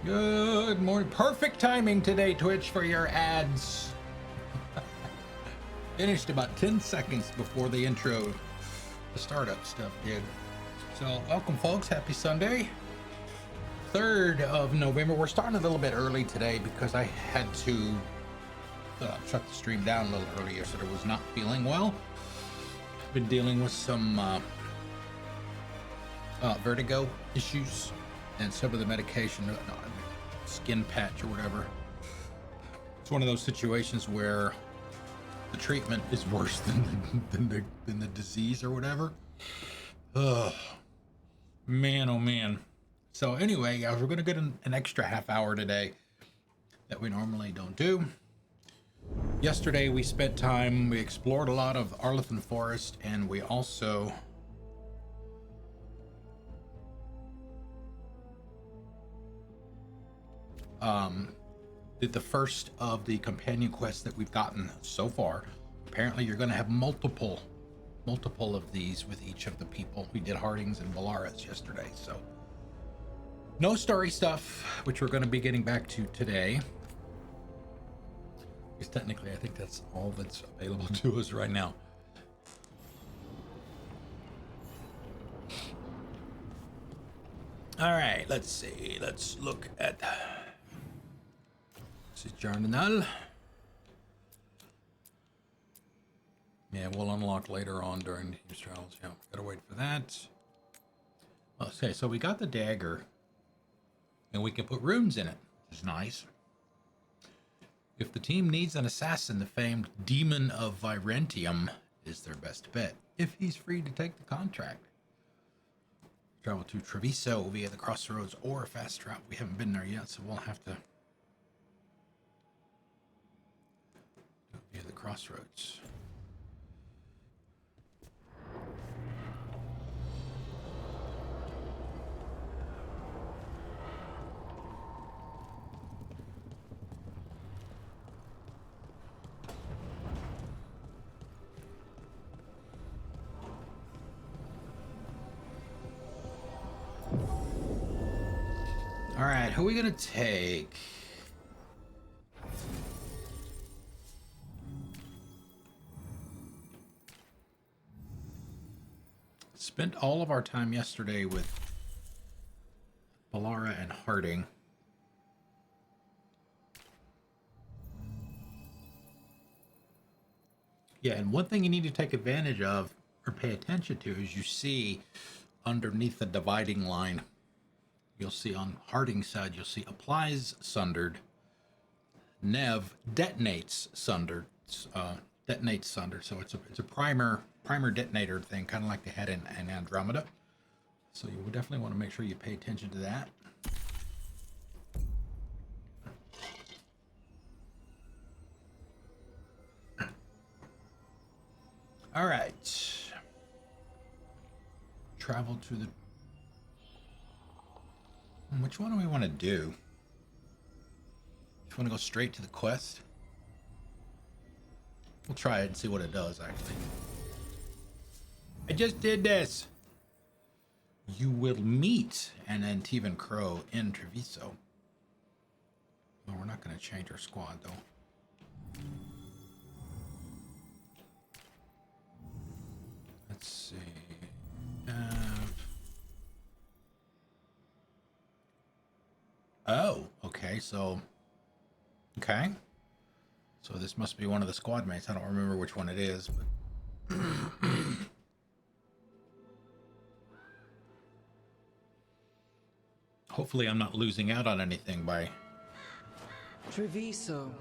Good morning. Perfect timing today, Twitch, for your ads. Finished about 10 seconds before the intro, the startup stuff did. So, welcome, folks. Happy Sunday. 3rd of November. We're starting a little bit early today because I had to shut the stream down a little earlier, so I was not feeling well. I've been dealing with some vertigo issues and some of the medication, skin patch or whatever. It's one of those situations where the treatment is worse than the disease or whatever. Ugh, man, oh man. So anyway, guys, we're gonna get an extra half hour today that we normally don't do. Yesterday we spent time, we explored a lot of Arlithan Forest, and we also did the first of the companion quests that we've gotten so far. Apparently you're going to have multiple of these with each of the people. We did Hardings and Valaris yesterday, so no story stuff, which we're going to be getting back to today, because technically I think that's all that's available to us right now. All right, let's see, let's look at this journal. Yeah, we'll unlock later on during these trials. Yeah, gotta wait for that. Okay, so we got the dagger, and we can put runes in it, which is nice. If the team needs an assassin, the famed Demon of Virentium is their best bet, if he's free to take the contract. Travel to Treviso via the crossroads or fast travel. We haven't been there yet, so we'll have to via the crossroads. All right, who are we gonna take? Spent all of our time yesterday with Balara and Harding. Yeah, and one thing you need to take advantage of or pay attention to is you see underneath the dividing line, you'll see on Harding's side, you'll see applies sundered, Nev detonates sundered, detonates sundered. So it's a primer detonator thing, kind of like they had in Andromeda. So you would definitely want to make sure you pay attention to that. All right. Travel to the... Which one do we want to do? Just want to go straight to the quest? We'll try it and see what it does, actually. I just did this! You will meet an Antivan Crow in Treviso. Well, we're not going to change our squad, though. Let's see. Oh, okay, so... Okay. So this must be one of the squad mates. I don't remember which one it is, but... Hopefully I'm not losing out on anything by... Treviso,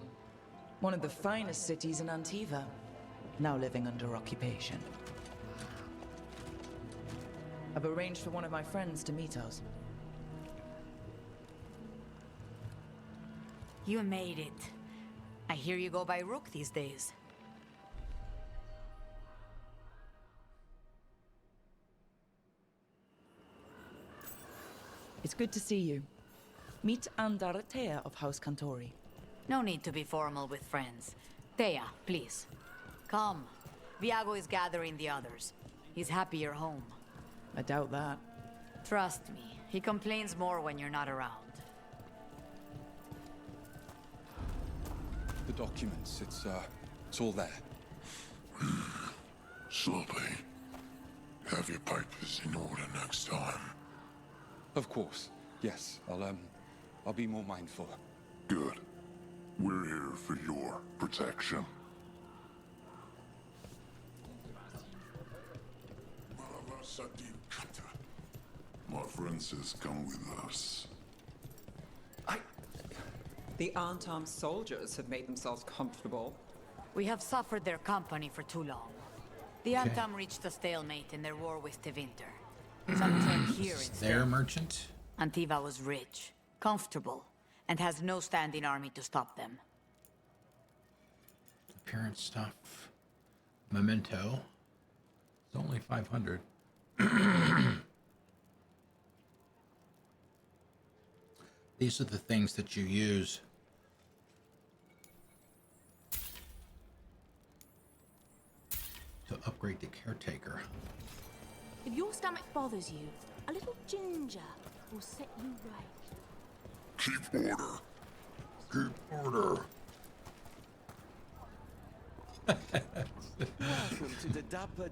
one of the finest cities in Antiva, now living under occupation. I've arranged for one of my friends to meet us. You made it. I hear you go by Rook these days. It's good to see you. Meet Andaratea of House Cantori. No need to be formal with friends. Thea, please. Come. Viago is gathering the others. He's happy you're home. I doubt that. Trust me, he complains more when you're not around. the documents. It's all there. Slowly. Have your papers in order next time. Of course. Yes. I'll be more mindful. Good. We're here for your protection. My friend says come with us. The unarmed soldiers have made themselves comfortable. We have suffered their company for too long. The Antam reached a stalemate in their war with Tevinter. Some turned here instead. Their merchant? Antiva was rich, comfortable, and has no standing army to stop them. Appearance stuff. Memento. It's only 500. These are the things that you use. To upgrade the caretaker. If your stomach bothers you, a little ginger will set you right. Keep order. Keep order.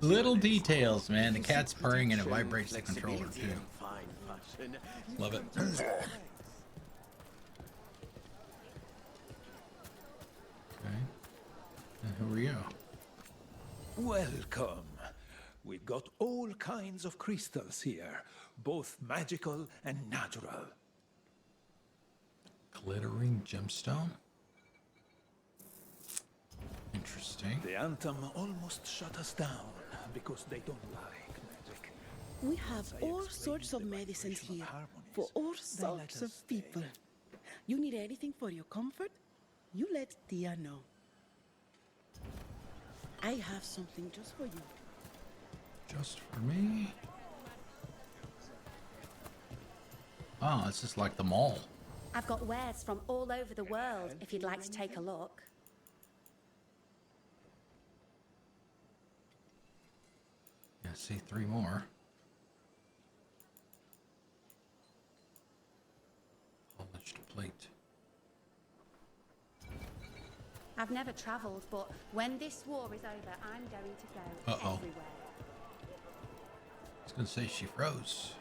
Little details, man. The cat's purring and it vibrates the controller too. Love it. Okay. And who are you? Welcome. We've got all kinds of crystals here, both magical and natural. Glittering gemstone? Interesting. The Antam almost shut us down because they don't like magic. We have all sorts of medicines here for all sorts of people. You need anything for your comfort? You let Tia know. I have something just for you. Just for me? Oh, it's just like the mall. I've got wares from all over the world, if you'd like to take a look. Yeah, see 3 more. Polished plate. I've never travelled, but when this war is over, I'm going to go everywhere. I was gonna say she froze.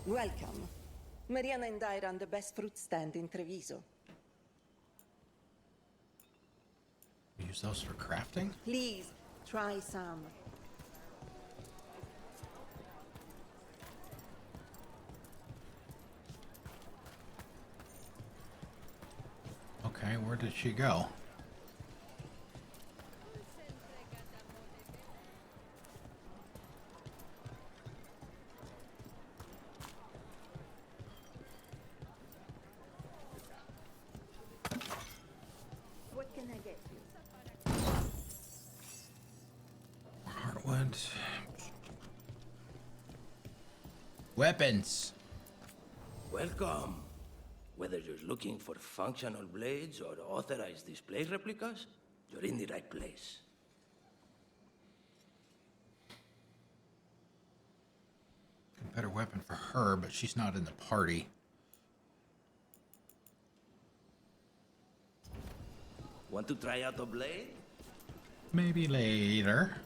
Welcome. Mariana and I run the best fruit stand in Treviso. Use those for crafting? Please, try some. Okay, where did she go? What can I get you? Hardwood. Weapons. Welcome. Whether you're looking for functional blades or authorized display replicas, you're in the right place. A better weapon for her, but she's not in the party. Want to try out a blade? Maybe later.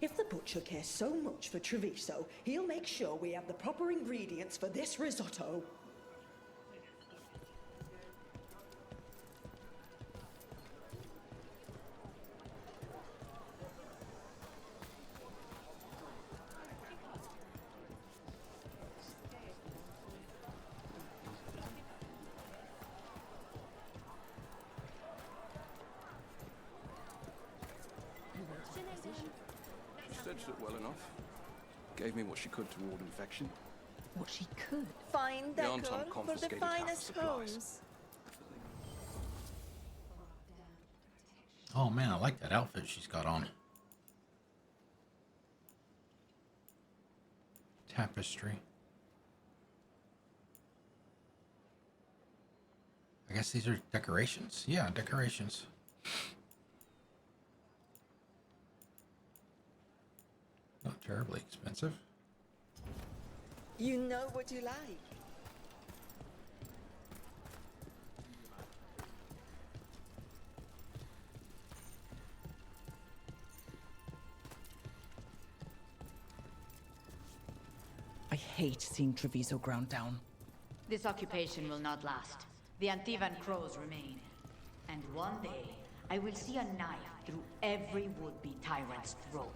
If the butcher cares so much for Treviso, he'll make sure we have the proper ingredients for this risotto. Stretched it well enough. Gave me what she could to ward infection. What she could. Fine The decor Anton for the confiscated half the finest supplies. homes. Oh man, I like that outfit she's got on. Tapestry. I guess these are decorations. Yeah, decorations. Not terribly expensive. You know what you like. I hate seeing Treviso ground down. This occupation will not last. The Antivan Crows remain. And one day, I will see a knife through every would-be tyrant's throat.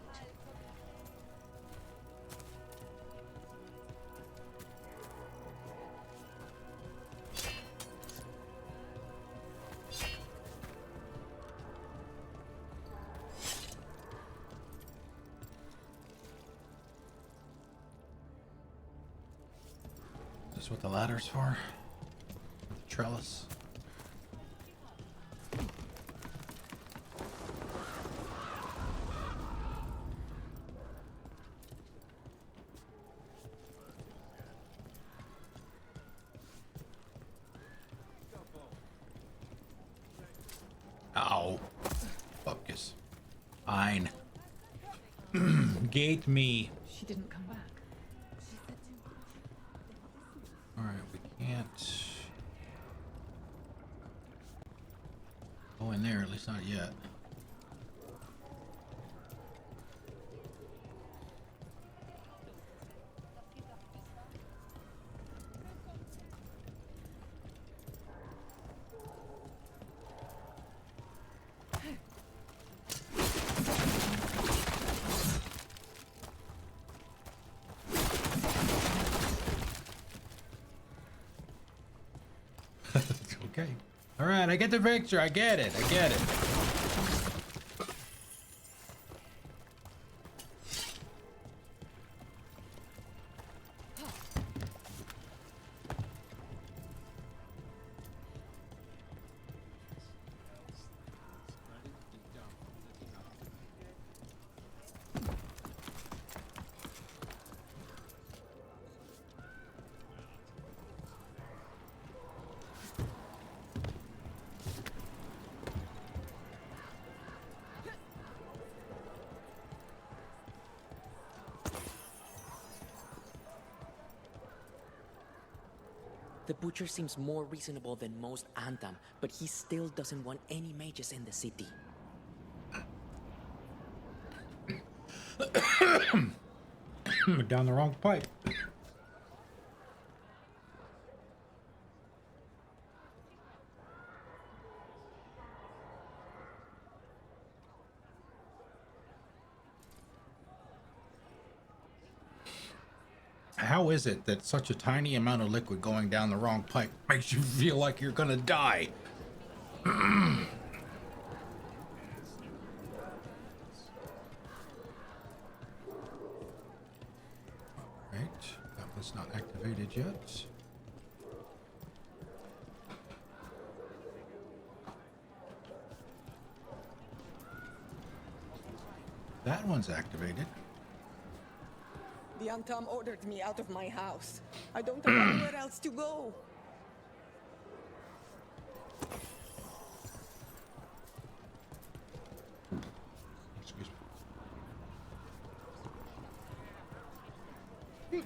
Is this what the ladder's for? The trellis. Ow. Focus. Fine. Gate me. She didn't come back. Alright, we can't go in there, at least not yet. Okay. All right, I get the picture. I get it. I get it. The butcher seems more reasonable than most Antam, but he still doesn't want any mages in the city. Down the wrong pipe. How is it that such a tiny amount of liquid going down the wrong pipe makes you feel like you're gonna die? Right, that was not activated yet. That one's activated. The Antam ordered me out of my house. I don't have anywhere else to go. Excuse me.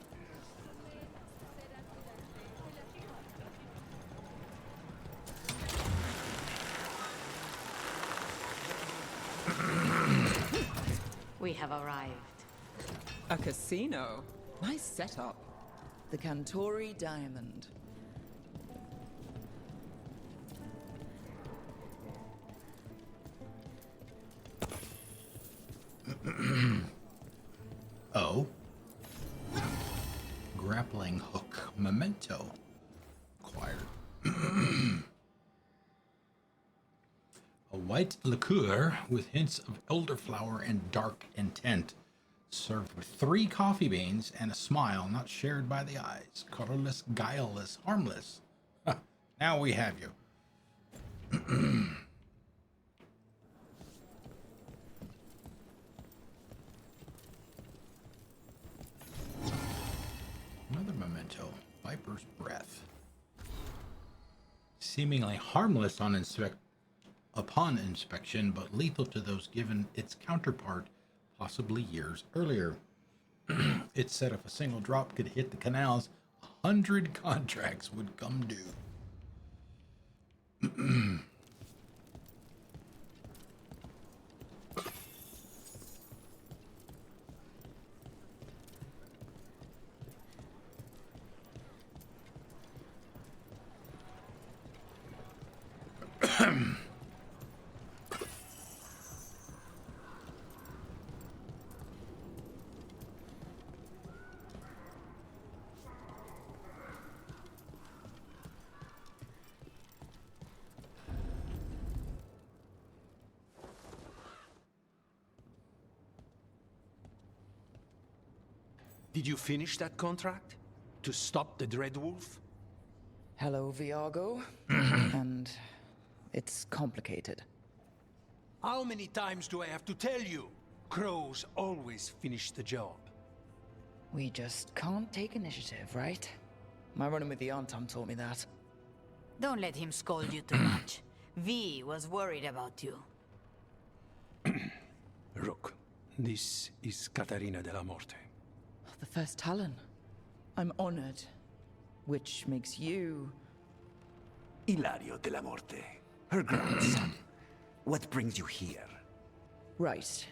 We have arrived. A casino? Nice setup. The Cantori Diamond. Oh. Grappling hook memento acquired. A white liqueur with hints of elderflower and dark intent. Served with 3 coffee beans and a smile not shared by the eyes. Colorless, guileless, harmless. Now we have you. Another memento. Viper's Breath. Seemingly harmless upon inspection, but lethal to those given its counterpart possibly years earlier. It said if a single drop could hit the canals, 100 contracts would come due. Did you finish that contract? To stop the Dread Wolf? Hello, Viago. And it's complicated. How many times do I have to tell you? Crows always finish the job. We just can't take initiative, right? My running with the Antam taught me that. Don't let him scold you too much. V was worried about you. Rook, this is Catarina de la Morte. The first Talon. I'm honored. Which makes you... Ilario de la Morte, her grandson. What brings you here? Right.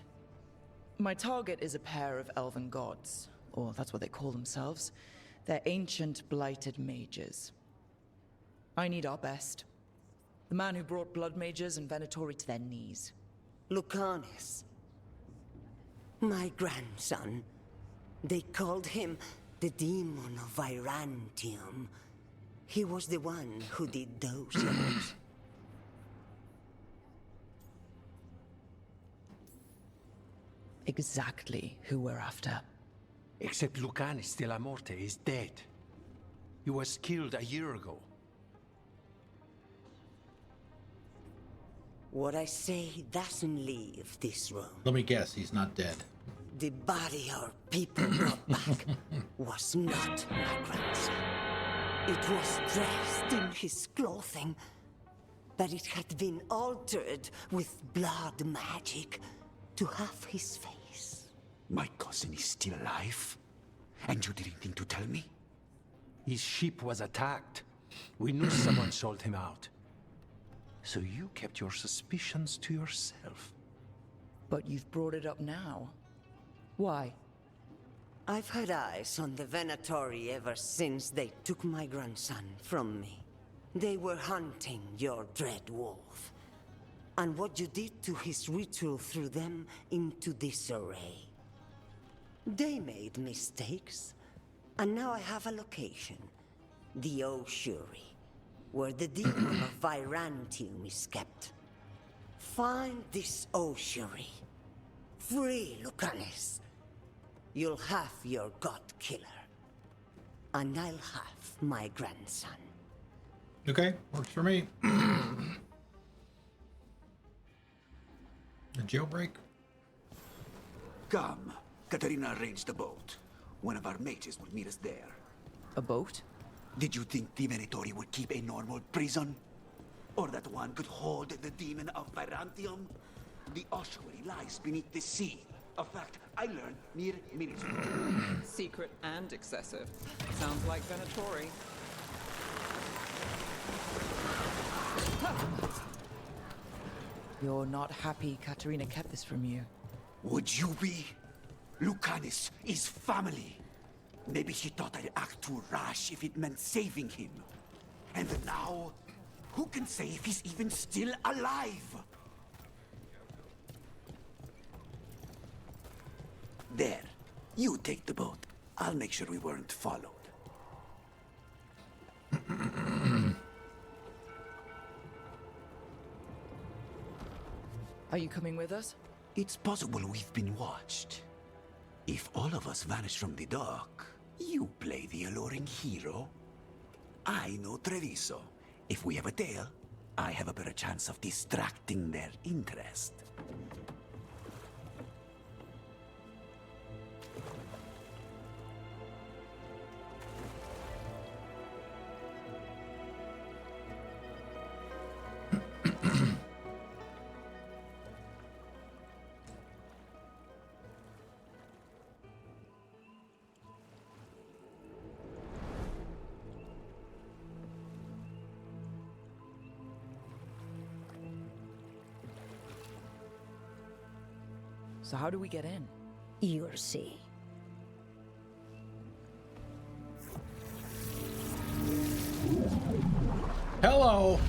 My target is a pair of elven gods, or that's what they call themselves. They're ancient, blighted mages. I need our best. The man who brought blood mages and Venatori to their knees. Lucanis. My grandson. They called him the Demon of Virantium. He was the one who did those things. Exactly who we're after. Except Lucanis de la Morte is dead. He was killed a year ago. What I say doesn't leave this room. Let me guess, he's not dead. The body our people brought back was not my grandson. It was dressed in his clothing, but it had been altered with blood magic to have his face. My cousin is still alive? And you didn't think to tell me? His ship was attacked. We knew someone sold him out. So you kept your suspicions to yourself. But you've brought it up now. Why? I've had eyes on the Venatori ever since they took my grandson from me. They were hunting your Dread Wolf. And what you did to his ritual threw them into disarray. They made mistakes, and now I have a location. The Ossuary, where the demon of Virantium is kept. Find this Ossuary. Free Lucanis. You'll have your god killer. And I'll have my grandson. Okay, works for me. The jailbreak? Come. Katarina arranged a boat. One of our mages will meet us there. A boat? Did you think the Venatori would keep a normal prison? Or that one could hold the demon of Virantium? The ossuary lies beneath the sea. A fact I learned mere minutes ago. Secret and excessive. Sounds like Venatori. You're not happy Katarina kept this from you. Would you be? Lucanis is family. Maybe she thought I'd act too rash if it meant saving him. And now, who can say if he's even still alive? There. You take the boat. I'll make sure we weren't followed. Are you coming with us? It's possible we've been watched. If all of us vanish from the dock, you play the alluring hero. I know Treviso. If we have a tail, I have a better chance of distracting their interest. So how do we get in? You'll see. Hello.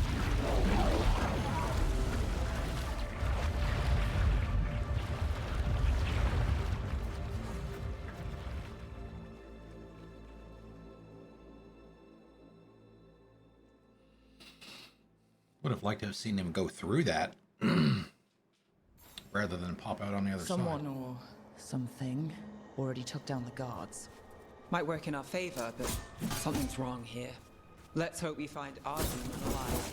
Would have liked to have seen him go through that rather than pop out on the other Someone side. or something already took down the guards. Might work in our favor, but something's wrong here. Let's hope we find our demon alive.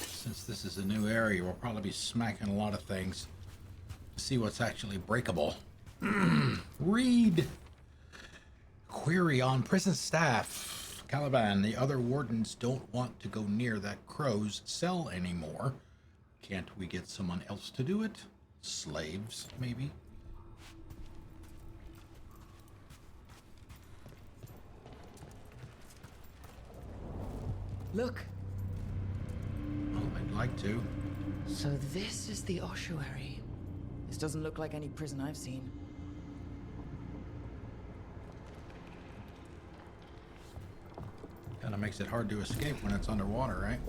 Since this is a new area, we'll probably be smacking a lot of things to see what's actually breakable. Read. Query on prison staff. Caliban, the other wardens don't want to go near that crow's cell anymore. Can't we get someone else to do it? Slaves, maybe? Look. Well, I'd like to. So this is the ossuary. This doesn't look like any prison I've seen. Kind of makes it hard to escape when it's underwater, right?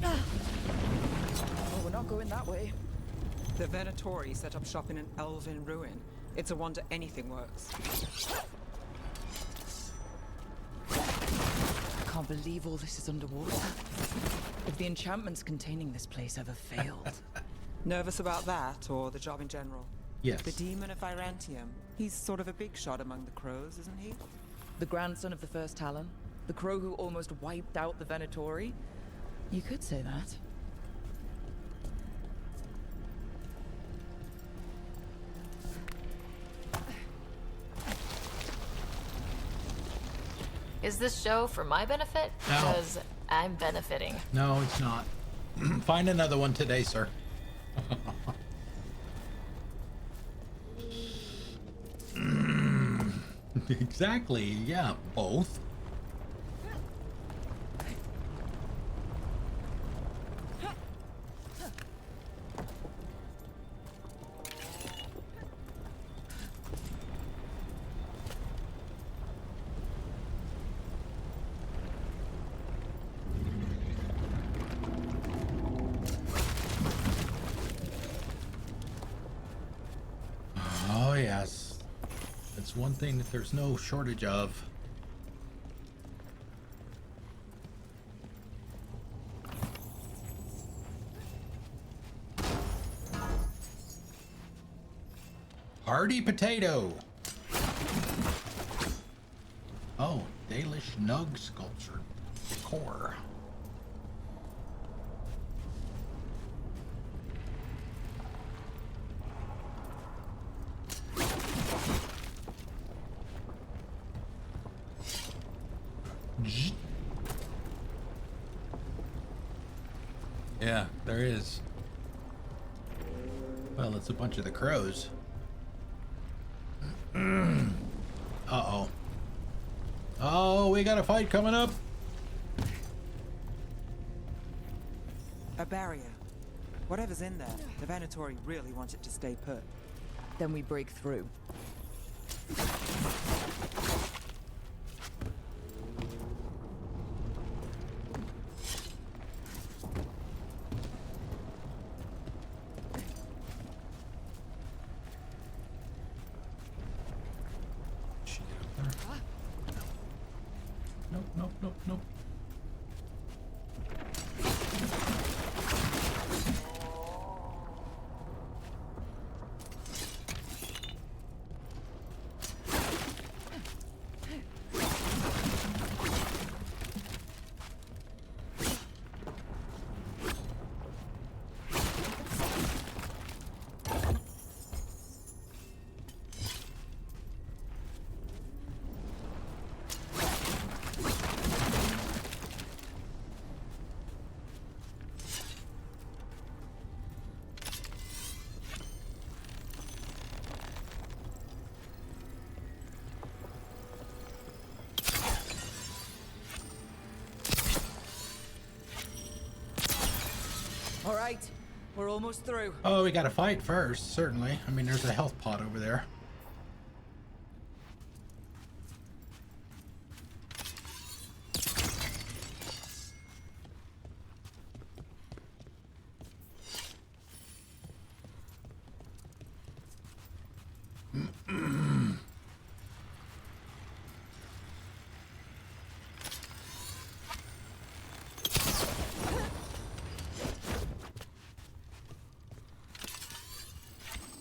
Well, we're not going that way. The Venatori set up shop in an elven ruin. It's a wonder anything works. I can't believe all this is underwater. If the enchantments containing this place ever failed. Nervous about that, or the job in general? Yes. The demon of Virantium. He's sort of a big shot among the crows, isn't he? The grandson of the first Talon? The crow who almost wiped out the Venatori? You could say that. Is this show for my benefit? No. Because I'm benefiting. No, it's not. Find another one today, sir. Exactly, yeah, both. Oh, yes. It's one thing that there's no shortage of. Hardy potato. Oh, Dalish Nug sculpture. Core. Yeah, there is. Well, it's a bunch of the crows. Uh-oh. Oh, we got a fight coming up. A barrier. Whatever's in there, the Venatori really want it to stay put. Then we break through. nope, nope. All right, we're almost through. Oh, we gotta fight first, certainly. I mean, there's a health pot over there.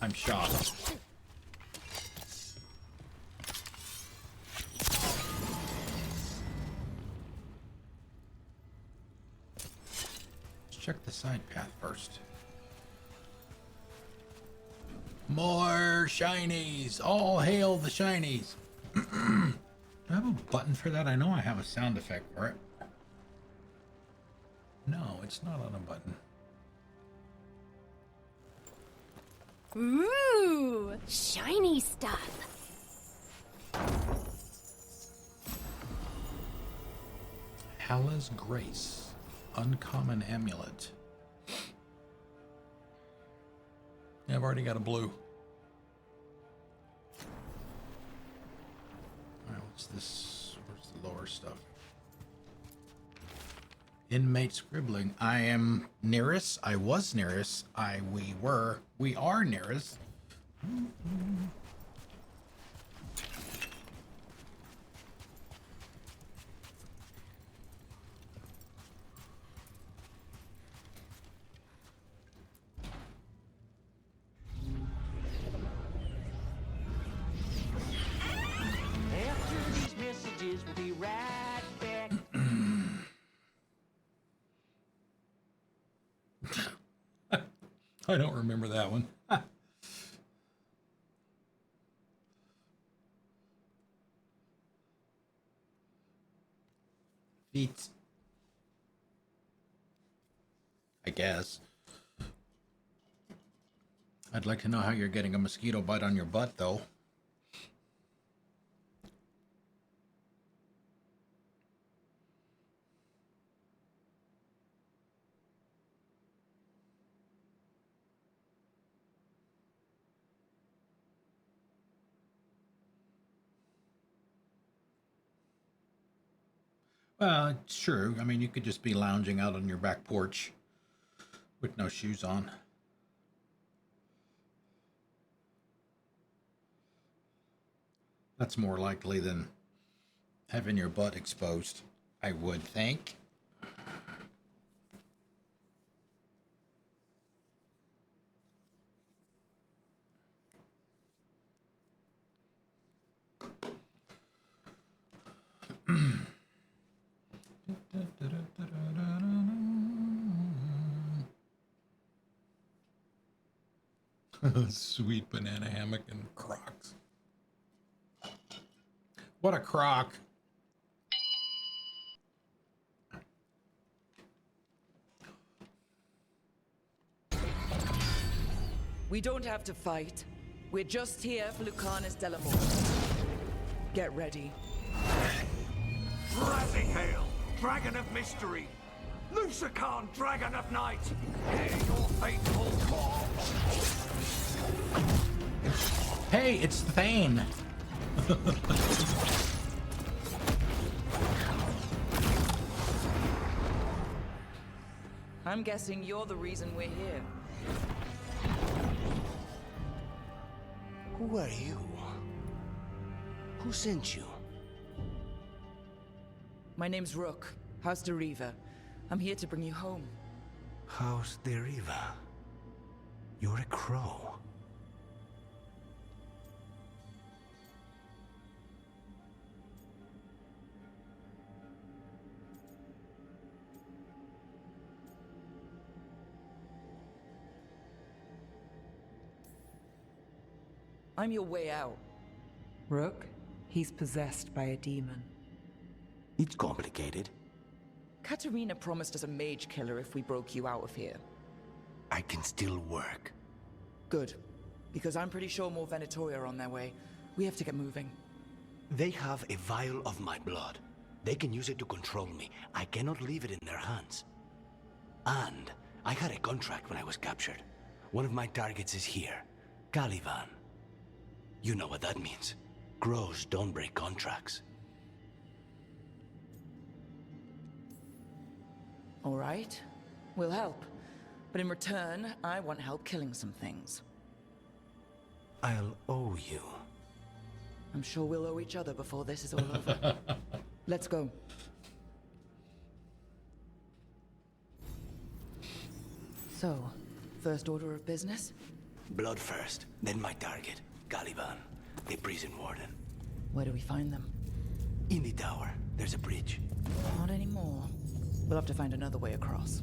I'm shocked. Let's check the side path first. More shinies! All hail the shinies! Do I have a button for that? I know I have a sound effect for it. No, it's not on a button. Ooh, shiny stuff. Hala's Grace. Uncommon amulet. Yeah, I've already got a blue. Alright, what's this? Where's the lower stuff? Inmate scribbling. I am Nearest. I was Nearest. We are Nearest. After these messages, we'll be right back. I don't remember that one. Feet. I guess. I'd like to know how you're getting a mosquito bite on your butt, though. Well, it's true. I mean, you could just be lounging out on your back porch with no shoes on. That's more likely than having your butt exposed, I would think. Sweet banana hammock and Crocs. What a crock. We don't have to fight. We're just here for Lucanis Delamore. Get ready. Razzie Hail, Dragon of Mystery. Lucanis, Dragon of Night. Hear your fateful call. Hey, it's Thane. I'm guessing you're the reason we're here. Who are you? Who sent you? My name's Rook, House de Riva. I'm here to bring you home. House de Riva. You're a crow. I'm your way out. Rook, he's possessed by a demon. It's complicated. Katerina promised us a mage killer if we broke you out of here. I can still work. Good. Because I'm pretty sure more Venatori are on their way. We have to get moving. They have a vial of my blood. They can use it to control me. I cannot leave it in their hands. And I had a contract when I was captured. One of my targets is here. Caliban. You know what that means. Crows don't break contracts. All right. We'll help. But in return, I want help killing some things. I'll owe you. I'm sure we'll owe each other before this is all over. Let's go. So, first order of business? Blood first, then my target. Caliban, the prison warden. Where do we find them? In the tower. There's a bridge. Not anymore. We'll have to find another way across.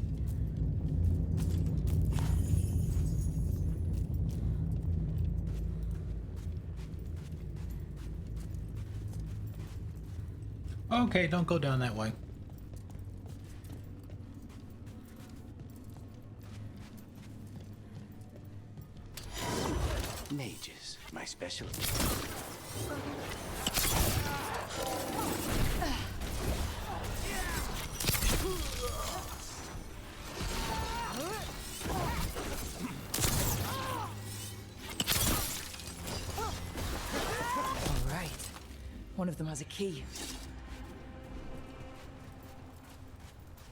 Okay, don't go down that way. Mages, my specialty. All right. One of them has a key.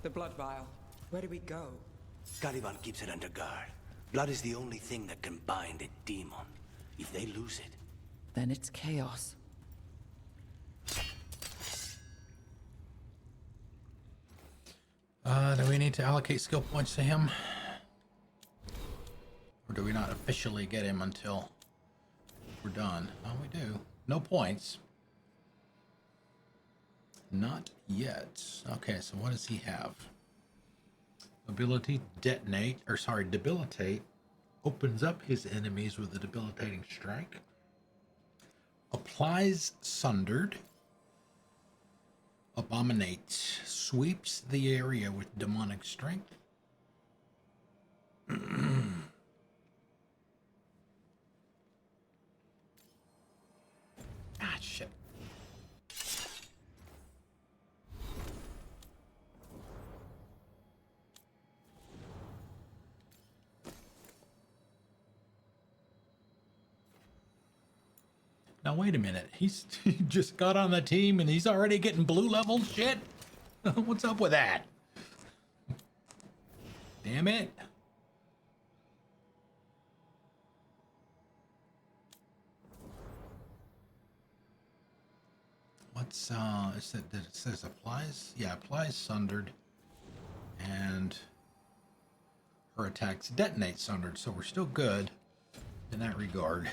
The blood vial. Where do we go? Caliban keeps it under guard. Blood is the only thing that can bind a demon. If they lose it... Then it's chaos. Do we need to allocate skill points to him? Or do we not officially get him until we're done? Oh, we do. No points. Not yet. Okay, so what does he have? Ability detonate, or sorry, debilitate. Opens up his enemies with a debilitating strike. Applies sundered. Abominate. Sweeps the area with demonic strength. Ah, shit. Now wait a minute, he just got on the team and he's already getting blue level shit? What's up with that? Damn it. What's it says applies? Yeah, applies sundered. And her attacks detonate sundered, so we're still good in that regard.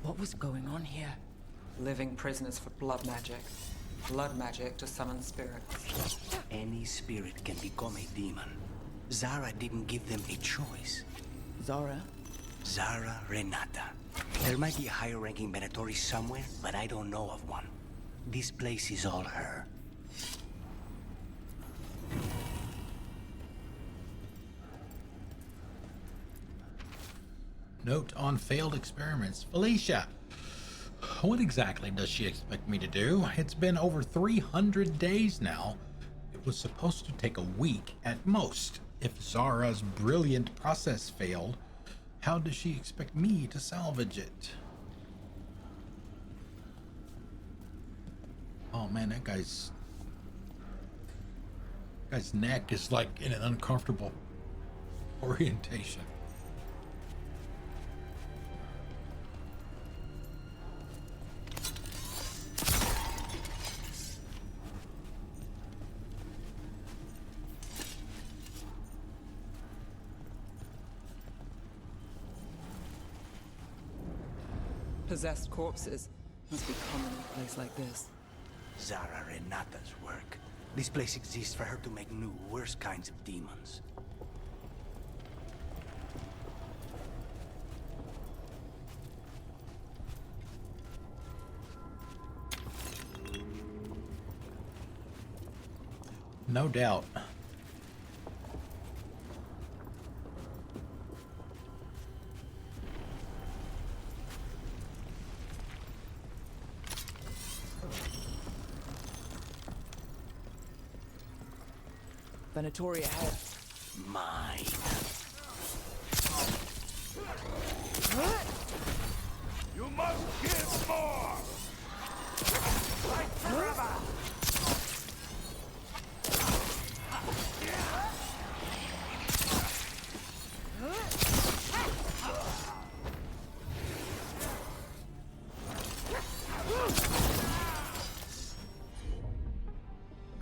What was going on here? Living prisoners for blood magic. Blood magic to summon spirits. Any spirit can become a demon. Zara didn't give them a choice. Zara? Zara Renata. There might be a higher-ranking Venatori somewhere, but I don't know of one. This place is all her. Note on failed experiments. Felicia, what exactly does she expect me to do? It's been over 300 days now. It was supposed to take a week at most. If Zara's brilliant process failed, how does she expect me to salvage it? Oh man, that guy's neck is like in an uncomfortable orientation. Possessed corpses must be common in a place like this. Zara Renata's work. This place exists for her to make new, worse kinds of demons. No doubt. Venatoria ahead. Mine. You must give more! Fight forever!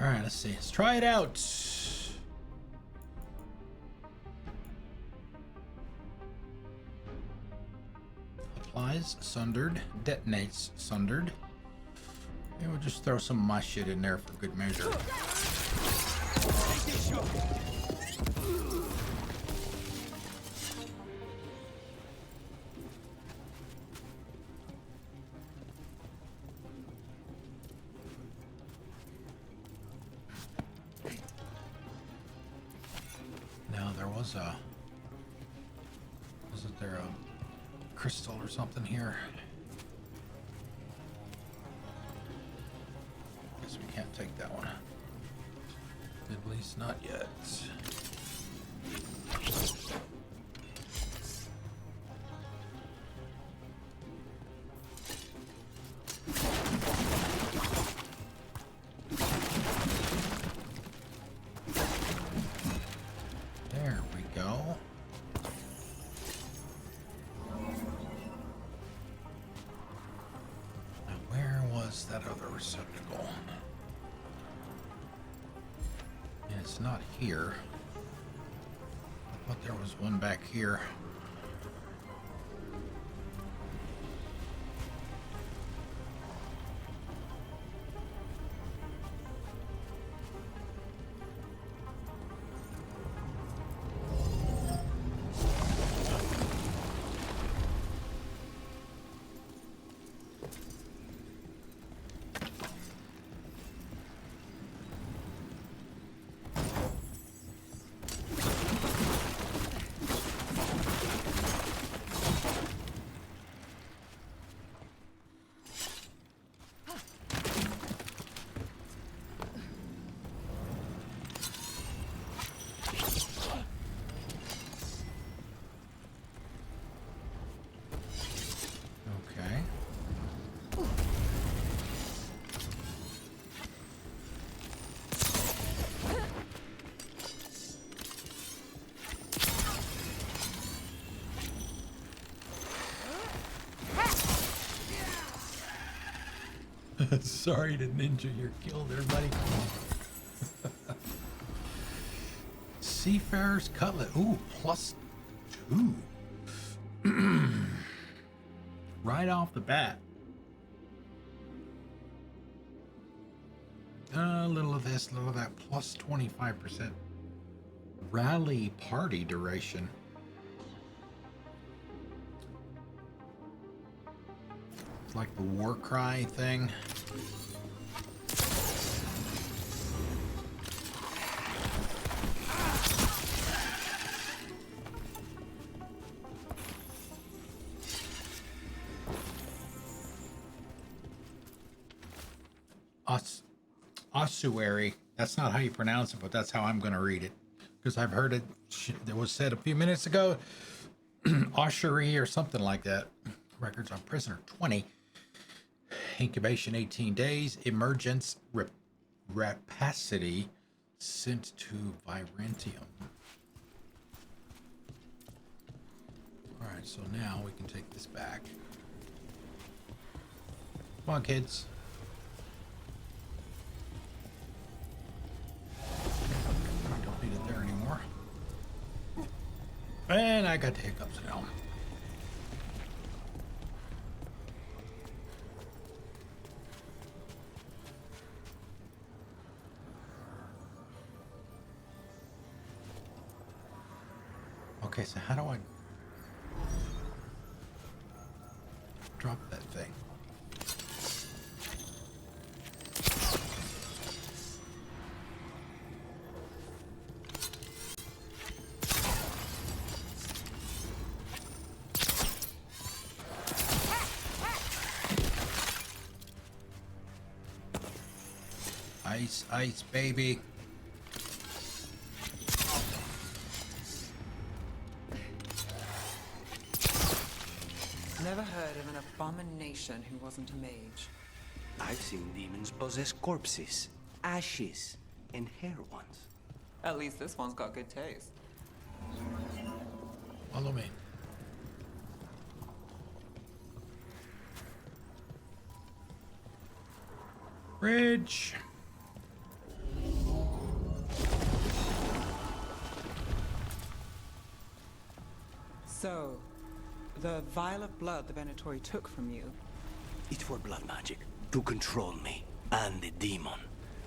All right, let's see. Let's try it out. Applies sundered, detonates sundered. And we'll just throw some of my shit in there for good measure. Now there was a, wasn't there a crystal or something here? Guess we can't take that one. At least not yet. There we go. Now where was that other receptacle? And it's not here. I thought there was one back here. Okay. Sorry to ninja your kill there, buddy. Seafarer's Cutlet. Ooh, +2. Right off the bat. A little of this, a little of that. +25%. Rally party duration. It's like the war cry thing. Ossuary. That's not how you pronounce it, but that's how I'm going to read it. Because I've heard it, it was said a few minutes ago. Ossuary or something like that. Records on prisoner 20. Incubation 18 days. Emergence rapacity sent to Virantium. Alright, so now we can take this back. Come on, kids. Don't need it there anymore. And I got the hiccups now. Okay, so how do I drop that thing? Ice, ice, baby. Never heard of an abomination who wasn't a mage. I've seen demons possess corpses, ashes, and hair ones. At least this one's got good taste. Follow me. Bridge. So, the vial of blood the Venatori took from you. It's for blood magic, to control me, and the demon.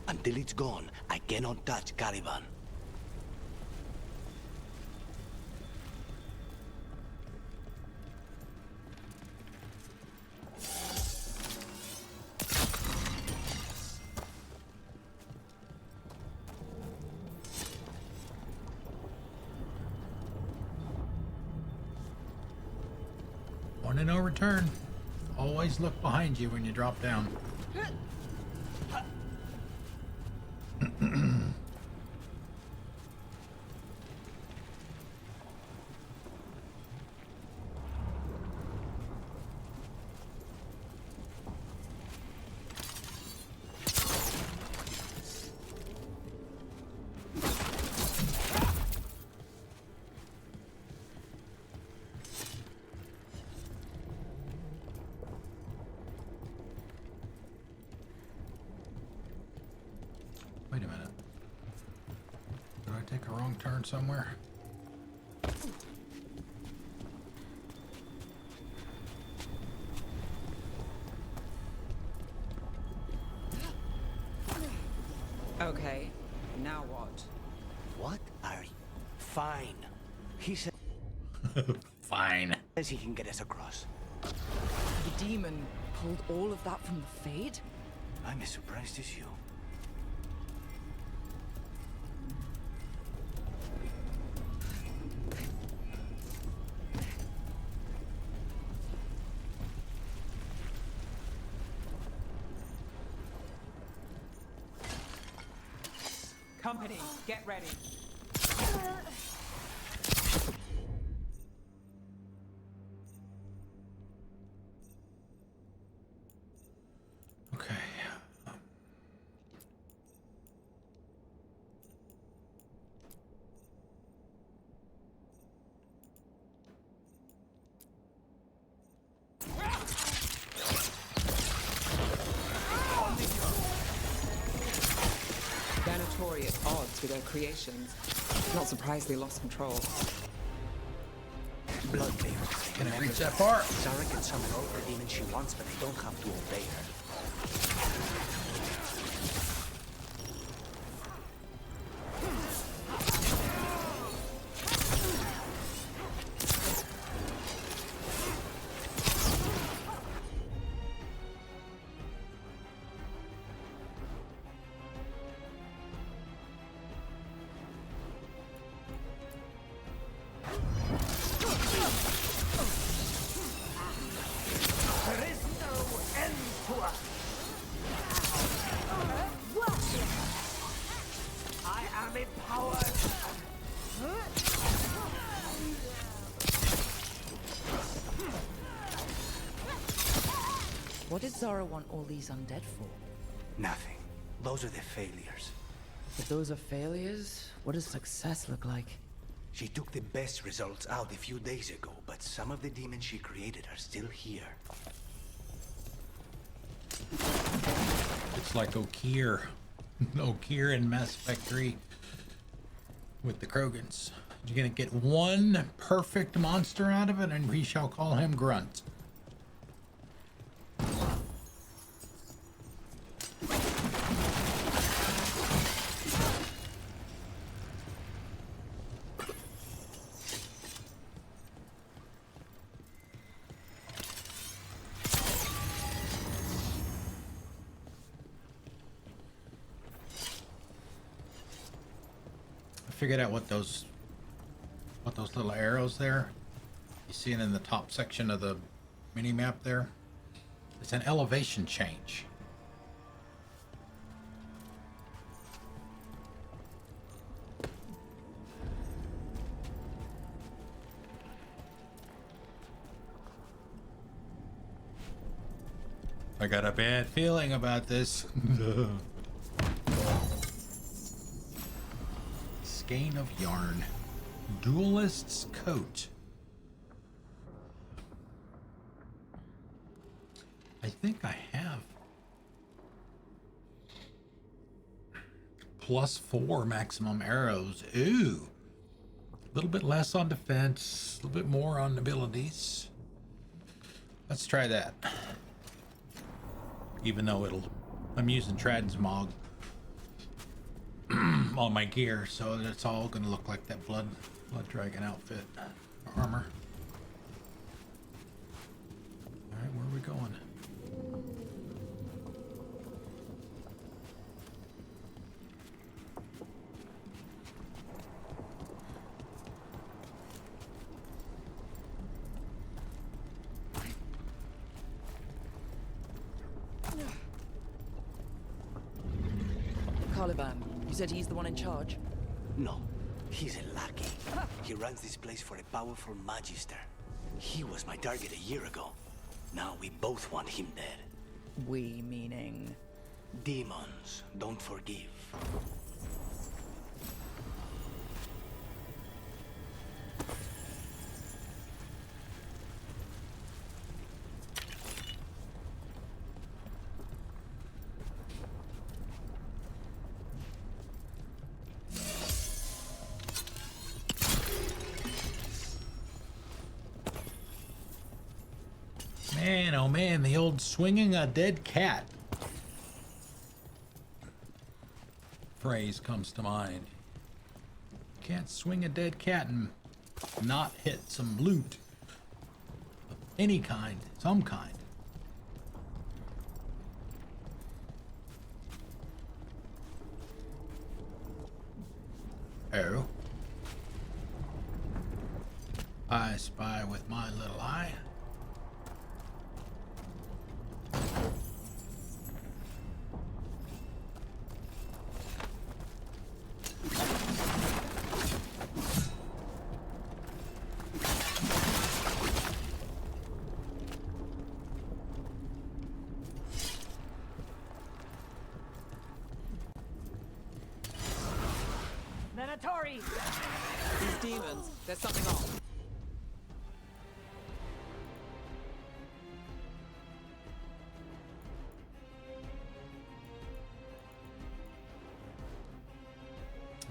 Until it's gone, I cannot touch Caliban. One and no return. Always look behind you when you drop down. Wait a minute. Did I take a wrong turn somewhere? Okay, now what? What are you? Fine. He said... Fine. Says he can get us across. The demon pulled all of that from the Fade? I'm as surprised as you. Company, get ready. Okay. Venatori at odds with their creations. Not surprised they lost control. Blood flavor. Can I reach that far? Zara can summon all the demons she wants, but they don't have to obey her. There is no end to us. I am empowered. What did Zara want all these undead for? Nothing. Those are the failures. If those are failures, what does success look like? She took the best results out a few days ago, but some of the demons she created are still here. It's like Okier. Okier in Mass Effect 3 with the Krogans. You're gonna get one perfect monster out of it, and we shall call him Grunt. figured out what those little arrows there you see it in the top section of the mini map there. It's an elevation change. I got a bad feeling about this. Skein of yarn. Duelist's coat. I think I have +4 maximum arrows. Ooh. A little bit less on defense, a little bit more on abilities. Let's try that. Even though I'm using Transmog on my gear, so it's all gonna look like that blood dragon outfit armor. All right, where are we going? Caliban, you said he's the one in charge? No, he's a lackey. He runs this place for a powerful magister. He was my target a year ago. Now we both want him dead. We meaning? Demons don't forgive. Man, oh man, the old swinging a dead cat phrase comes to mind. Can't swing a dead cat and not hit some loot of any kind, some kind. Oh. I spy with my little eye. These demons, there's something off.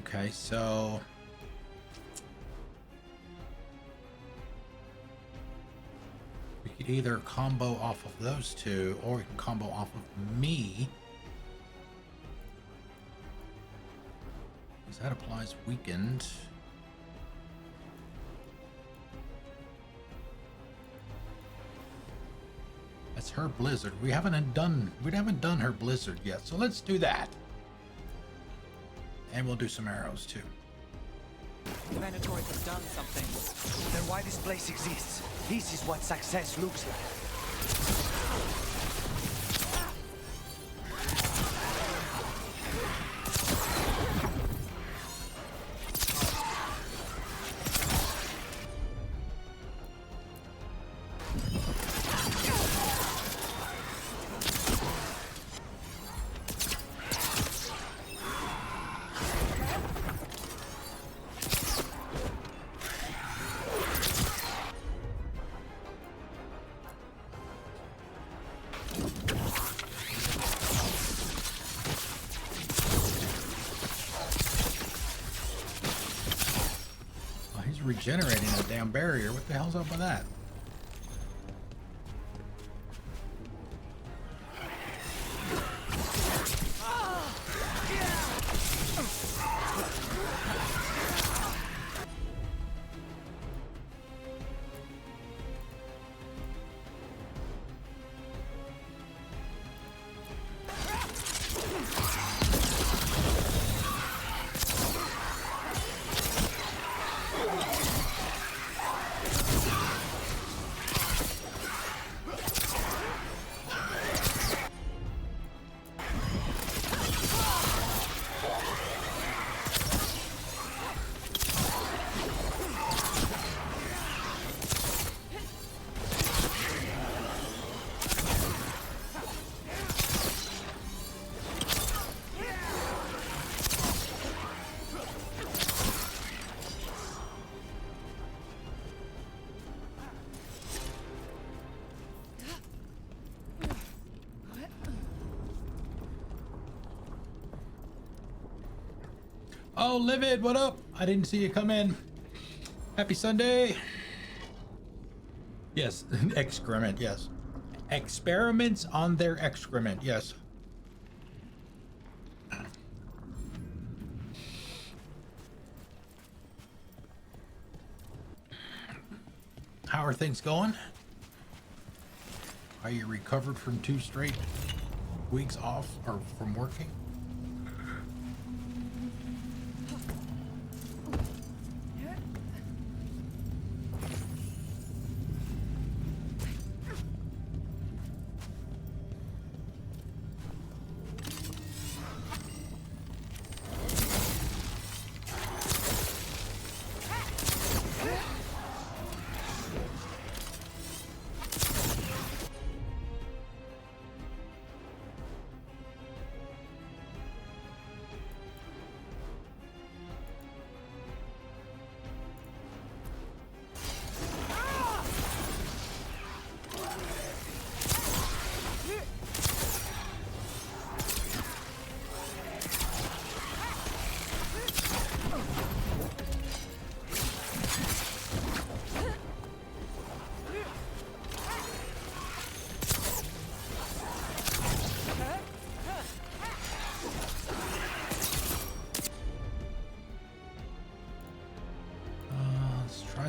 Okay, so we could either combo off of those two, or we can combo off of me. Because that applies weakened. That's her blizzard. We haven't done her blizzard yet, so let's do that. And we'll do some arrows too. Veilguard has done something. Then why this place exists? This is what success looks like. Regenerating a damn barrier. What the hell's up with that? Oh, Livid, what up? I didn't see you come in. Happy Sunday. Yes, excrement, yes. Experiments on their excrement, yes. How are things going? Are you recovered from 2 straight weeks off or from working?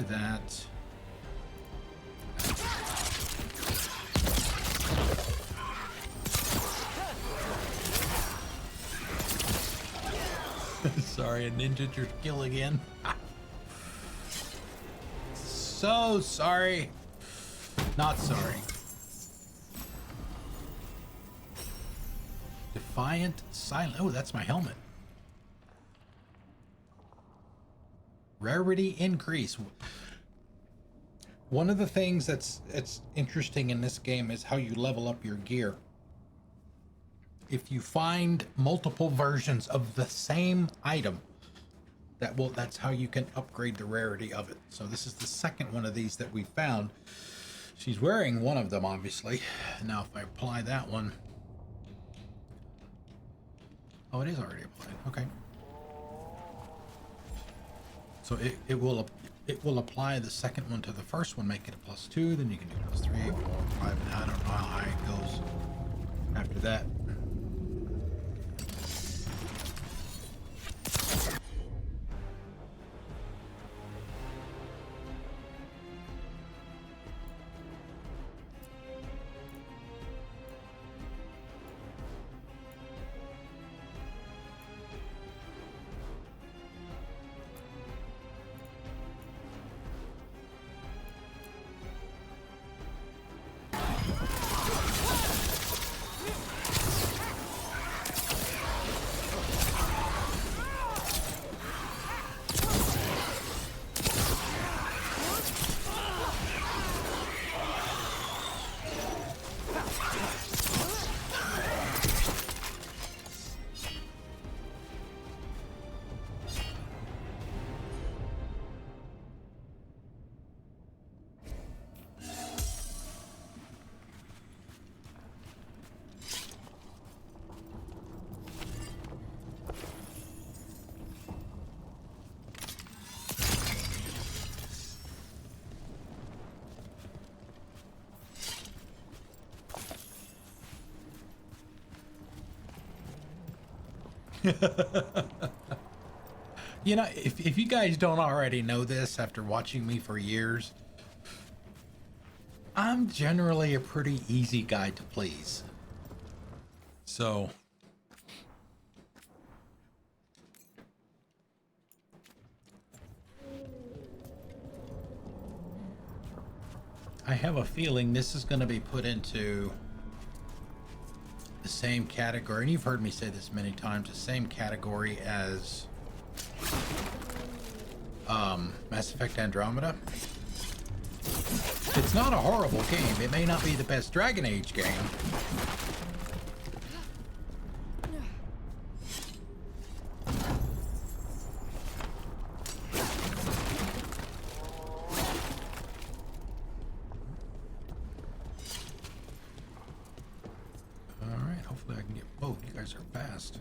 That. Sorry, I ninja'd your kill again. So sorry. Not sorry. Defiant Silent. Oh, that's my helmet. Rarity increase. One of the things that's interesting in this game is how you level up your gear. If you find multiple versions of the same item, that's how you can upgrade the rarity of it. So this is the second one of these that we found. She's wearing one of them, obviously. Now if I apply that one. Oh, it is already applied. Okay. So it will apply the second one to the first one, make it a +2, then you can do +3, 4, 5, and I don't know how high it goes after that. You know, if you guys don't already know this after watching me for years, I'm generally a pretty easy guy to please. So I have a feeling this is going to be put into the same category, and you've heard me say this many times, the same category as Mass Effect Andromeda. It's not a horrible game. It may not be the best Dragon Age game. Alright, hopefully I can get... Oh, you guys are fast.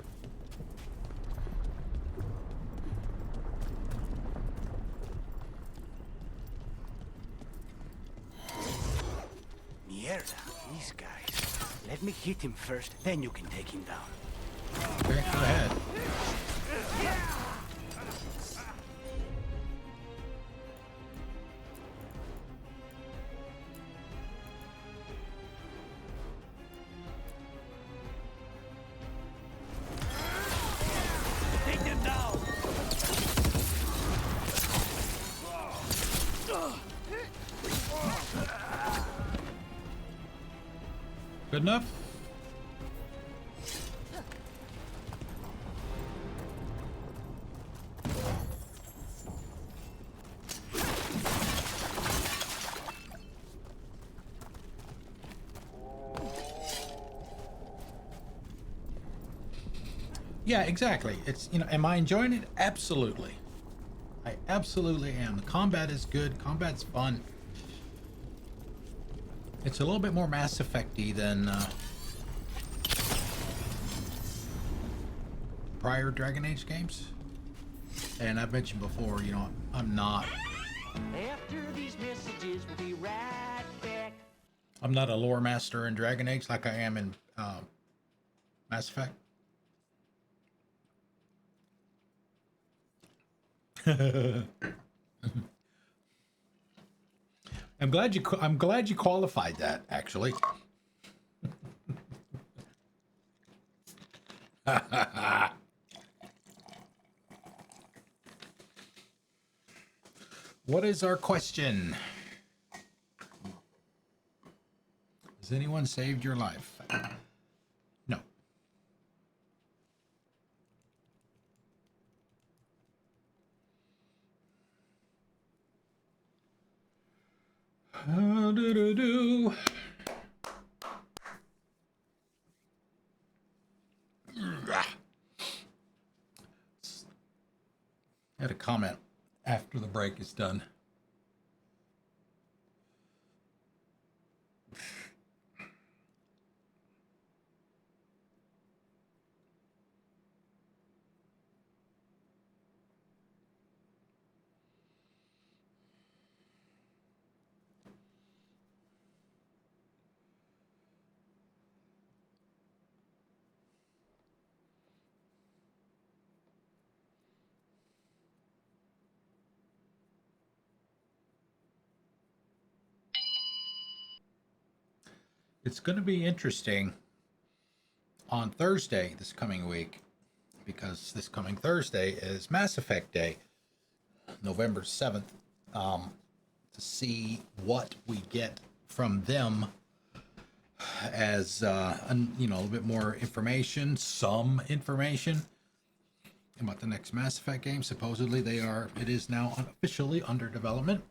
Let me hit him first, then you can take him down. Okay, go ahead. Take them down! Good enough? Yeah, exactly. It's, you know, am I enjoying it? Absolutely. I absolutely am. The combat is good. Combat's fun. It's a little bit more Mass Effect-y than prior Dragon Age games. And I've mentioned before, you know, I'm not. After these messages, we'll be right back. I'm not a lore master in Dragon Age like I am in Mass Effect. I'm glad you qualified that, actually. What is our question? Has anyone saved your life? No. Do. I had a comment after the break is done. It's going to be interesting on Thursday this coming week, because this coming Thursday is Mass Effect Day, November 7th, to see what we get from them as, you know, a little bit more information, some information about the next Mass Effect game. Supposedly it is now officially under development.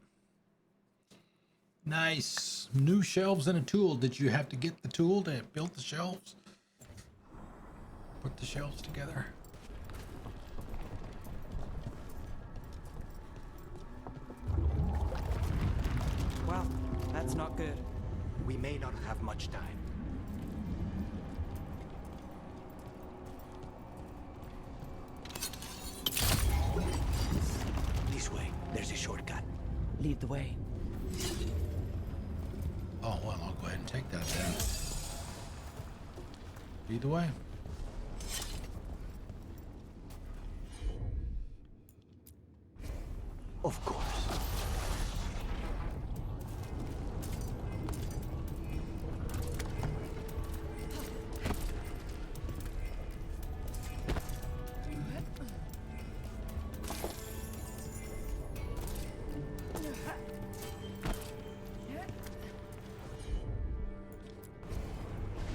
Nice. New shelves and a tool. Did you have to get the tool to build the shelves? Put the shelves together. Well, that's not good. We may not have much time. This way. There's a shortcut. Lead the way. Oh, well, I'll go ahead and take that then. Either way. Of course.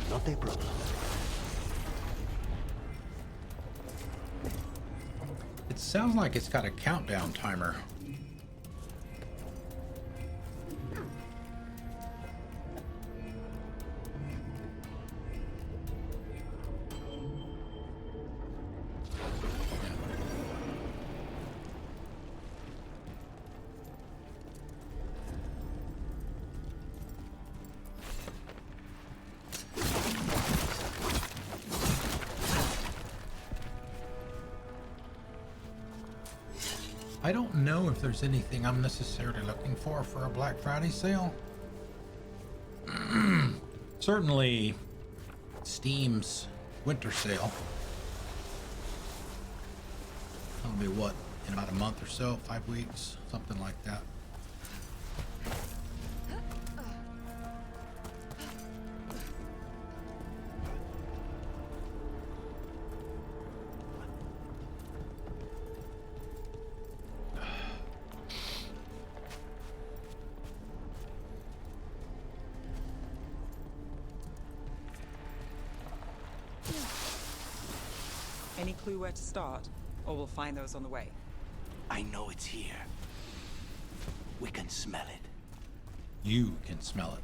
Not a problem. It sounds like it's got a countdown timer. I don't know if there's anything I'm necessarily looking for a Black Friday sale. Certainly Steam's winter sale. That'll be what, in about a month or so, 5 weeks, something like that. Any clue where to start? Or we'll find those on the way. I know it's here. We can smell it. You can smell it.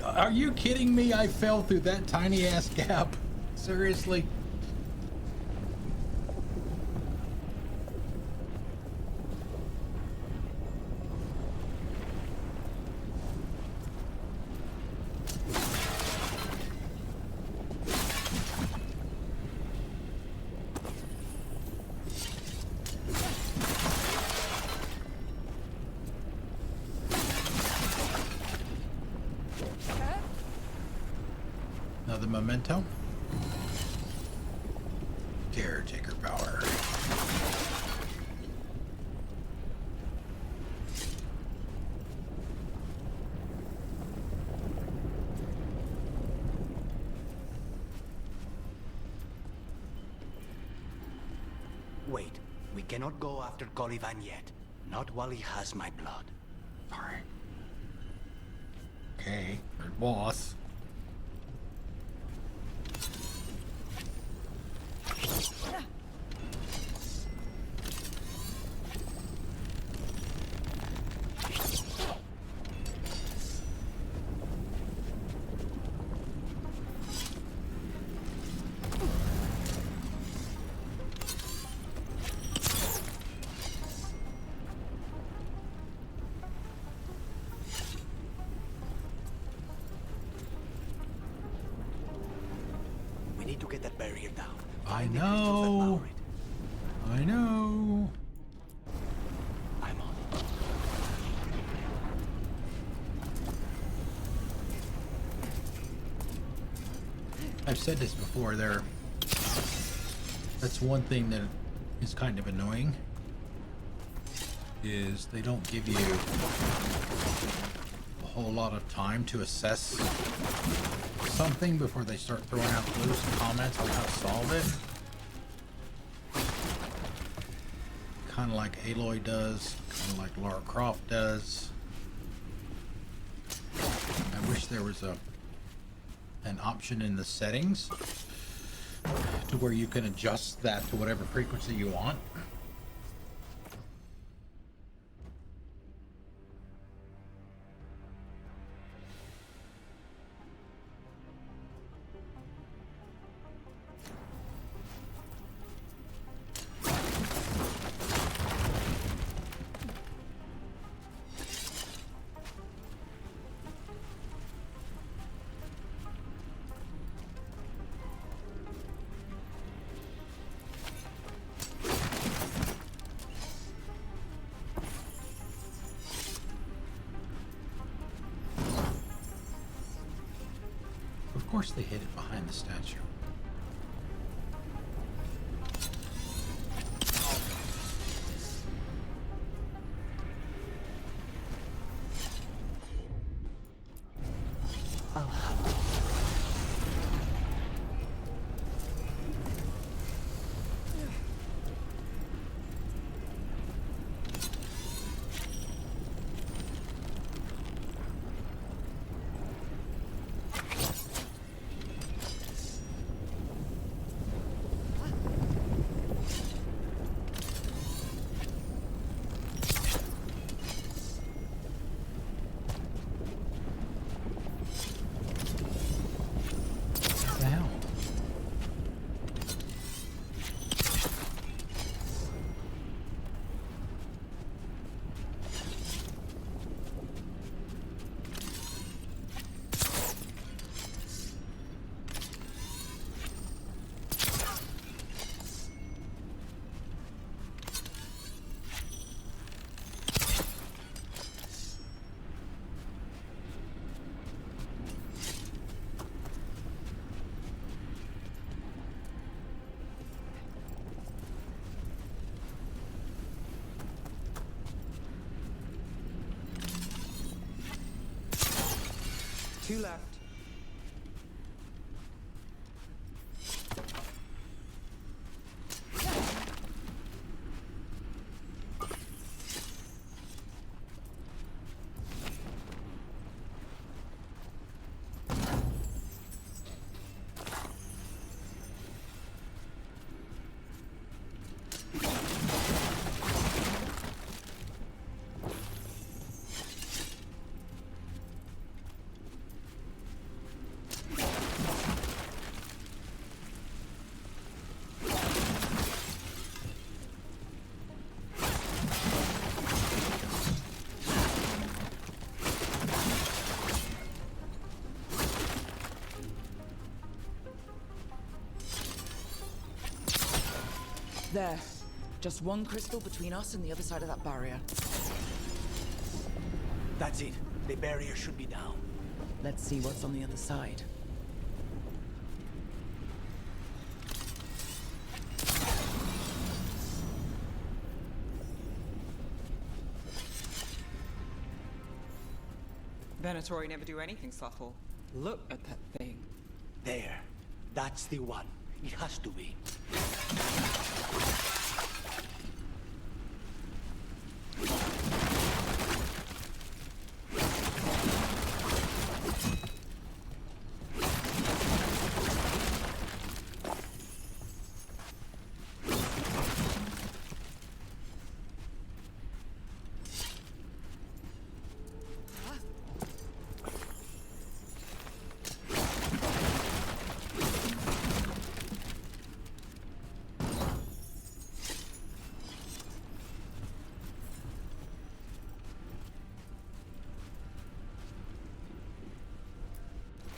Are you kidding me? I fell through that tiny ass gap. Seriously? Another memento. Caretaker power. Wait, we cannot go after Colivan yet. Not while he has my blood. Alright. Okay, third boss. We need to get that barrier down. I know. I know. I'm on it. I've said this before, that's one thing that is kind of annoying, is they don't give you a whole lot of time to assess something before they start throwing out clues and comments on how to solve it. Kind of like Aloy does, kind of like Lara Croft does. I wish there was an option in the settings to where you can adjust that to whatever frequency you want. Of course they hid it behind the statue. 2 left. There. Just one crystal between us and the other side of that barrier. That's it. The barrier should be down. Let's see what's on the other side. Venatori never do anything subtle. Look at that thing. There. That's the one. It has to be.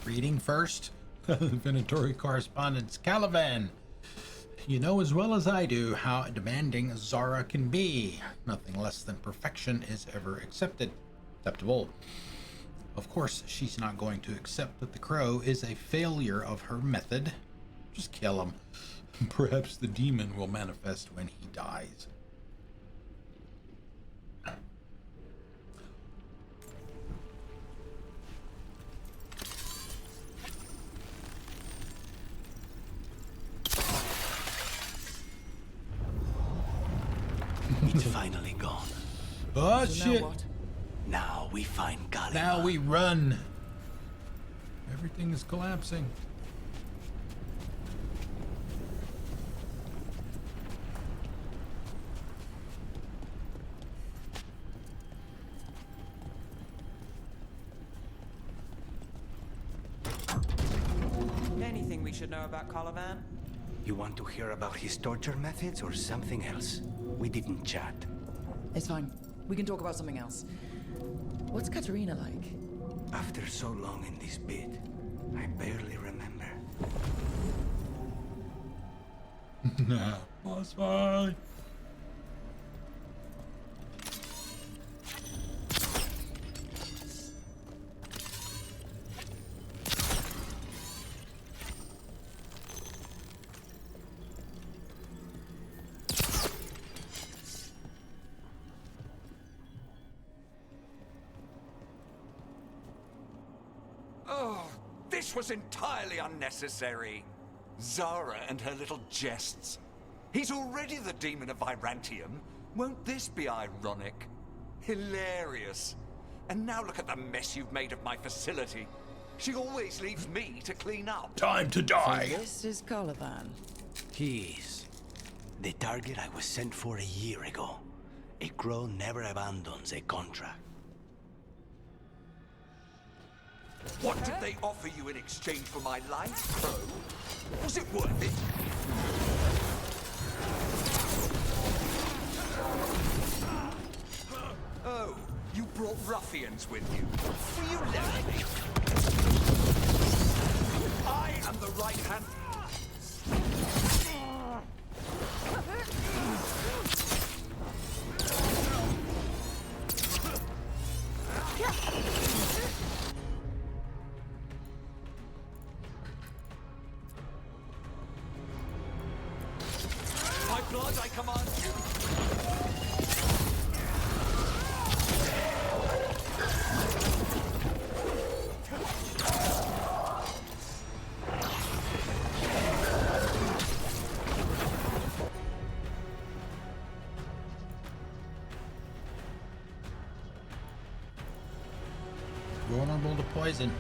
Reading first. Venatori correspondence. Caliban, you know as well as I do how demanding Zara can be. Nothing less than perfection is ever acceptable. Of course, she's not going to accept that the crow is a failure of her method. Just kill him. Perhaps the demon will manifest when he dies. It's finally gone. Oh, So shit. now what? Now we find Caliban. Now we run. Everything is collapsing. Anything we should know about Caliban? You want to hear about his torture methods or something else? We didn't chat. It's fine. We can talk about something else. What's Katerina like? After so long in this bit, I barely remember. No, that's fine. Oh, this was entirely unnecessary. Zara and her little jests. He's already the demon of Virantium. Won't this be ironic? Hilarious. And now look at the mess you've made of my facility. She always leaves me to clean up. Time to die. So this is Caliban. He is. The target I was sent for a year ago. A crow never abandons a contract. What did they offer you in exchange for my life, Crow? Was it worth it? Oh, you brought ruffians with you. Will you let me? I am the right hand. My blood, I command you. vulnerable to poison.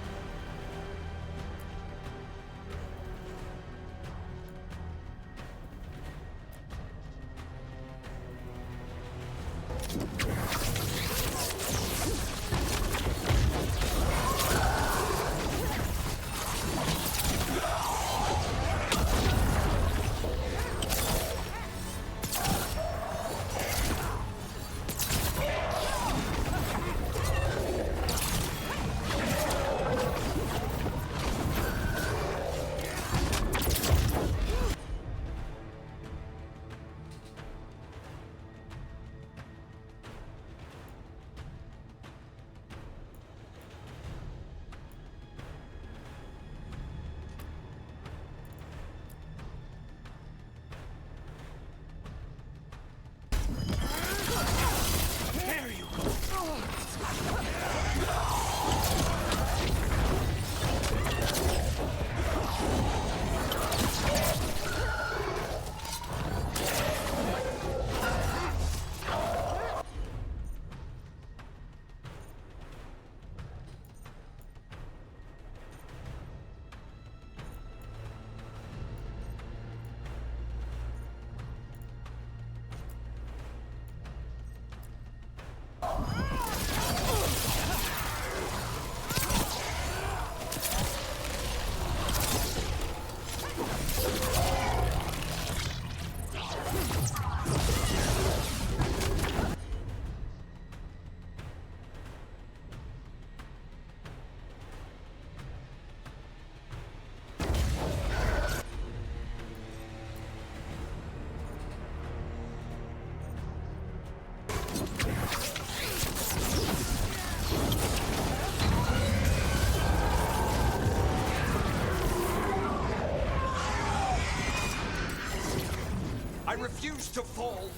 I refuse to fall.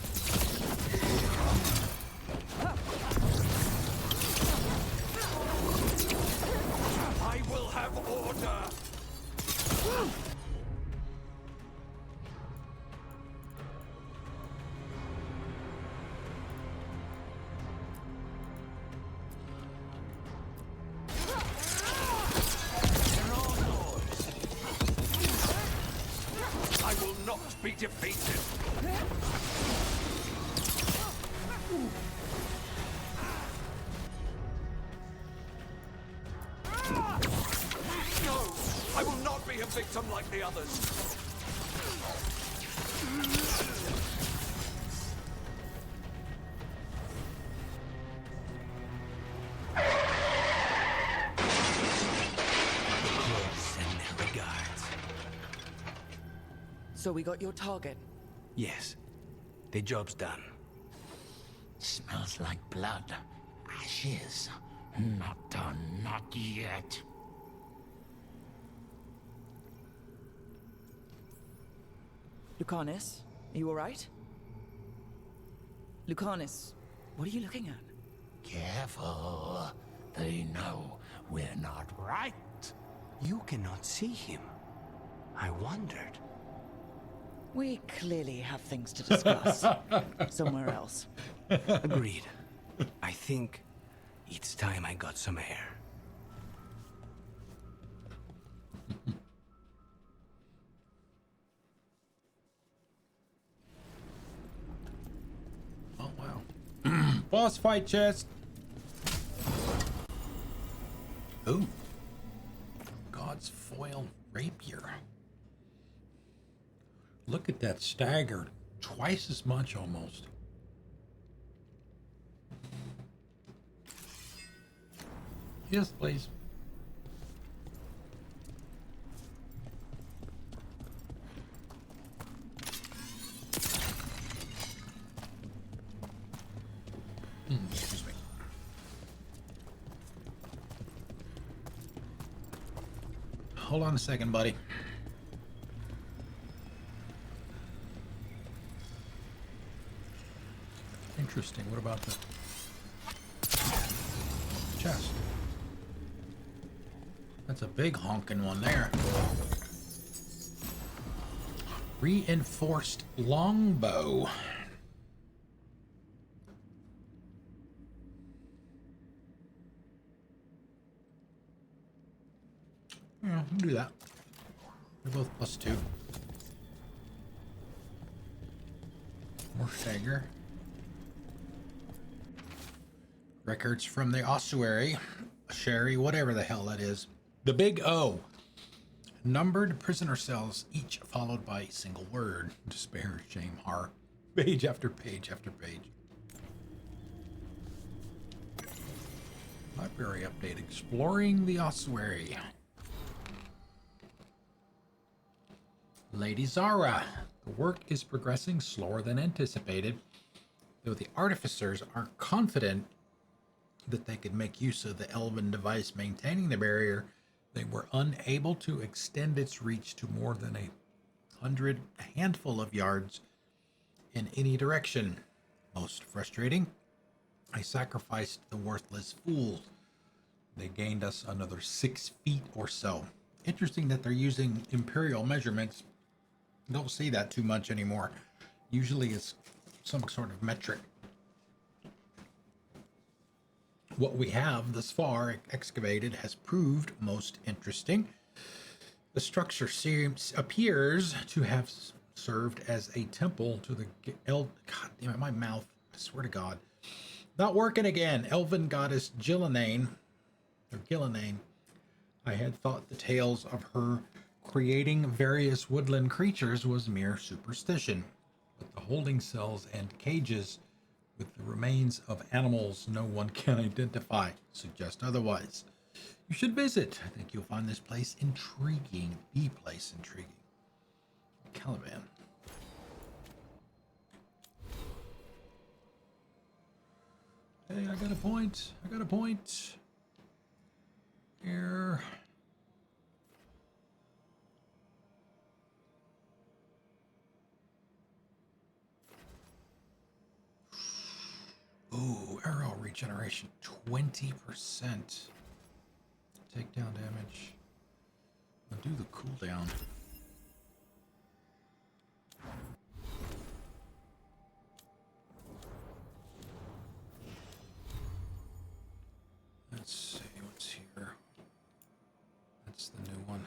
I will have order. I will not be defeated. No! I will not be a victim like the others. Send their regards. So we got your target. Yes. The job's done. Smells like blood. Ashes. Not done, not yet. Lucanis, are you alright? Lucanis, what are you looking at? Careful. They know we're not right. You cannot see him. I wondered. We clearly have things to discuss. Somewhere else. Agreed. I think it's time I got some air. Oh, wow. Boss fight chest. Ooh. God's foil rapier. Look at that stagger. Twice as much almost. Yes, please. Excuse me. Hold on a second, buddy. Interesting. What about the chest? That's a big honking one there. Reinforced longbow. Yeah, we'll do that. They're both +2. More stagger. Records from the ossuary, sherry, whatever the hell that is. The big O. Numbered prisoner cells, each followed by a single word. Despair, shame, horror. Page after page after page. Library update. Exploring the ossuary. Lady Zara. The work is progressing slower than anticipated, though the artificers are confident that they could make use of the elven device maintaining the barrier. They were unable to extend its reach to more than a handful of yards in any direction. Most frustrating, I sacrificed the worthless fools. They gained us another 6 feet or so. Interesting that they're using imperial measurements. Don't see that too much anymore. Usually it's some sort of metric. What we have thus far excavated has proved most interesting. The structure appears to have served as a temple to the God damn it, my mouth. I swear to God. Not working again. Elven goddess Gillanane. I had thought the tales of her creating various woodland creatures was mere superstition. But the holding cells and cages with the remains of animals no one can identify suggest otherwise. You should visit. I think you'll find this place intriguing. The place intriguing. Caliban. Hey, I got a point. Here. Ooh, arrow regeneration, 20%. Takedown damage. I'll do the cooldown. Let's see what's here. That's the new one.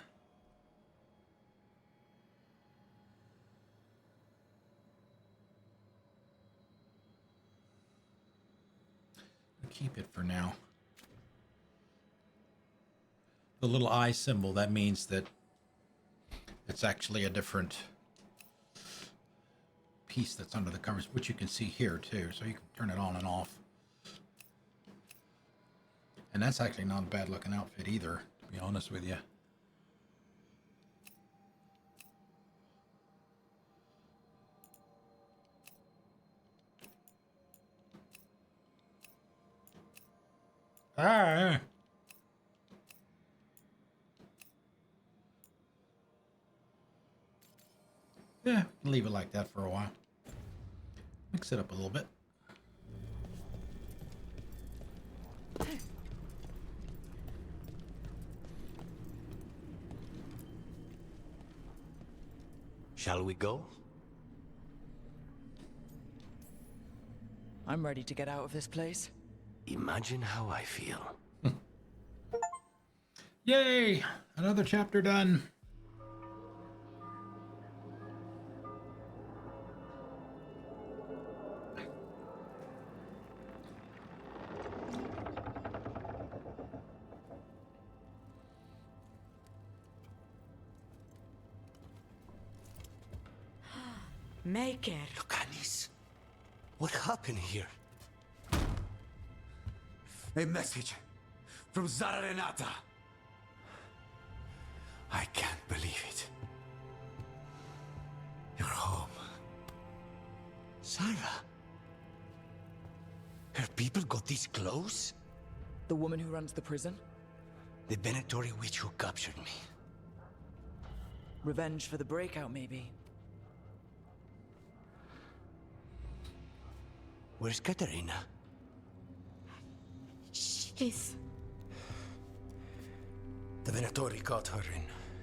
Keep it for now. The little eye symbol, that means that it's actually a different piece that's under the covers, which you can see here too, so you can turn it on and off. And that's actually not a bad looking outfit either, to be honest with you. Ah. Yeah, leave it like that for a while. Mix it up a little bit. Shall we go? I'm ready to get out of this place. Imagine how I feel. Yay! Another chapter done. Maker. Lucanis, what happened here? A message from Zara Renata. I can't believe it. You're home. Zara? Her people got this close? The woman who runs the prison? The Venatori witch who captured me. Revenge for the breakout, maybe. Where's Katerina? She's... The Venatori caught her in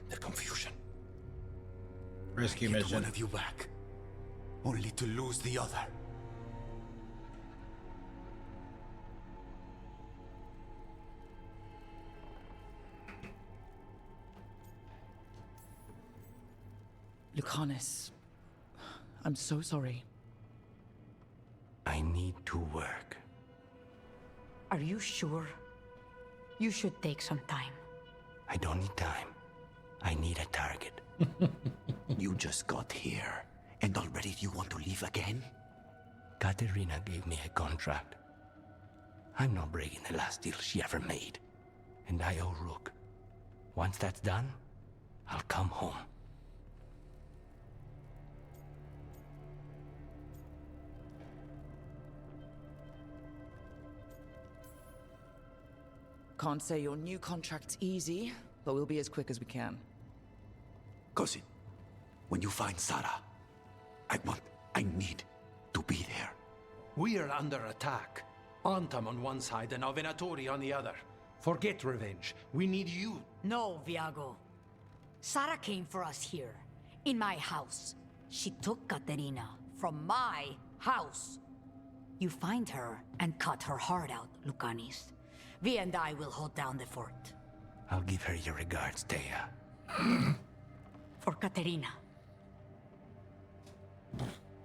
their confusion. Rescue Get mission. one of you back, only to lose the other. Lucanis, I'm so sorry. I need to work. Are you sure? You should take some time. I don't need time. I need a target. You just got here, and already you want to leave again? Katerina gave me a contract. I'm not breaking the last deal she ever made. And I owe Rook. Once that's done, I'll come home. Can't say your new contract's easy, but we'll be as quick as we can. Cousin, when you find Sarah, I need to be there. We are under attack. Antam on one side and Venatori on the other. Forget revenge. We need you. No, Viago. Sara came for us here, in my house. She took Katerina from my house. You find her and cut her heart out, Lucanis. Vi and I will hold down the fort. I'll give her your regards, Thea. For Katerina.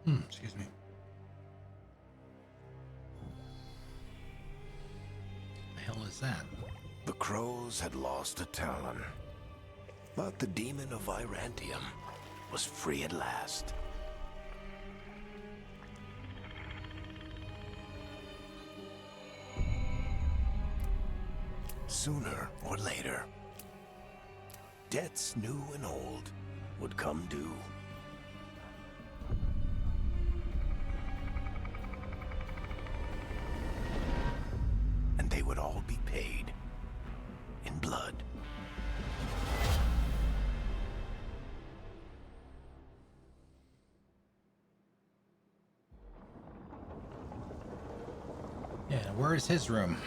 Excuse me. The hell is that? The Crows had lost a Talon, but the demon of Virantium was free at last. Sooner or later, debts new and old would come due. And they would all be paid in blood. Yeah, where is his room?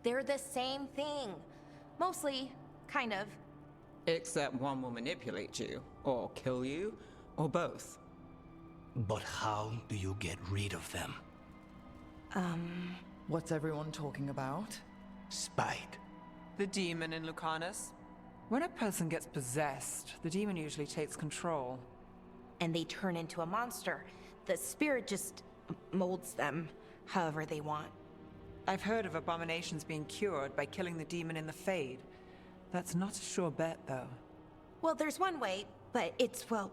They're the same thing. Mostly, kind of. Except one will manipulate you, or kill you, or both. But how do you get rid of them? What's everyone talking about? Spite. The demon in Lucanis. When a person gets possessed, the demon usually takes control. And they turn into a monster. The spirit just molds them however they want. I've heard of abominations being cured by killing the demon in the Fade. That's not a sure bet, though. Well, there's one way, but it's, well...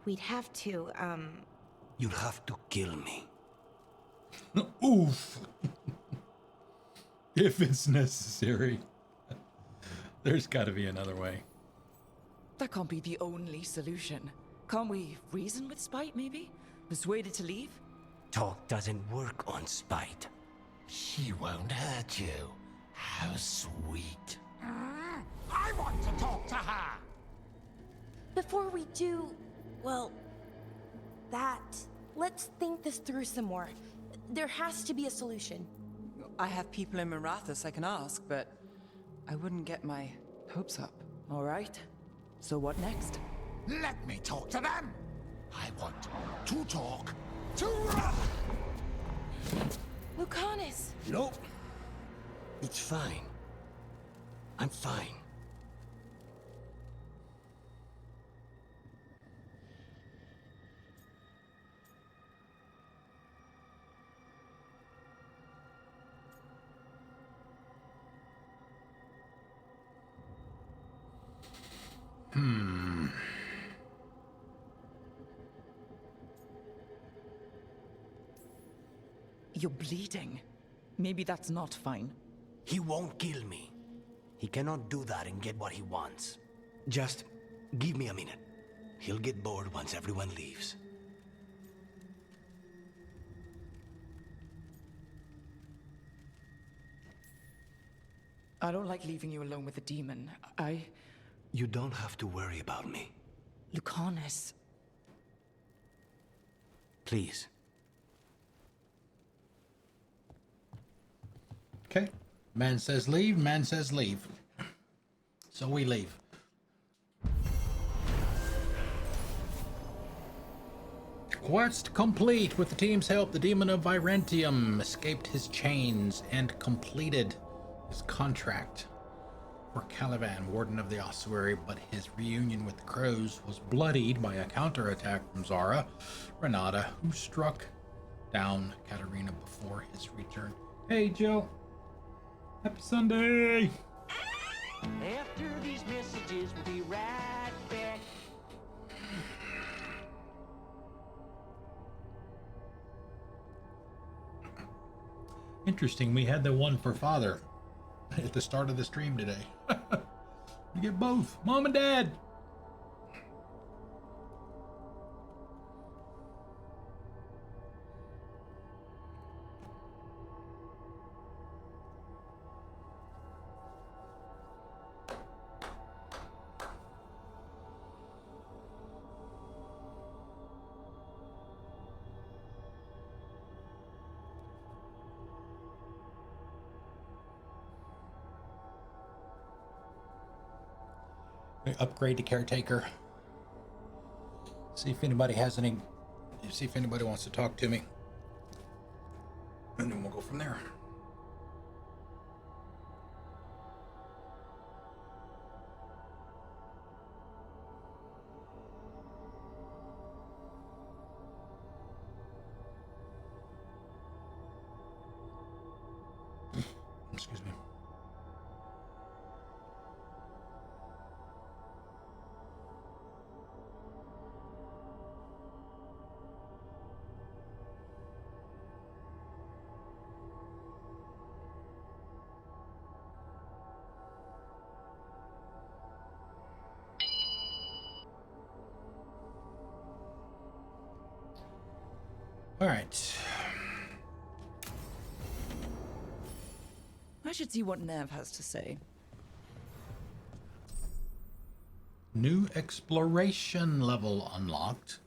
We'd have to, You'll have to kill me. Oof. If it's necessary. There's got to be another way. That can't be the only solution. Can't we reason with Spite, maybe? Persuade it to leave? Talk doesn't work on spite. She won't hurt you. How sweet. I want to talk to her! Before we do, well, let's think this through some more. There has to be a solution. I have people in Minrathous I can ask, but I wouldn't get my hopes up. All right. So what next? Let me talk to them! I want to talk to... Lucanis! Nope. It's fine. I'm fine. You're bleeding. Maybe that's not fine. He won't kill me. He cannot do that and get what he wants. Just give me a minute. He'll get bored once everyone leaves. I don't like leaving you alone with the demon. You don't have to worry about me. Lucanis. Please. Okay. Man says leave, man says leave. So we leave. Quest complete. With the team's help, the demon of Virantium escaped his chains and completed his contract. for Caliban, Warden of the Ossuary, but his reunion with the Crows was bloodied by a counterattack from Zara, Renata, who struck down Katerina before his return. Hey, Jill. Happy Sunday. After these messages, we'll be right back. Interesting, we had the one for Father at the start of the stream today. We get both, Mom and Dad. Upgrade to caretaker. See if anybody has any. See if anybody wants to talk to me, and then we'll go from there. Excuse me. All right. I should see what Nev has to say. New exploration level unlocked.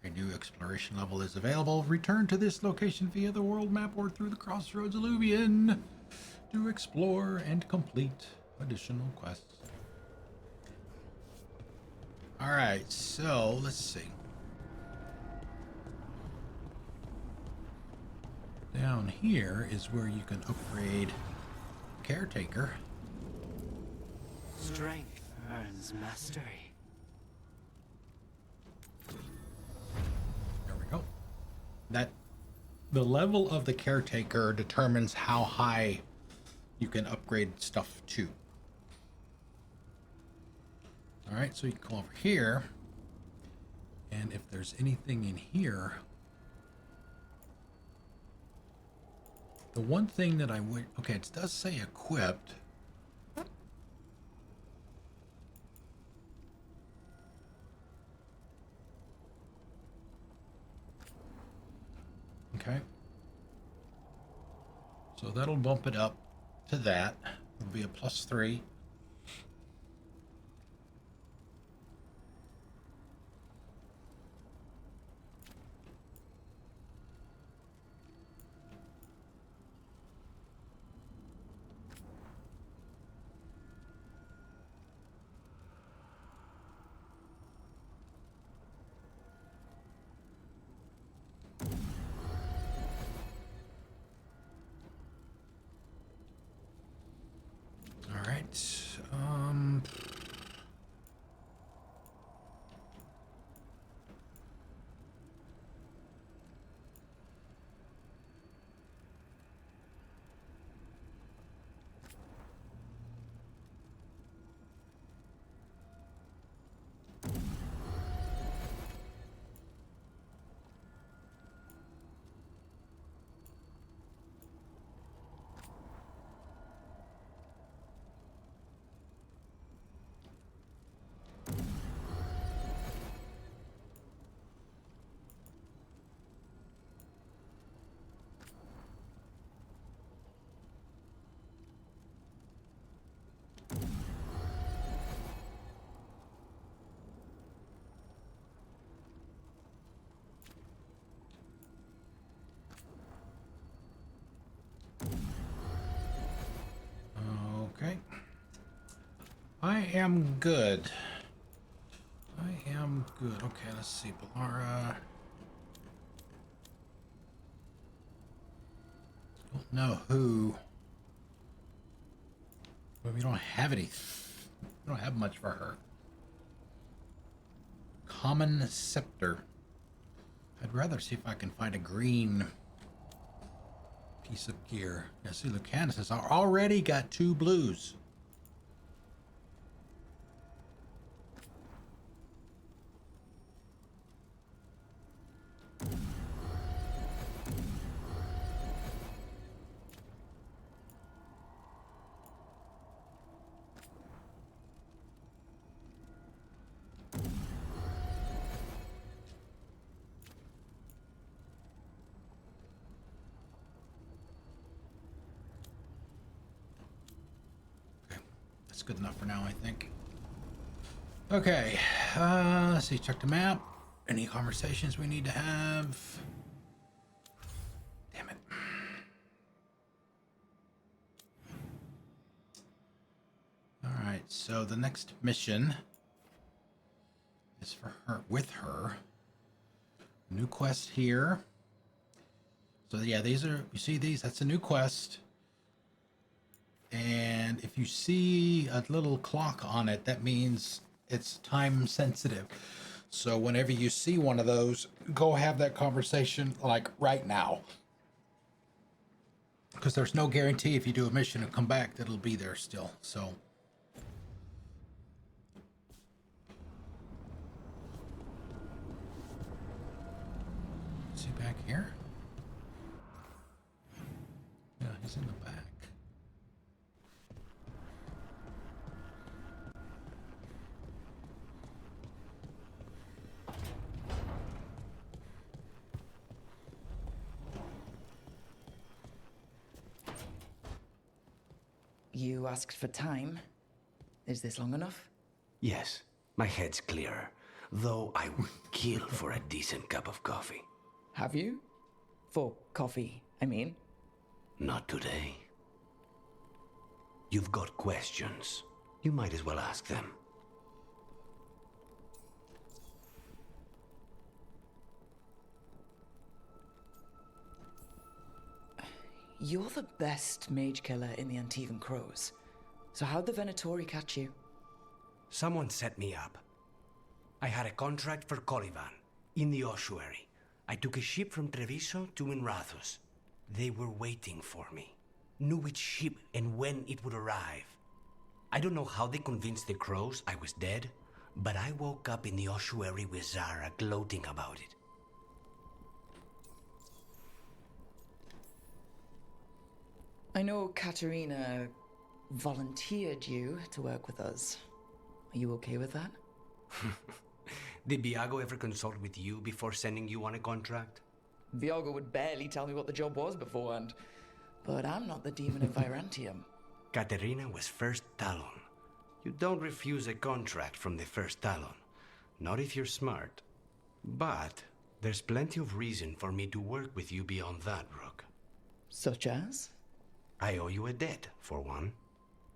A new exploration level is available. Return to this location via the world map or through the Crossroads Alluvion to explore and complete additional quests. All right, so let's see. Down here is where you can upgrade caretaker. Strength earns mastery. There we go. The level of the caretaker determines how high you can upgrade stuff to. All right, so you can come over here, and if there's anything in here, the one thing that I would, okay, it does say equipped. Okay. So that'll bump it up to that. It'll be a +3. Okay. I am good. I am good. Okay, let's see. Balara. Don't know who. But we don't have any. We don't have much for her. Common scepter. I'd rather see if I can find a green piece of gear. Yeah, see, Lucanis has already got 2 blues. Good enough for now, I think. Okay, let's see, check the map. Any conversations we need to have? Damn it. Alright, so the next mission is for her, with her. New quest here. So yeah, these are, you see these? That's a new quest. And if you see a little clock on it, that means it's time sensitive. So whenever you see one of those, go have that conversation like right now. Because there's no guarantee if you do a mission and come back that it'll be there still. So is he back here? Yeah, he's in the back. You asked for time. Is this long enough? Yes, my head's clearer, though I would kill for a decent cup of coffee. Have you? For coffee, I mean. Not today. You've got questions. You might as well ask them. You're the best mage killer in the Antivan Crows. So how'd the Venatori catch you? Someone set me up. I had a contract for Colivan, in the ossuary. I took a ship from Treviso to Minrathous. They were waiting for me. Knew which ship and when it would arrive. I don't know how they convinced the Crows I was dead, but I woke up in the ossuary with Zara gloating about it. I know Katerina volunteered you to work with us. Are you okay with that? Did Viago ever consult with you before sending you on a contract? Viago would barely tell me what the job was beforehand. But I'm not the demon of Virantium. Katerina was first Talon. You don't refuse a contract from the first Talon. Not if you're smart. But there's plenty of reason for me to work with you beyond that, Rook. Such as? I owe you a debt, for one.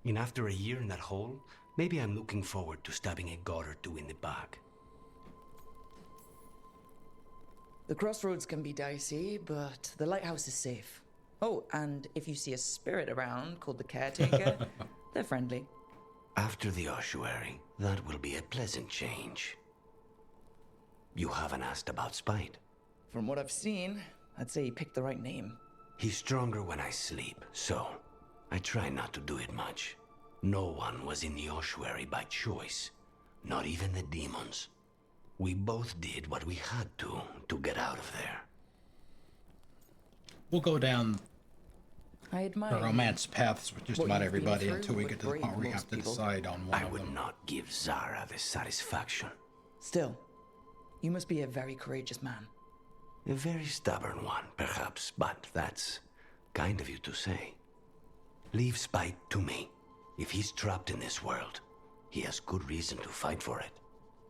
And after a year in that hole, maybe I'm looking forward to stabbing a god or two in the back. The crossroads can be dicey, but the lighthouse is safe. Oh, and if you see a spirit around called the Caretaker, they're friendly. After the ossuary, that will be a pleasant change. You haven't asked about Spite. From what I've seen, I'd say he picked the right name. He's stronger when I sleep, so I try not to do it much. No one was in the ossuary by choice, not even the demons. We both did what we had to get out of there. We'll go down I admire the romance paths with just what about you've been everybody through until we would get to the break point where we most have to people. decide on one I of would them. not give Zara the satisfaction. Still, you must be a very courageous man. A very stubborn one, perhaps, but that's kind of you to say. Leave Spite to me. If he's trapped in this world, he has good reason to fight for it.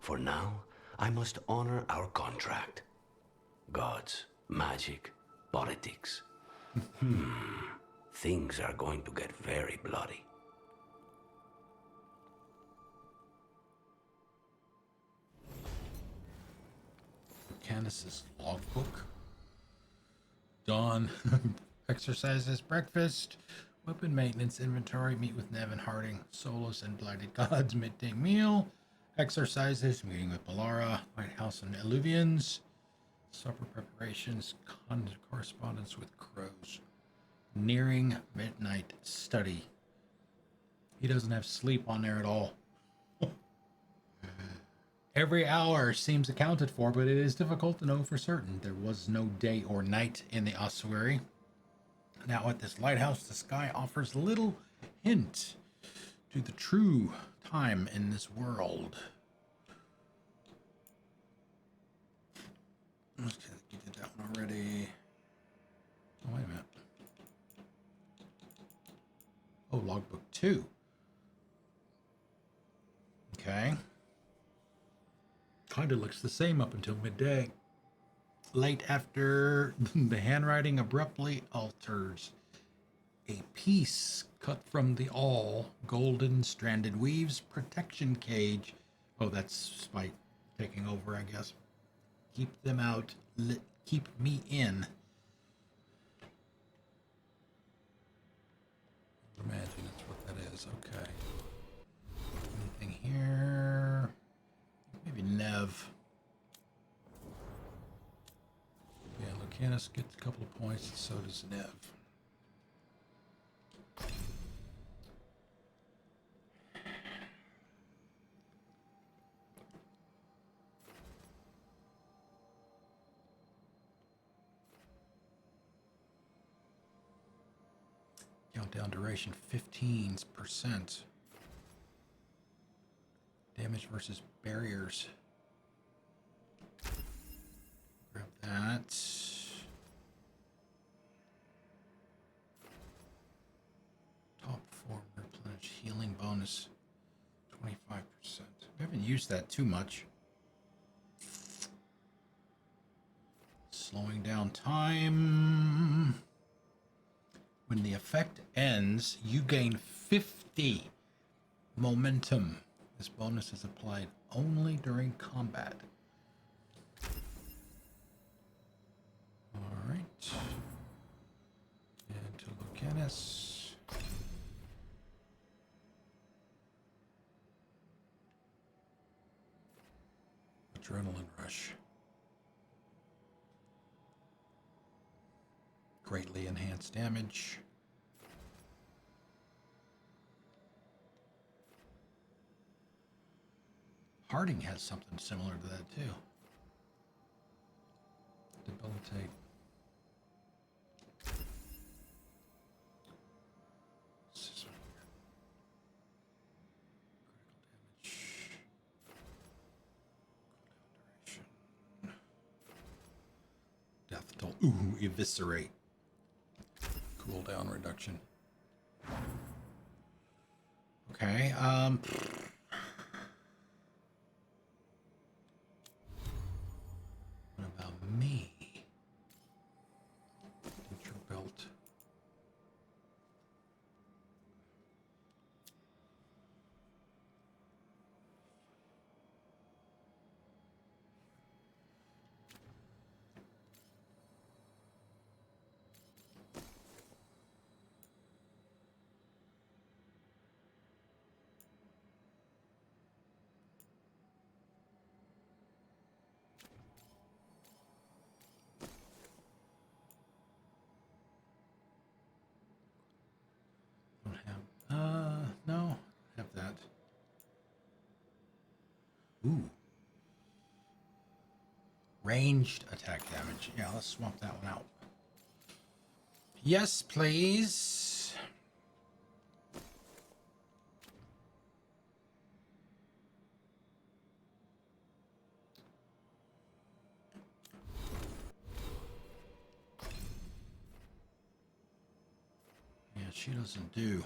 For now, I must honor our contract. Gods, magic, politics. Things are going to get very bloody. Candace's logbook. Dawn exercises breakfast. Weapon maintenance inventory. Meet with Nev and Harding. Soulless and blighted gods. Midday meal. Exercises. Meeting with Balara. Lighthouse and Illuvians. Supper preparations. Correspondence with crows. Nearing midnight study. He doesn't have sleep on there at all. Every hour seems accounted for, but it is difficult to know for certain. There was no day or night in the ossuary. Now at this lighthouse, the sky offers little hint to the true time in this world. Okay, you did that one already. Oh, wait a minute. Oh, logbook 2. Okay. Kind of looks the same up until midday. Late after, the handwriting abruptly alters. A piece cut from the awl, golden stranded weaves, protection cage. Oh, that's Spite taking over, I guess. Keep them out. Keep me in. Imagine that's what that is. Okay. Anything here? Maybe Nev. Yeah, Lucanis gets a couple of points, and so does Nev. Countdown duration 15%. Damage versus barriers. Grab that. Top 4 replenish healing bonus 25%. We haven't used that too much. Slowing down time. When the effect ends, you gain 50 momentum. This bonus is applied only during combat. All right. And to Lucanis. Adrenaline rush. Greatly enhanced damage. Harding has something similar to that too. Debilitate. Critical damage. Duration. Death toll. Ooh, eviscerate. Cooldown reduction. Okay, what about me? Teacher belt. No, have that. Ooh. Ranged attack damage. Yeah, let's swap that one out. Yes, please. Yeah, she doesn't do.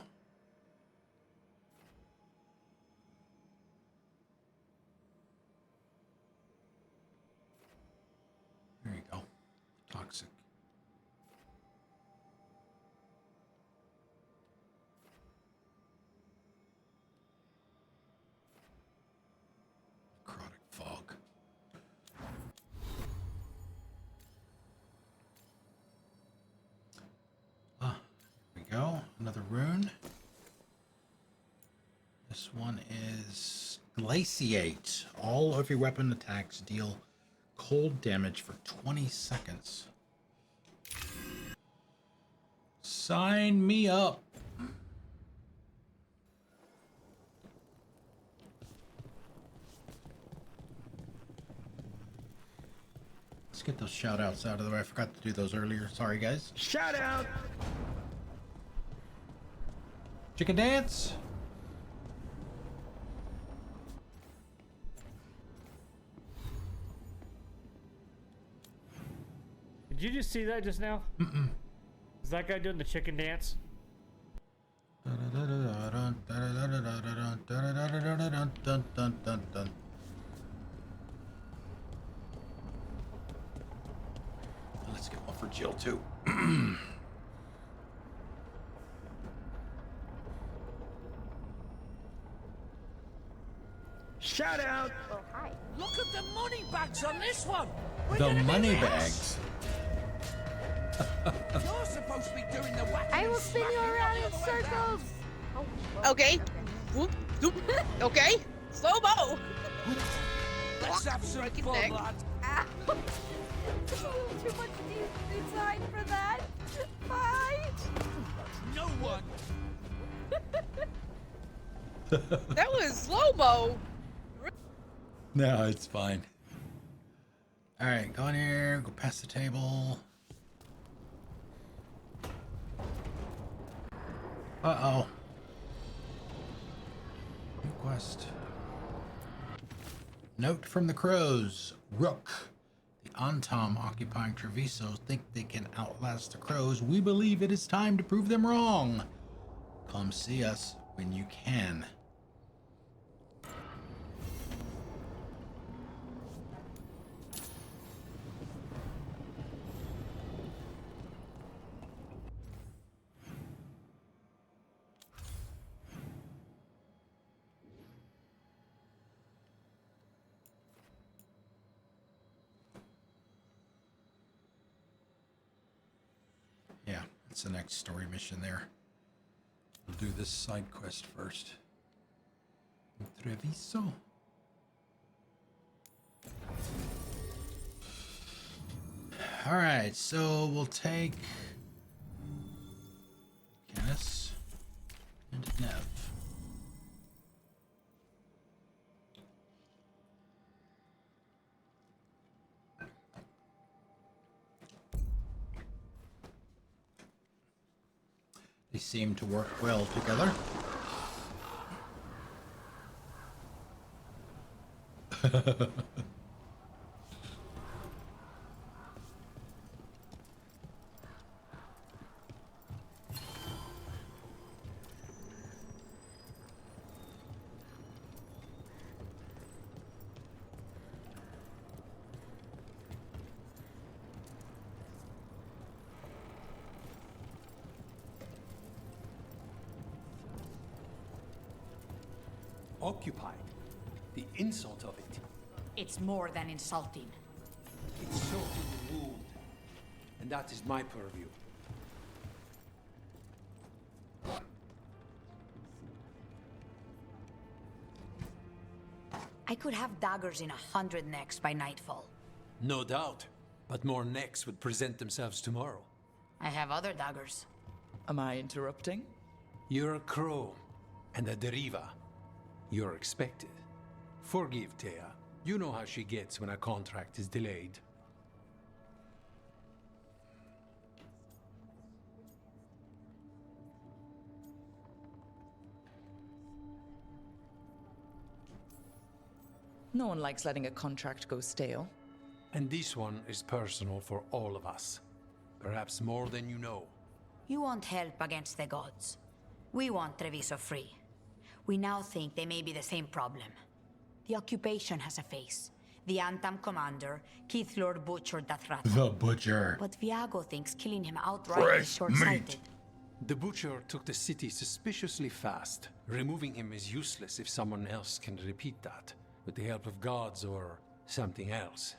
There you go. Toxic. Necrotic fog. Ah, here we go. Another room. This one is Glaciate. All of your weapon attacks deal cold damage for 20 seconds. Sign me up. Let's get those shout outs out of the way. I forgot to do those earlier. Sorry, guys. Shout out! Chicken dance. Did you just see that just now? Mm-mm. Is that guy doing the chicken dance? Let's get one for Jill too. Shout out! Oh, hi. Look at the money bags on this one! The money bags. You're supposed to be doing the whacking. I will spin you around in circles. Oh, okay. Whoop, whoop. Okay. Slow mo. Let's have some fun, neck. lad. Ow. There's a little too much design for that. Bye. No one. That was slow mo. No, it's fine. All right, go in here, go past the table. Uh-oh. New quest. Note from the Crows. Rook. The Antam occupying Treviso think they can outlast the Crows. We believe it is time to prove them wrong. Come see us when you can. Yeah, it's the next story mission there. We'll do this side quest first. Treviso. All right, so we'll take Canis and Nev. They seem to work well together. Occupied. The insult of it. It's more than insulting. It's soaked in the wound. And that is my purview. I could have daggers in 100 necks by nightfall. No doubt. But more necks would present themselves tomorrow. I have other daggers. Am I interrupting? You're a crow. And a deriva. You're expected. Forgive Thea. You know how she gets when a contract is delayed. No one likes letting a contract go stale. And this one is personal for all of us. Perhaps more than you know. You want help against the gods. We want Treviso free. We now think they may be the same problem. The occupation has a face. The Antam commander, Keith Lord butchered that rat. The Butcher. But Viago thinks killing him outright is short-sighted. The Butcher took the city suspiciously fast. Removing him is useless if someone else can repeat that, with the help of gods or something else.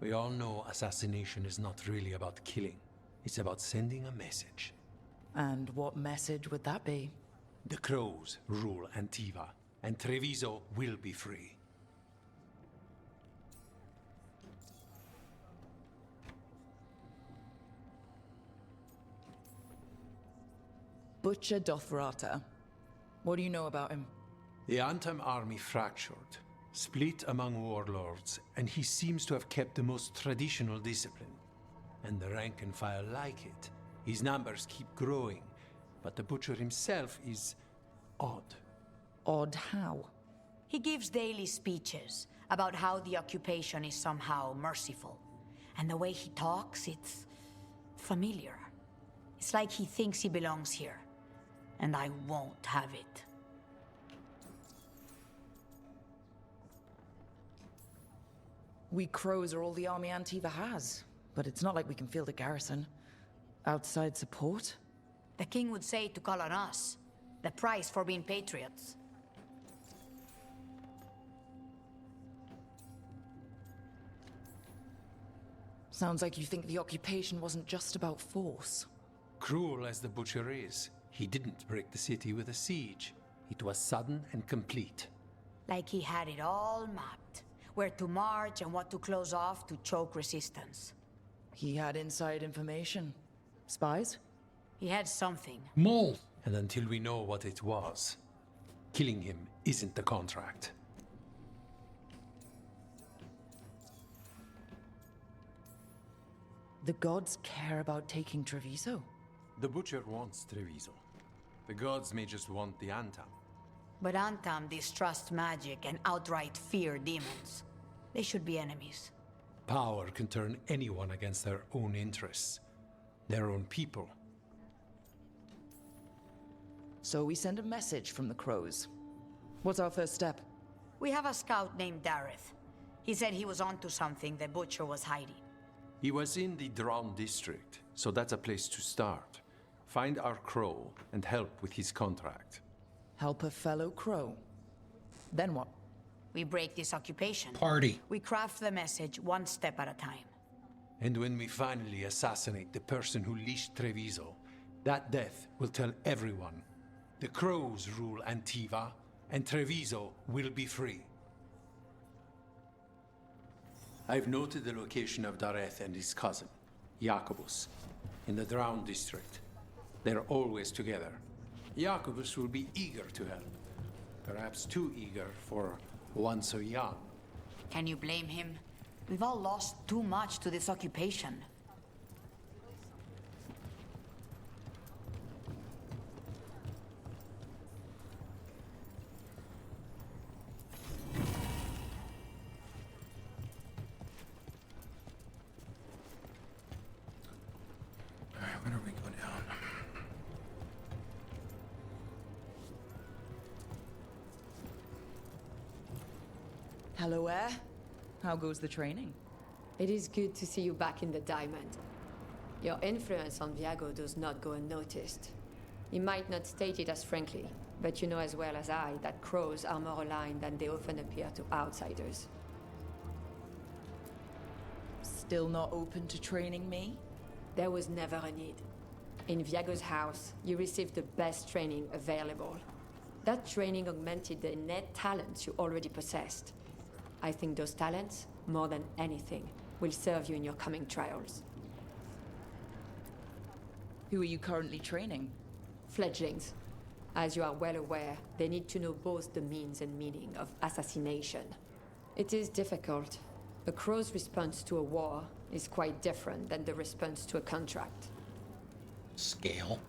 We all know assassination is not really about killing. It's about sending a message. And what message would that be? The Crows rule Antiva. and Treviso will be free. Butcher Dothrata. What do you know about him? The Antam army fractured, split among warlords, and he seems to have kept the most traditional discipline. And the rank and file like it. His numbers keep growing, but the Butcher himself is odd. Odd how? He gives daily speeches about how the occupation is somehow merciful. And the way he talks, it's familiar. It's like he thinks he belongs here. And I won't have it. We Crows are all the army Antiva has, but it's not like we can field a garrison. Outside support? The king would say to call on us. The price for being patriots. Sounds like you think the occupation wasn't just about force. Cruel as the Butcher is, he didn't break the city with a siege. It was sudden and complete. Like he had it all mapped. Where to march and what to close off to choke resistance. He had inside information. Spies? He had something. Mole! And until we know what it was, killing him isn't the contract. The gods care about taking Treviso? The Butcher wants Treviso. The gods may just want the Antam. But Antam distrusts magic and outright fear demons. They should be enemies. Power can turn anyone against their own interests, their own people. So we send a message from the Crows. What's our first step? We have a scout named Dareth. He said he was onto something the Butcher was hiding. He was in the Drown district, so that's a place to start. Find our Crow and help with his contract. Help a fellow Crow. Then what? We break this occupation. Party. We craft the message one step at a time. And when we finally assassinate the person who leashed Treviso, that death will tell everyone. The Crows rule Antiva, and Treviso will be free. I've noted the location of Dareth and his cousin, Jacobus, in the Drown district. They're always together. Jacobus will be eager to help. Perhaps too eager for one so young. Can you blame him? We've all lost too much to this occupation. Alright, where do we go down? Hello, Air. How goes the training? It is good to see you back in the Diamond. Your influence on Viago does not go unnoticed. He might not state it as frankly, but you know as well as I that Crows are more aligned than they often appear to outsiders. Still not open to training me? There was never a need. In Viago's house, you received the best training available. That training augmented the innate talents you already possessed. I think those talents, more than anything, will serve you in your coming trials. Who are you currently training? Fledglings. As you are well aware, they need to know both the means and meaning of assassination. It is difficult. A Crow's response to a war is quite different than the response to a contract. Scale.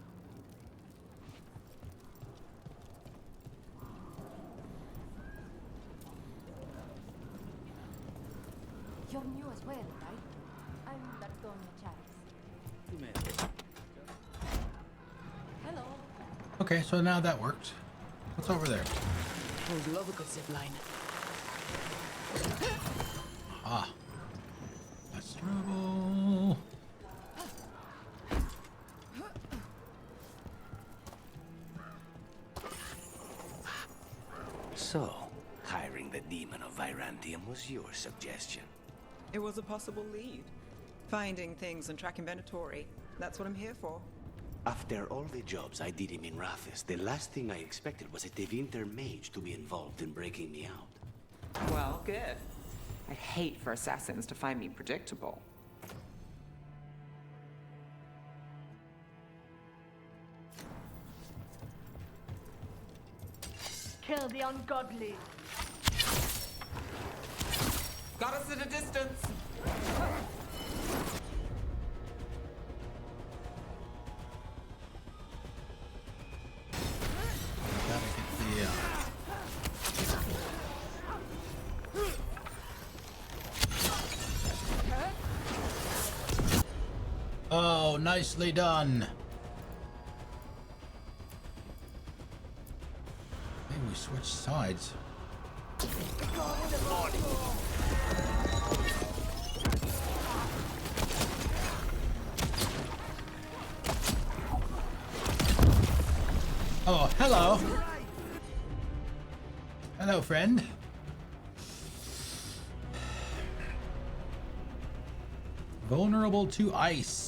You're new as well, right? I'm Latonia Charis. Hello. Okay, so now that worked. What's over there? Would love a good zip line. Ah. That's trouble. So, hiring the demon of Virantium was your suggestion. It was a possible lead. Finding things and tracking Venatori. That's what I'm here for. After all the jobs I did in Minrathous, the last thing I expected was a Tevinter mage to be involved in breaking me out. Well, good. I hate for assassins to find me predictable. Kill the ungodly. Got us at a distance. Oh, nicely done. Maybe we switch sides. Oh, hello. Hello, friend. Vulnerable to ice.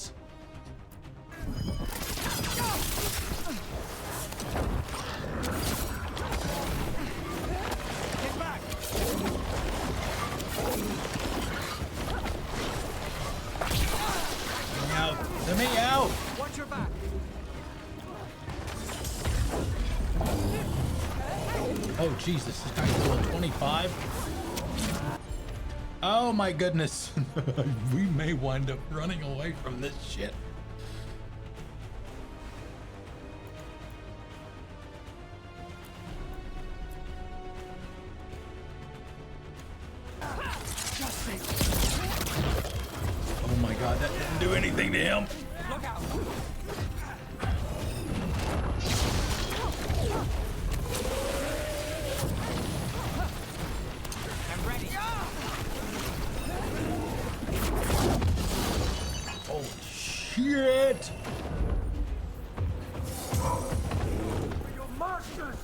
Let me out! Watch your back. Oh Jesus, this guy's level 25. Oh my goodness. We may wind up running away from this shit. Oh my god, that didn't do anything to him. Look out. I'm ready. Holy shit! You monsters!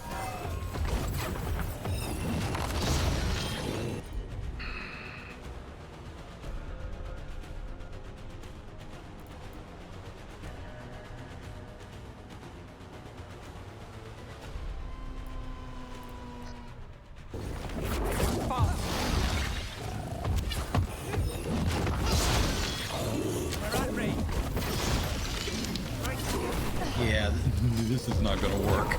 Yeah, this is not gonna work.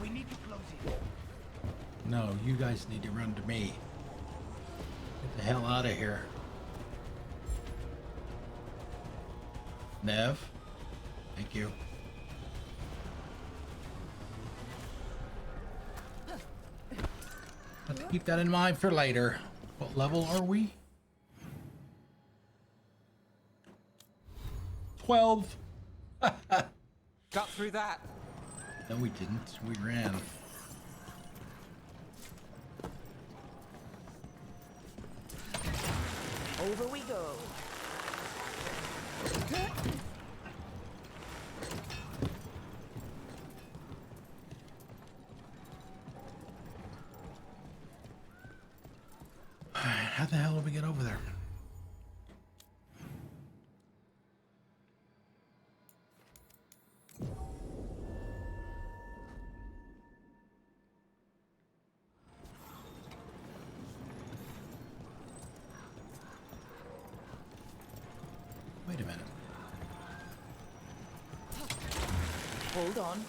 We need to close it. No, you guys need to run to me. Get the hell out of here. Nev, thank you. Have to keep that in mind for later. What level are we? 12. Got through that. No, we didn't. We ran. Over we go. How the hell do we get over there? Wait a minute. Hold on.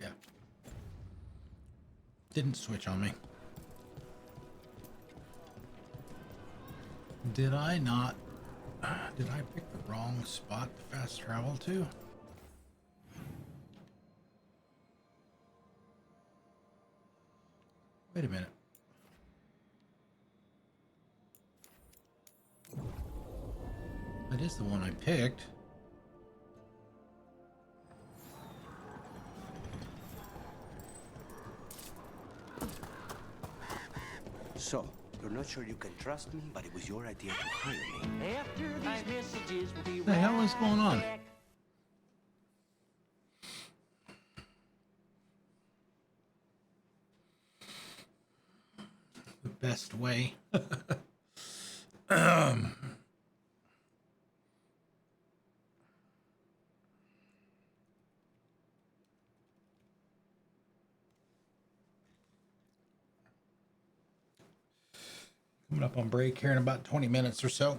Yeah. Didn't switch on me. Did I not? Did I pick the wrong spot to fast travel to? Wait a minute. That is the one I picked. So, you're not sure you can trust me, but it was your idea to hire me. After these messages, we'll be What the hell is going on? back. The best way. Coming up on break here in about 20 minutes or so.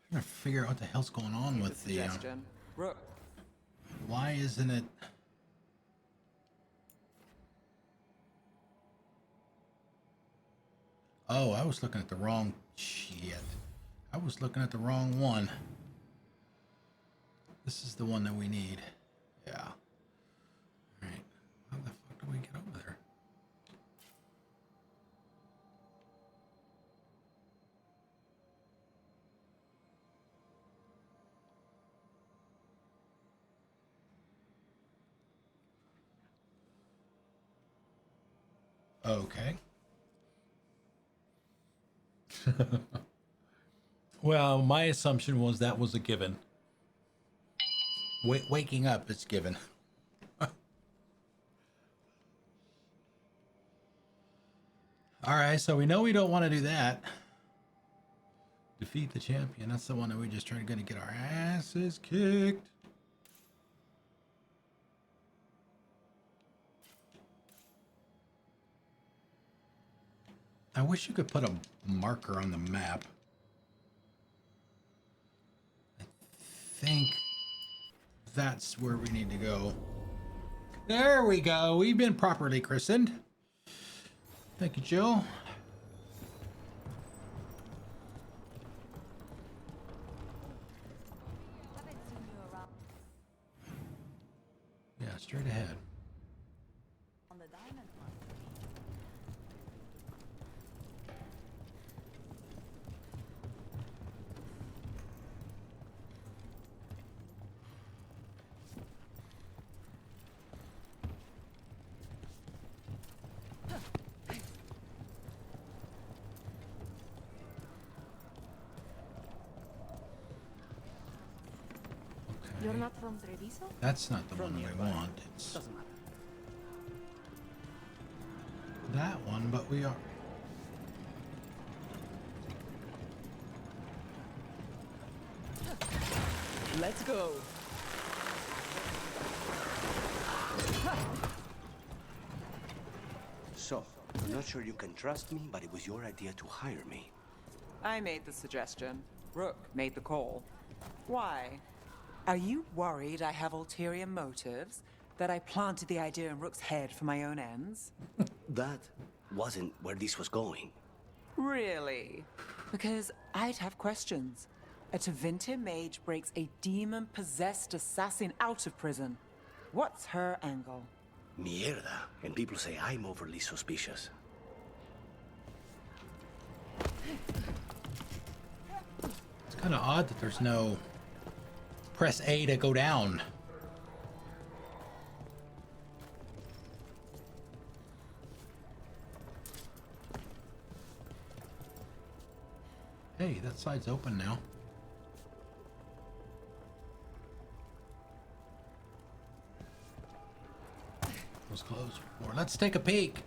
I'm trying to figure out what the hell's going on with the. Rook. Why isn't it? Oh, I was looking at the wrong shit. I was looking at the wrong one. This is the one that we need. Yeah. All right. How the fuck do we get over there? Okay. Well, my assumption was that was a given. Waking up is given. All right, so we know we don't want to do that. Defeat the champion. That's the one that we just trying to get our asses kicked. I wish you could put a marker on the map. I think that's where we need to go. There we go. We've been properly christened. Thank you, Jill. Yeah, straight ahead. You're not from Treviso? That's not the one we want. It's Doesn't matter. that one, but we are. Let's go. So, I'm not sure you can trust me, but it was your idea to hire me. I made the suggestion. Rook made the call. Why? Are you worried I have ulterior motives? That I planted the idea in Rook's head for my own ends? That wasn't where this was going. Really? Because I'd have questions. A Tevinter mage breaks a demon-possessed assassin out of prison. What's her angle? Mierda. And people say I'm overly suspicious. It's kind of odd that there's no press A to go down. Hey, that side's open now. It was closed before. Let's take a peek.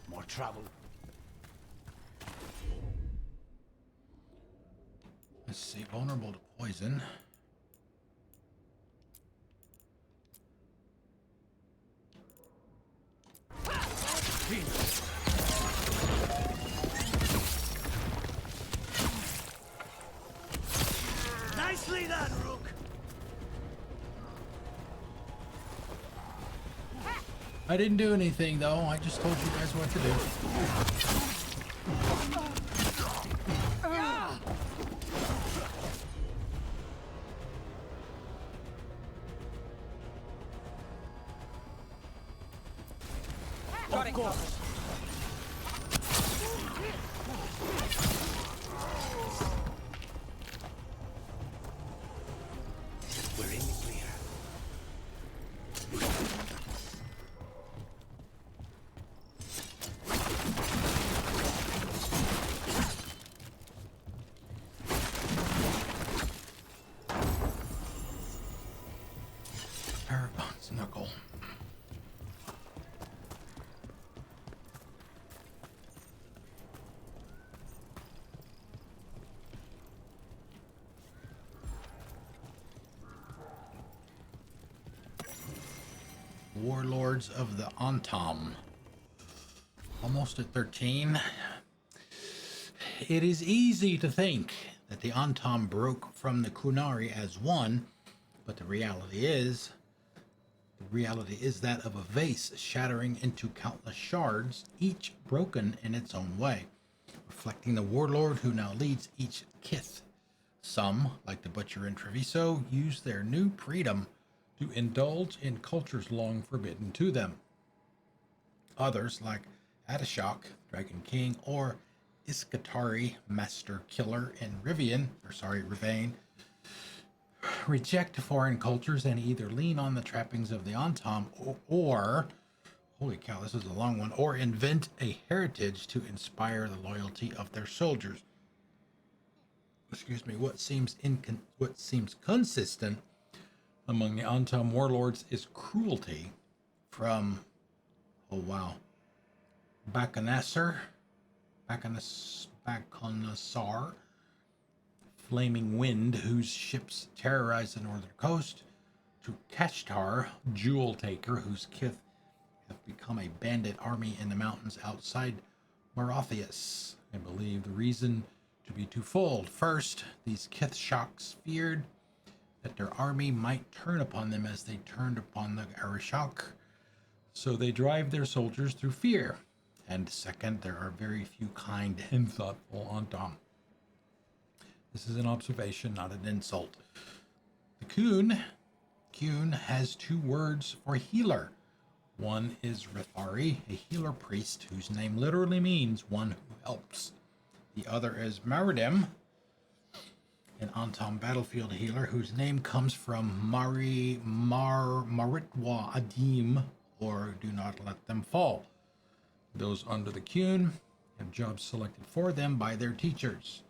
More trouble. Let's see, vulnerable to poison. Nicely done, Rook. I didn't do anything though. I just told you guys what to do. Of course. We're in the clear. Paragon's knuckle. Warlords of the Antam. Almost at 13. It is easy to think that the Antam broke from the Kunari as one, but the reality is that of a vase shattering into countless shards, each broken in its own way, reflecting the warlord who now leads each kith. Some, like the butcher in Treviso, use their new freedom to indulge in cultures long forbidden to them. Others, like Adashok, Dragon King, or Iskatari, Master Killer in Rivian, reject foreign cultures and either lean on the trappings of the Antam or holy cow, this is a long one, or invent a heritage to inspire the loyalty of their soldiers. Excuse me, what seems consistent among the Antam warlords is cruelty from, Bacanasar, Flaming Wind, whose ships terrorize the northern coast, to Kashtar, Jewel Taker, whose kith have become a bandit army in the mountains outside Minrathous. I believe the reason to be twofold. First, these kith shocks feared that their army might turn upon them as they turned upon the Arishok, so they drive their soldiers through fear. And second, there are very few kind and thoughtful Antam. This is an observation, not an insult. The Kun has two words for healer. One is Rithari, a healer priest whose name literally means one who helps. The other is Maridem, an Antam battlefield healer whose name comes from Maritwa Adim, or do not let them fall. Those under the Kun have jobs selected for them by their teachers.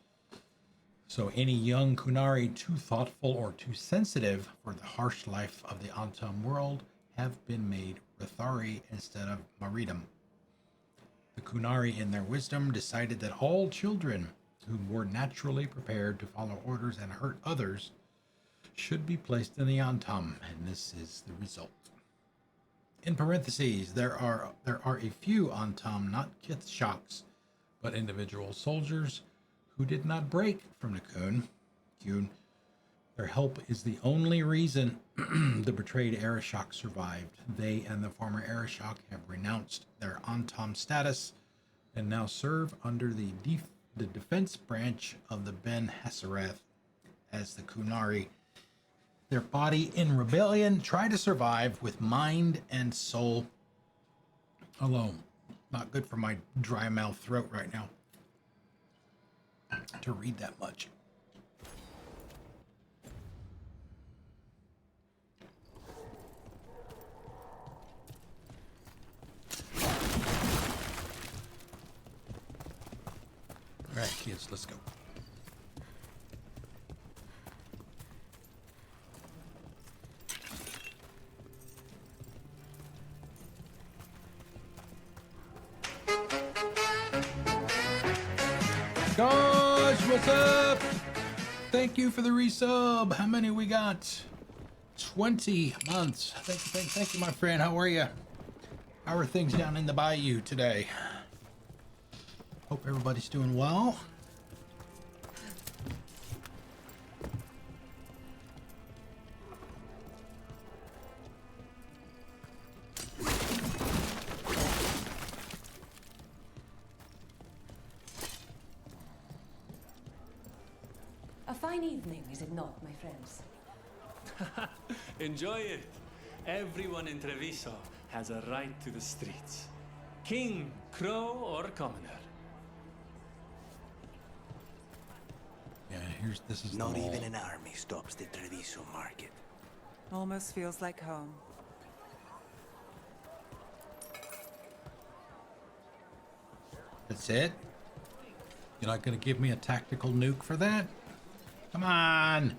So any young Kunari too thoughtful or too sensitive for the harsh life of the Antam world have been made Rithari instead of Maridam. The Kunari, in their wisdom, decided that all children who were naturally prepared to follow orders and hurt others should be placed in the Antam, and this is the result. In parentheses, there are a few Antam, not kith shocks, but individual soldiers who did not break from the Kun. Their help is the only reason the betrayed Arishok survived. They and the former Arishok have renounced their Antam status and now serve under the defense branch of the Ben Hassarath as the Kunari. Their body in rebellion try to survive with mind and soul alone. Not good for my dry mouth throat right now to read that much. All right, kids, let's go. Gosh, what's up? Thank you for the resub. How many we got? 20 months. Thank you, my friend. How are you? How are things down in the bayou today? Hope everybody's doing well. fine evening, is it not, my friends? Enjoy it. Everyone in Treviso has a right to the streets. King, crow, or commoner. Yeah, this is Not the even wall. an army stops the Treviso market. Almost feels like home. That's it? You're not gonna give me a tactical nuke for that? Come on!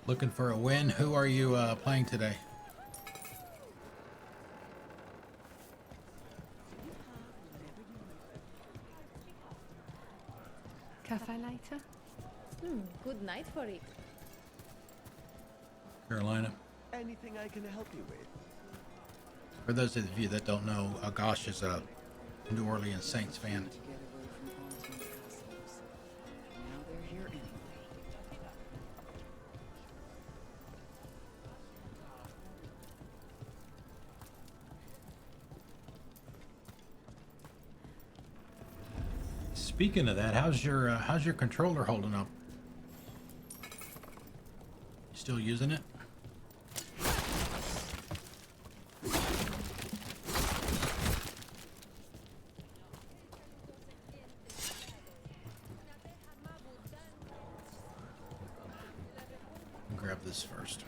Looking for a win? Who are you playing today? Cafe later? Good night for it. Carolina. Anything I can help you with? For those of you that don't know, Gosh is a New Orleans Saints fan. Speaking of that, how's your controller holding up? You still using it? Grab this first.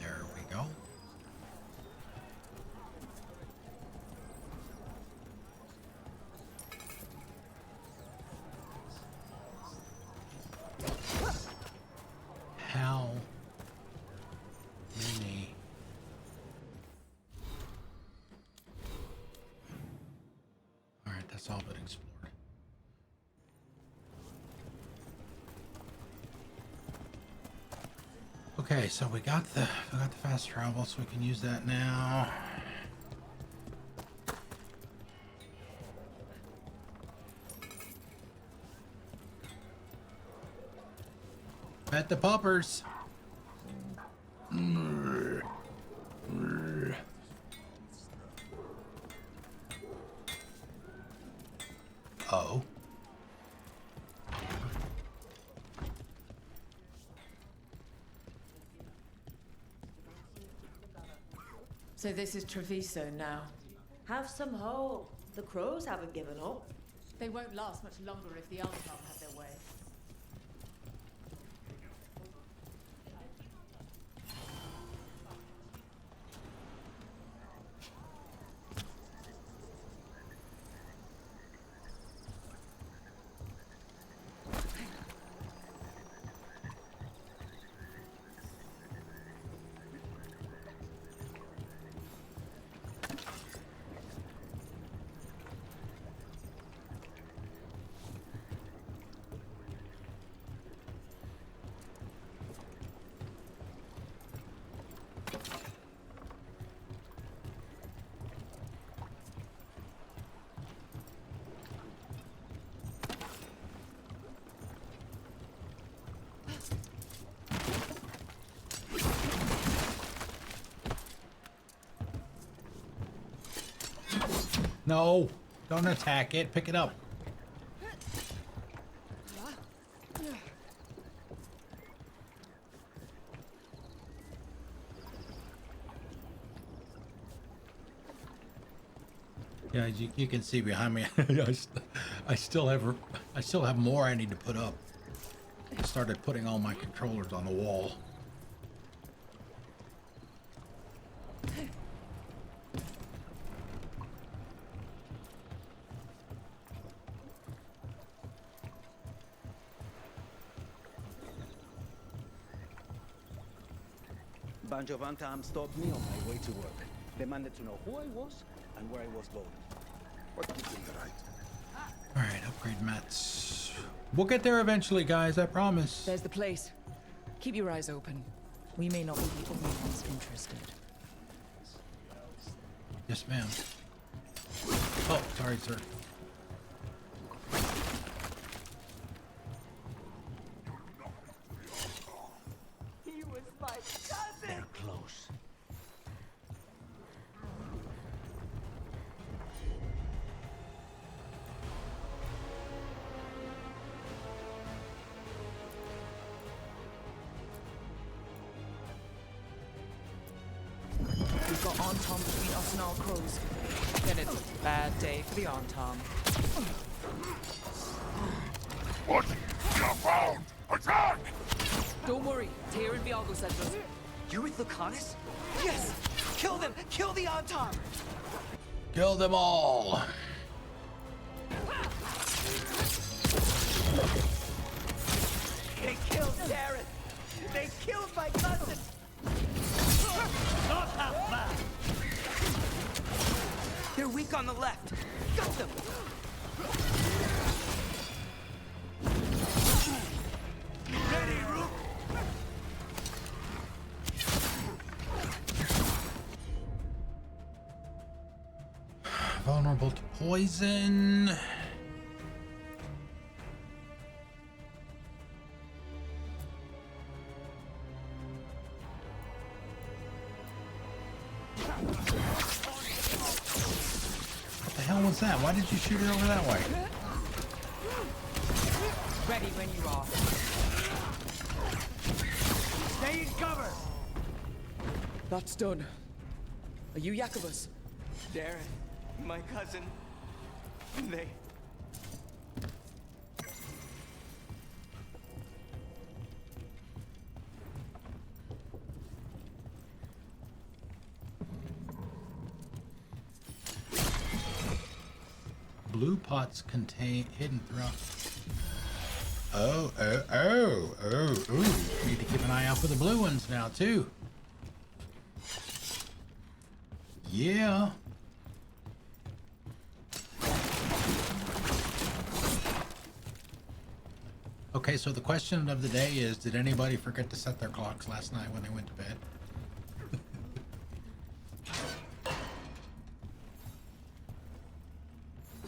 There we go. How many? All right, that's all but explored. Okay, so we got the fast travel, so we can use that now. Pet the puppers. Oh. So this is Treviso now. Have some hope. The crows haven't given up. They won't last much longer if the Antivan have their way. No, don't attack it. Pick it up. Yeah, you can see behind me. I still have more I need to put up. I started putting all my controllers on the wall. Bunch of Antam stopped me on my way to work. Demanded to know who I was and where I was going. What do you think, right? Alright, upgrade mats. We'll get there eventually, guys, I promise. There's the place. Keep your eyes open. We may not be the only ones interested. Yes, ma'am. Oh, sorry, sir. He was my cousin! They're close. and our crows. Then it's a bad day for the Antam. What? You found! Attack! Don't worry, Tyr and Veilguard sent us. You're with Lucanis? Yes! Kill them! Kill the Antam! Kill them all! They killed Darren! They killed my cousin! Not half bad! They're weak on the left. Got them! You ready, Rook? Vulnerable to poison. What the hell was that? Why did you shoot her over that way? Ready when you are. Stay in cover! That's done. Are you Jacobus? Darren, my cousin, they... Blue pots contain hidden throughout. Oh. Ooh. Need to keep an eye out for the blue ones now too. Yeah. Okay, so the question of the day is, did anybody forget to set their clocks last night when they went to bed?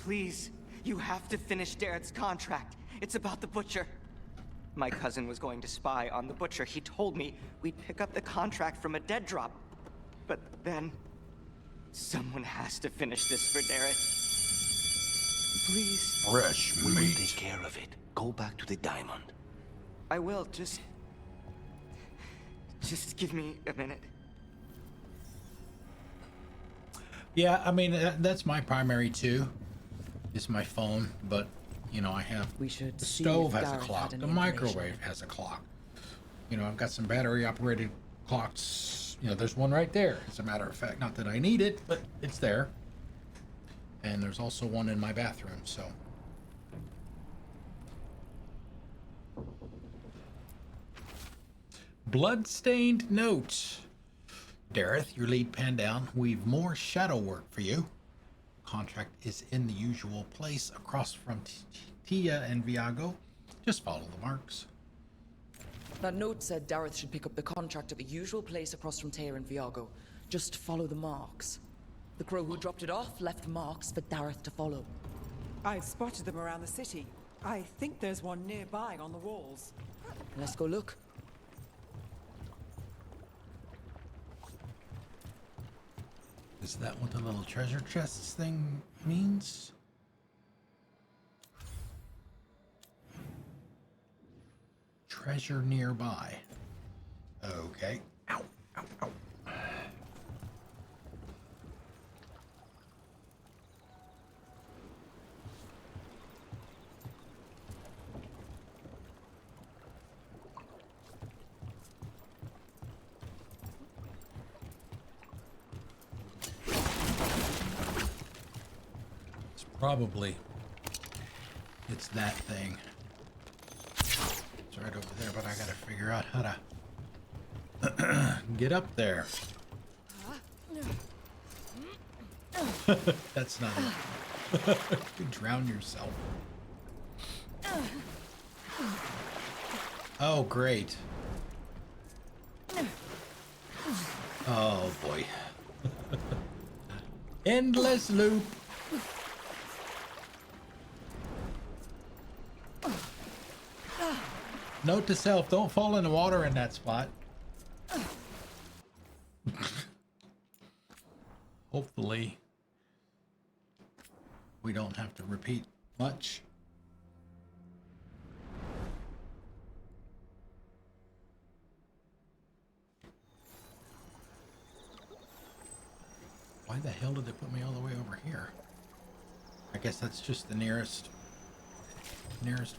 Please, you have to finish Darren's contract. It's about the Butcher. My cousin was going to spy on the Butcher. He told me we'd pick up the contract from a dead drop. But then... someone has to finish this for Darren. Please. Fresh We will take care of it. Go back to the diamond. I will, just give me a minute. Yeah, I mean, that's my primary too. Is my phone, but you know, I have We should the see stove if has a Gareth clock, had the any microwave has a clock. You know, I've got some battery operated clocks. You know, there's one right there, as a matter of fact. Not that I need it, but it's there. And there's also one in my bathroom, so. Bloodstained note. Dareth, your lead pan down. We've more shadow work for you. Contract is in the usual place across from Tia and Viago. Just follow the marks. That note said Dareth should pick up the contract at the usual place across from Tyr and Viago. Just follow the marks. The crow who dropped it off left marks for Dareth to follow. I've spotted them around the city. I think there's one nearby on the walls. Let's go look. Is that what the little treasure chests thing means? Treasure nearby. Okay. Ow, ow, ow. Probably it's that thing. It's right over there, but I gotta figure out how to get up there. That's not it. You drown yourself. Oh, great. Oh boy. Endless loop. Note to self, don't fall in the water in that spot. Hopefully, we don't have to repeat much. Why Why the hell did they put me all the way over here? I guess that's just the nearest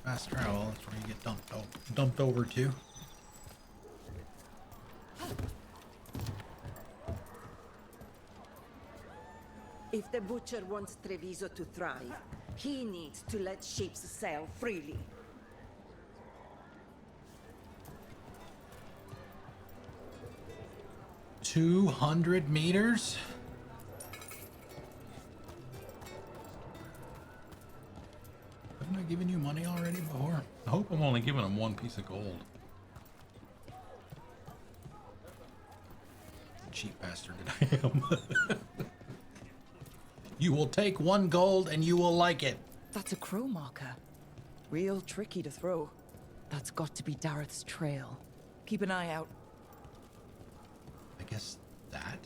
fast travel. That's where you get dumped over to. If the butcher wants Treviso to thrive, he needs to let ships sail freely. $200 meters? Haven't I given you money already before? I hope I'm only giving him one piece of gold. Cheap bastard that I am. You will take 1 gold and you will like it. That's a crow marker. Real tricky to throw. That's got to be Dareth's trail. Keep an eye out. I guess that?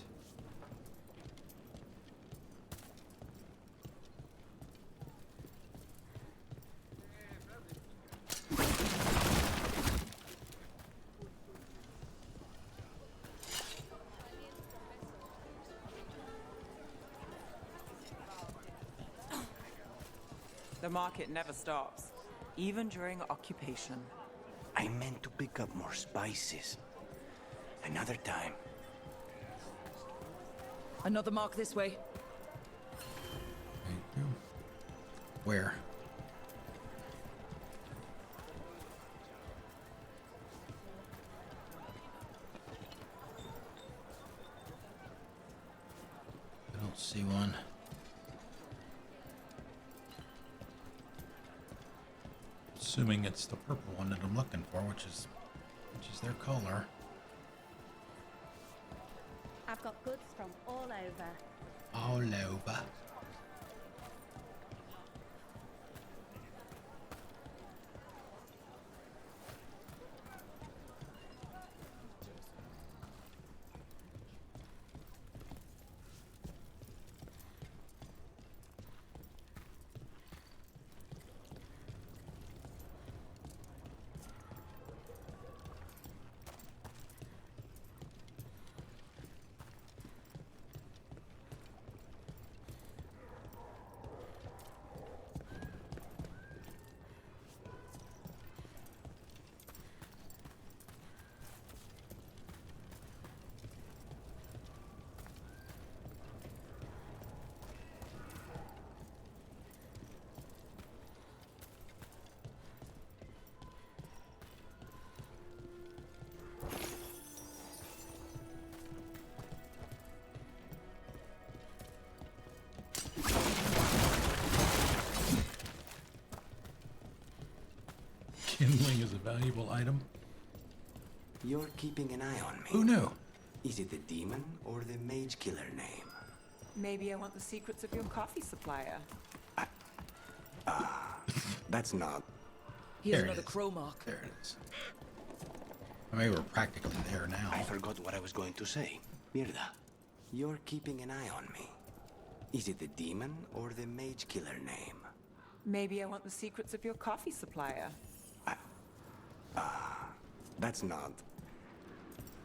The market never stops, even during occupation. I meant to pick up more spices. Another time. Another mark this way. Where? I don't see one. Assuming it's the purple one that I'm looking for, which is their color. I've got goods from all over. All over. Kindling is a valuable item. You're keeping an eye on me. Who knew? Is it the demon or the mage killer name? Maybe I want the secrets of your coffee supplier. That's not. Here's There it another is. crow mark. There it is. I mean, we're practically there now. I forgot what I was going to say. Mirda, you're keeping an eye on me. Is it the demon or the mage killer name? Maybe I want the secrets of your coffee supplier. That's not.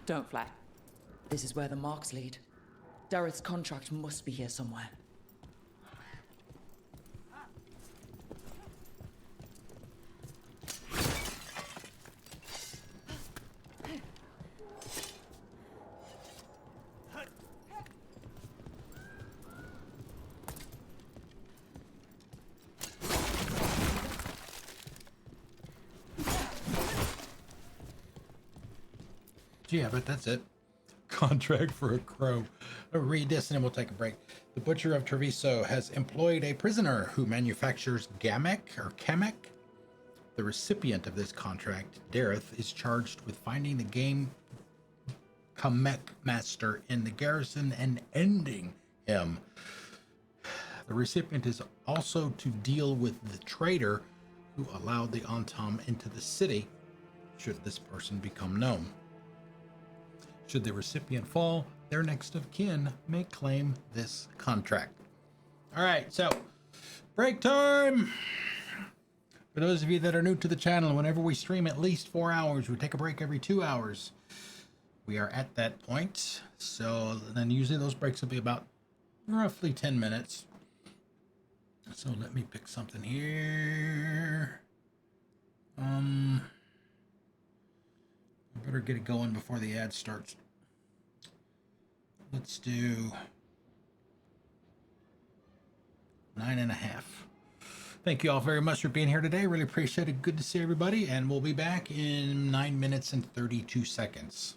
Don't fly. This is where the marks lead. Dareth's contract must be here somewhere. Yeah, but that's it. Contract for a crow. I'll read this and then we'll take a break. The Butcher of Treviso has employed a prisoner who manufactures Kamek. The recipient of this contract, Dareth, is charged with finding the game Kamek master in the garrison and ending him. The recipient is also to deal with the traitor who allowed the Antam into the city, should this person become known. Should the recipient fall, their next of kin may claim this contract. All right, so break time. For those of you that are new to the channel, whenever we stream at least 4 hours, we take a break every 2 hours. We are at that point. So then usually those breaks will be about roughly 10 minutes. So let me pick something here. I better get it going before the ad starts. Let's do 9.5. Thank you all very much for being here today. Really appreciate it. Good to see everybody, and we'll be back in 9 minutes and 32 seconds.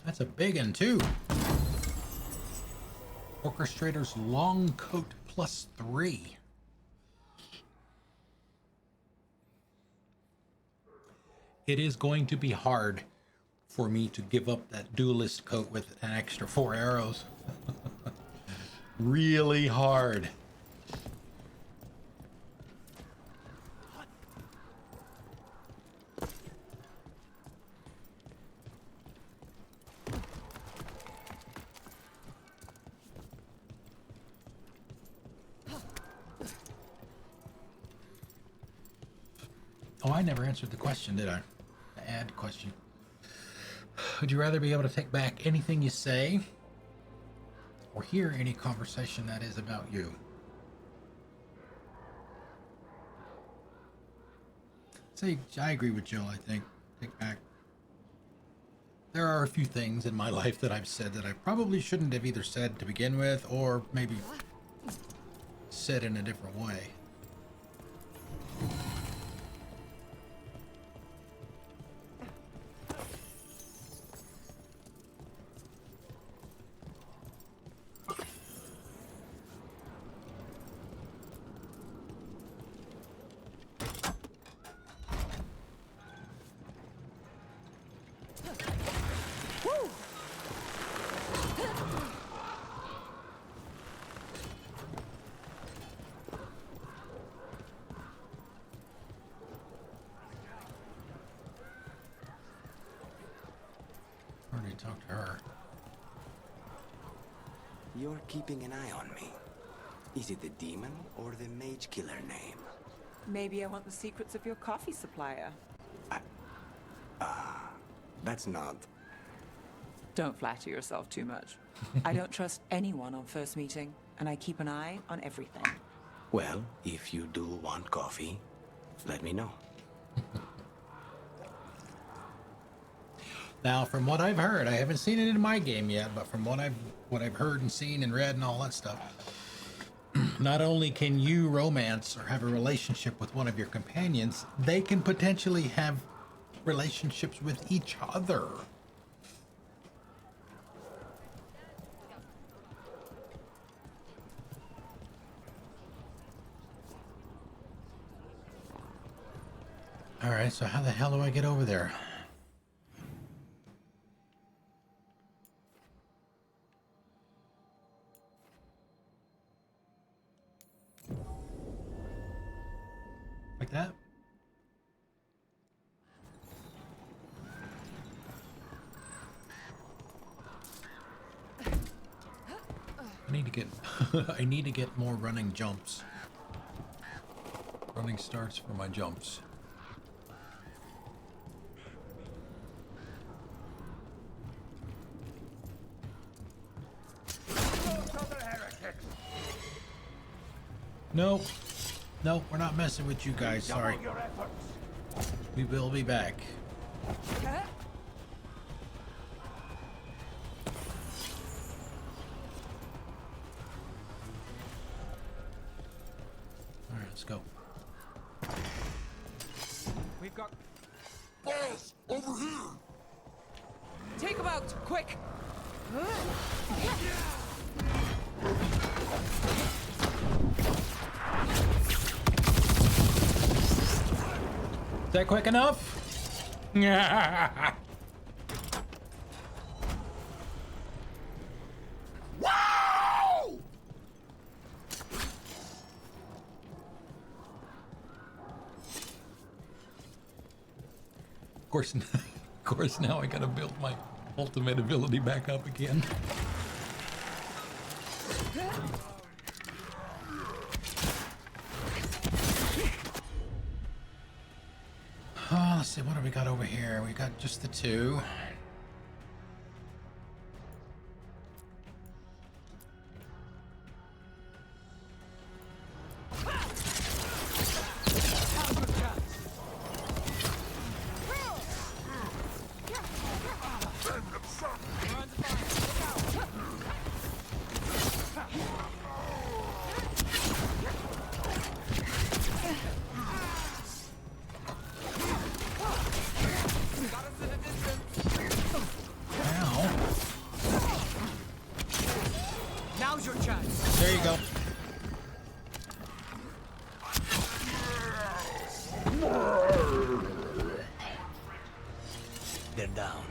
That's a big one too. Orchestrator's long coat +3. It is going to be hard for me to give up that duelist coat with an extra 4 arrows. Really hard. Oh, I never answered the question, did I? The ad question. Would you rather be able to take back anything you say or hear any conversation that is about you? Say, I agree with Jill, I think. Take back. There are a few things in my life that I've said that I probably shouldn't have either said to begin with or maybe said in a different way. Talk to her. You're keeping an eye on me. Is it the demon or the mage killer name? Maybe I want the secrets of your coffee supplier. That's not... Don't flatter yourself too much. I don't trust anyone on first meeting, and I keep an eye on everything. Well, if you do want coffee, let me know. Now, from what I've heard, I haven't seen it in my game yet, but from what I've heard and seen and read and all that stuff, not only can you romance or have a relationship with one of your companions, they can potentially have relationships with each other. All right, so how the hell do I get over there? Like that? I need to get I need to get more running jumps. Running starts for my jumps. Nope. Nope, we're not messing with you guys, sorry. We will be back. Alright, let's go. We've got... Boss, over here! Take him out, quick! Is that quick enough? Wow! Of course, now I gotta build my ultimate ability back up again. Oh, let's see, what do we got over here? We got just the two. your chance. There you go. They're down.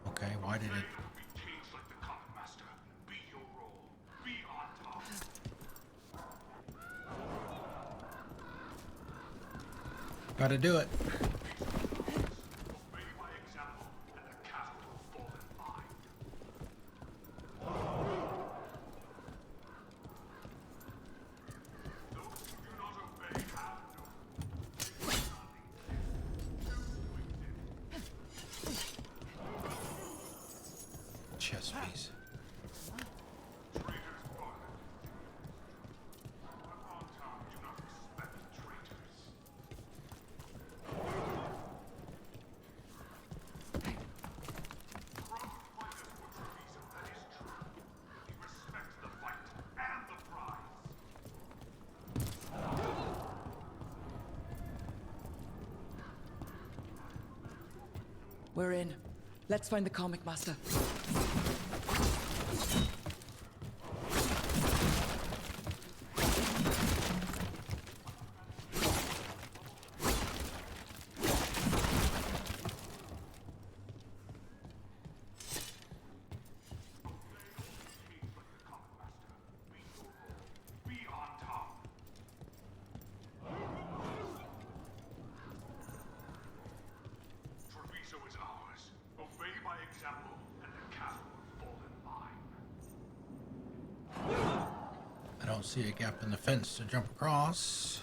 Okay, why did it? Gotta do it. Chess piece. We're in. Let's find the comic master. Treviso is ours. Obey my example, and the castle will fall in line. I don't see a gap in the fence to jump across.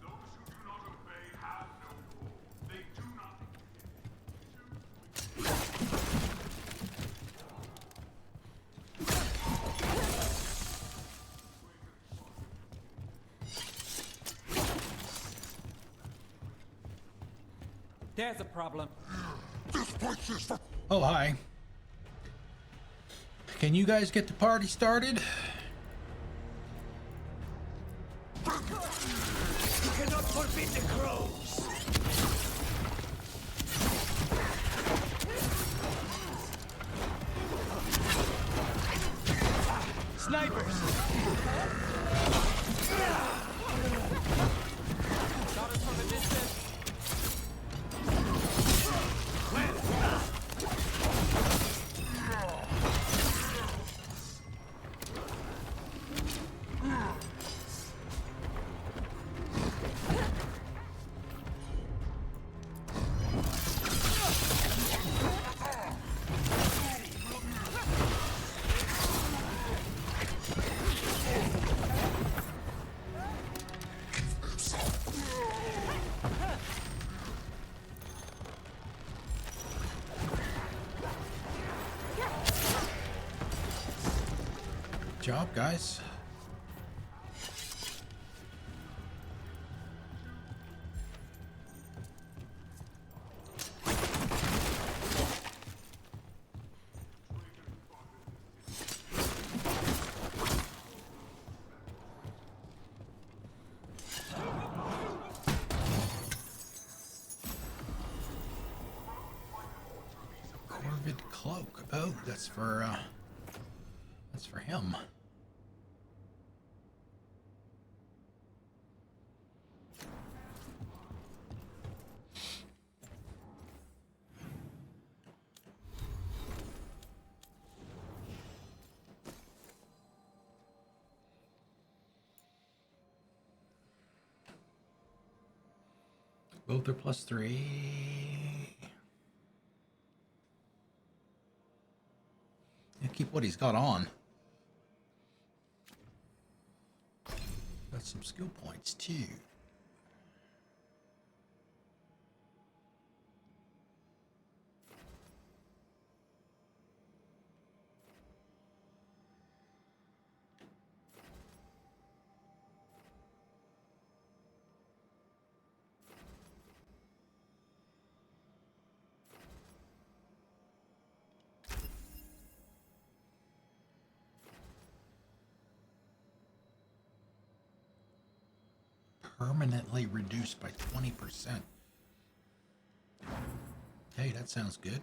Those who do not obey have no rule. They do not. There's a problem. This place is for. Oh, hi. Can you guys get the party started? You cannot forbid the crows! Snipers! Shot us from a distance. Good job, guys. Corvid cloak. Oh, that's for him. Both are +3. Yeah, keep what he's got on. Got some skill points too. Permanently reduced by 20%. Hey, that sounds good.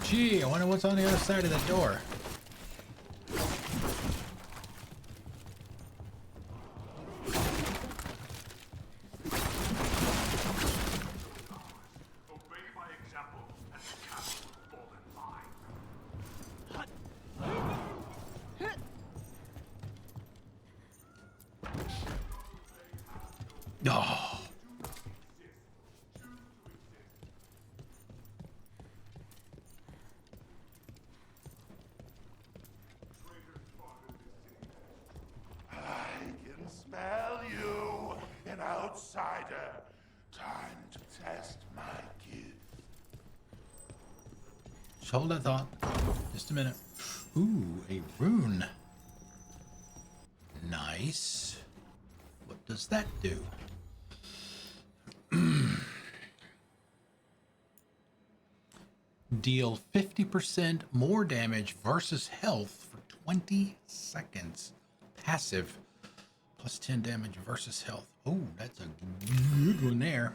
Gee, I wonder what's on the other side of the door. Oh. Smell you, an outsider. Time to test my gift. Just hold that thought. Just a minute. Ooh, a rune. Nice. What does that do? Deal 50% more damage versus health for 20 seconds. Passive. Plus 10 damage versus health. Oh, that's a good one there.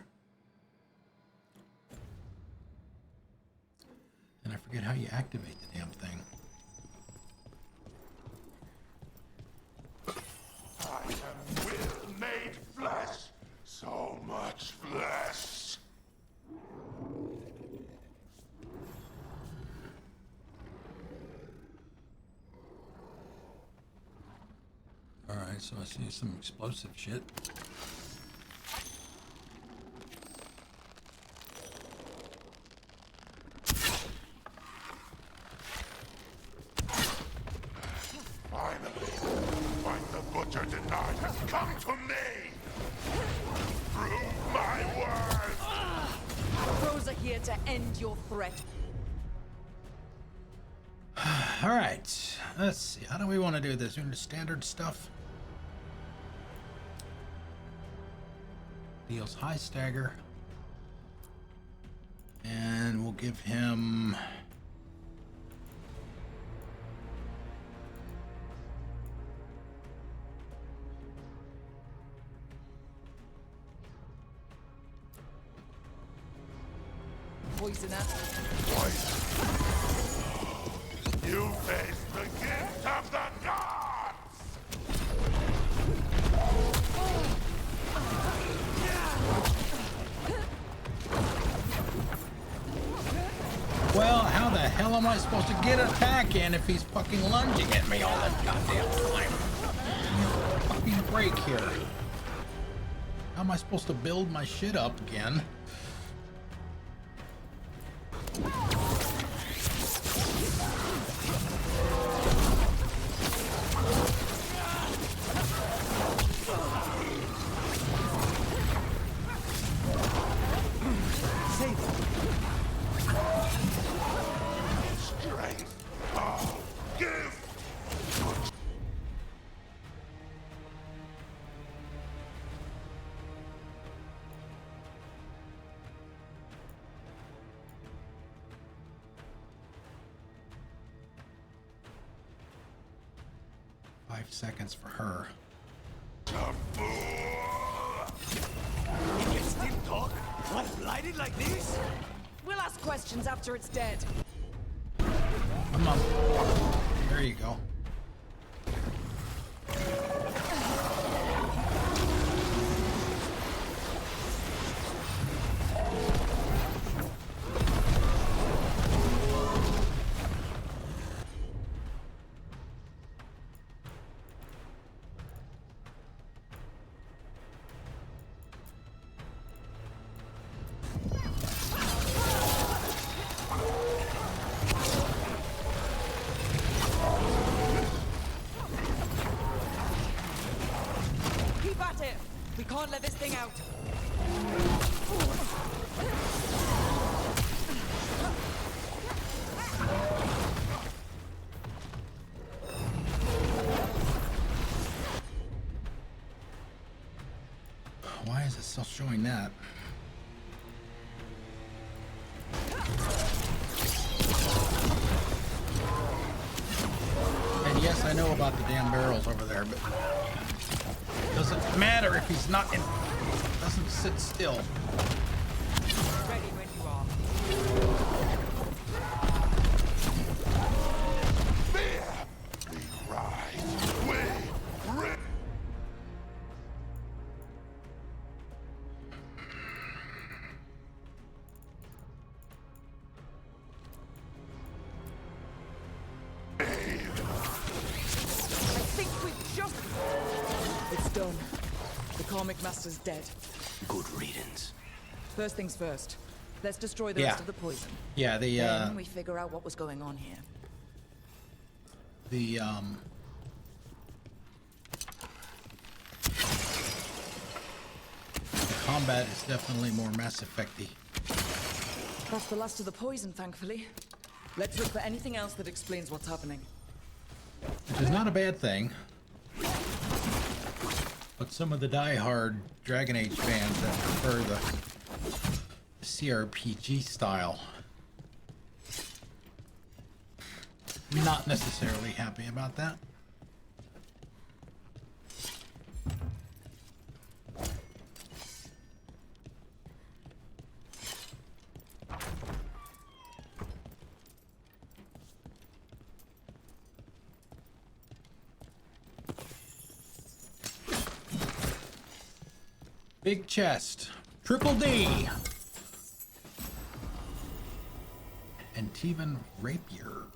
And I forget how you activate the damn thing. I am will made flesh. So much flesh. Alright, so I see some explosive shit. Finally, what the butcher denied has come to me. Prove my worth. Crows are here to end your threat. Alright, let's see. How do we want to do this? We're into standard stuff. Deals high stagger. And we'll give him... Poisoner. Poison. You face the gift of the gods! Well, how the hell am I supposed to get an attack in if he's fucking lunging at me all the goddamn time? Fucking break here. How am I supposed to build my shit up again? Gift! 5 seconds for her. You can still talk while blighted like this? We'll ask questions after it's dead. Come on. There you go. at it! We can't let this thing out! Why is it still showing that? And yes, I know about the damn barrels over there, but it doesn't matter if he's not in. Doesn't sit still. Ready when you are. There! We rise. We rid. It's done. The Karmic Master's dead. Good riddance. First things first. Let's destroy the rest of the poison. Yeah, Then we figure out what was going on here. The combat is definitely more Mass Effect-y. That's the last of the poison, thankfully. Let's look for anything else that explains what's happening. Which is not a bad thing. But some of the die-hard Dragon Age fans that prefer the CRPG style, not necessarily happy about that. Big chest. Triple D. Antivan Rapier.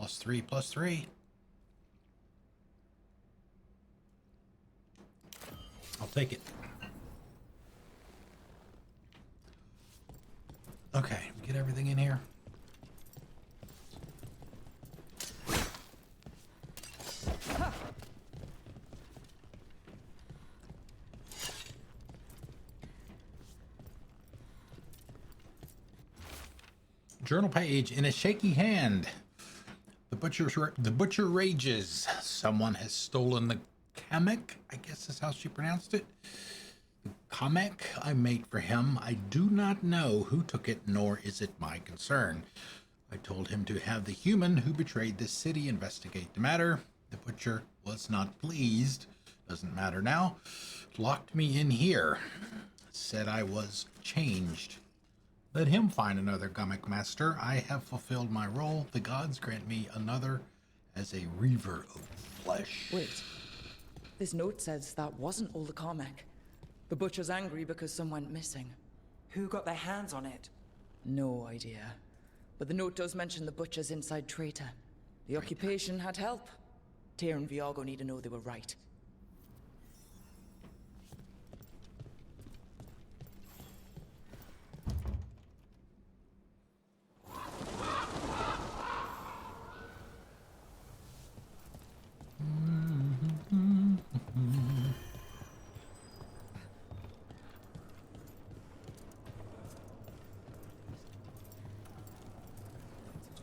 +3, +3. I'll take it. Okay, get everything in here. Journal page in a shaky hand. The butcher rages. Someone has stolen the Kamek, I guess is how she pronounced it. The Kamek I made for him. I do not know who took it, nor is it my concern. I told him to have the human who betrayed this city investigate the matter. The butcher was not pleased. Doesn't matter now. Locked me in here. Said I was changed. Let him find another Kamek master. I have fulfilled my role. The gods grant me another as a reaver of flesh. Wait. This note says that wasn't all the Kamek. The butcher's angry because some went missing. Who got their hands on it? No idea. But the note does mention the butcher's inside traitor. The occupation had help. Tyr and Viago need to know they were right.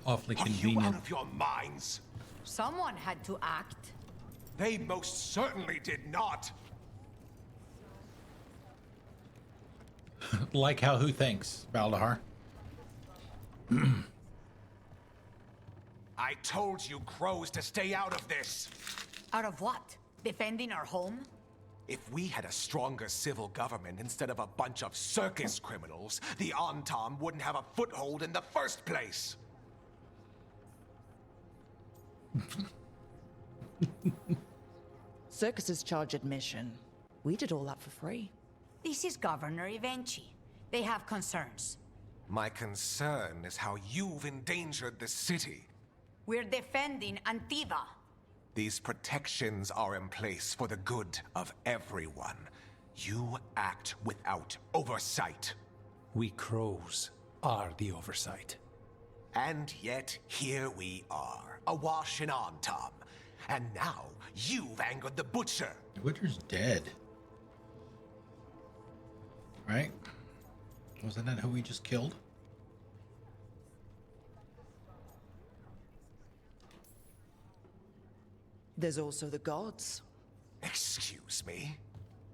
Awfully Are convenient. you out of your minds? Someone had to act. They most certainly did not. Like how who thinks, Baldahar? I told you crows to stay out of this. Out of what? Defending our home? If we had a stronger civil government instead of a bunch of circus criminals, the Antam wouldn't have a foothold in the first place. Circuses charge admission. We did all that for free. This is Governor Evenchi. They have concerns. My concern is how you've endangered the city. We're defending Antiva. These protections are in place for the good of everyone. You act without oversight. We crows are the oversight. And yet, here we are, awash in Antam. And now, you've angered the Butcher. The Butcher's dead. Right? Wasn't that who we just killed? There's also the gods. Excuse me?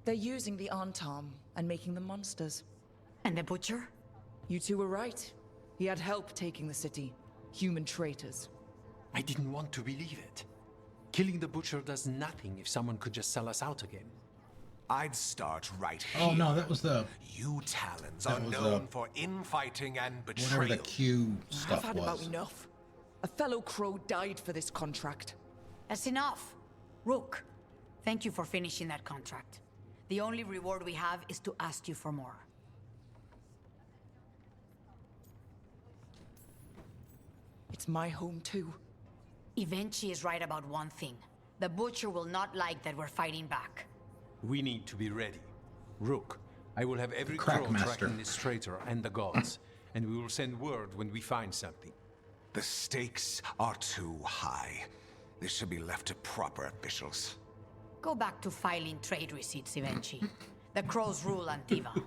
They're using the Antam and making them monsters. And the Butcher? You two were right. He had help taking the city. Human traitors. I didn't want to believe it. Killing the Butcher does nothing if someone could just sell us out again. I'd start right here. Oh no, that was the... You Talons are known for infighting and betrayal. Whatever the Q stuff I've had was. about enough. A fellow crow died for this contract. That's enough. Rook, thank you for finishing that contract. The only reward we have is to ask you for more. It's my home too. Evenchi is right about one thing. The Butcher will not like that we're fighting back. We need to be ready. Rook, I will have every Crack crow master. tracking this traitor and the gods, and we will send word when we find something. The stakes are too high. This should be left to proper officials. Go back to filing trade receipts, Evenchi. The crows rule Antivan.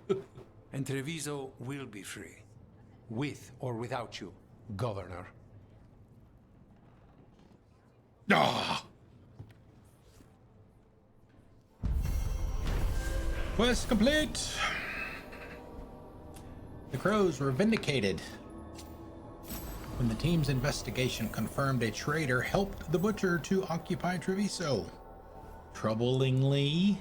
And Treviso will be free. With or without you, Governor. Ah! Quest complete! The crows were vindicated when the team's investigation confirmed a traitor helped the Butcher to occupy Treviso. Troublingly,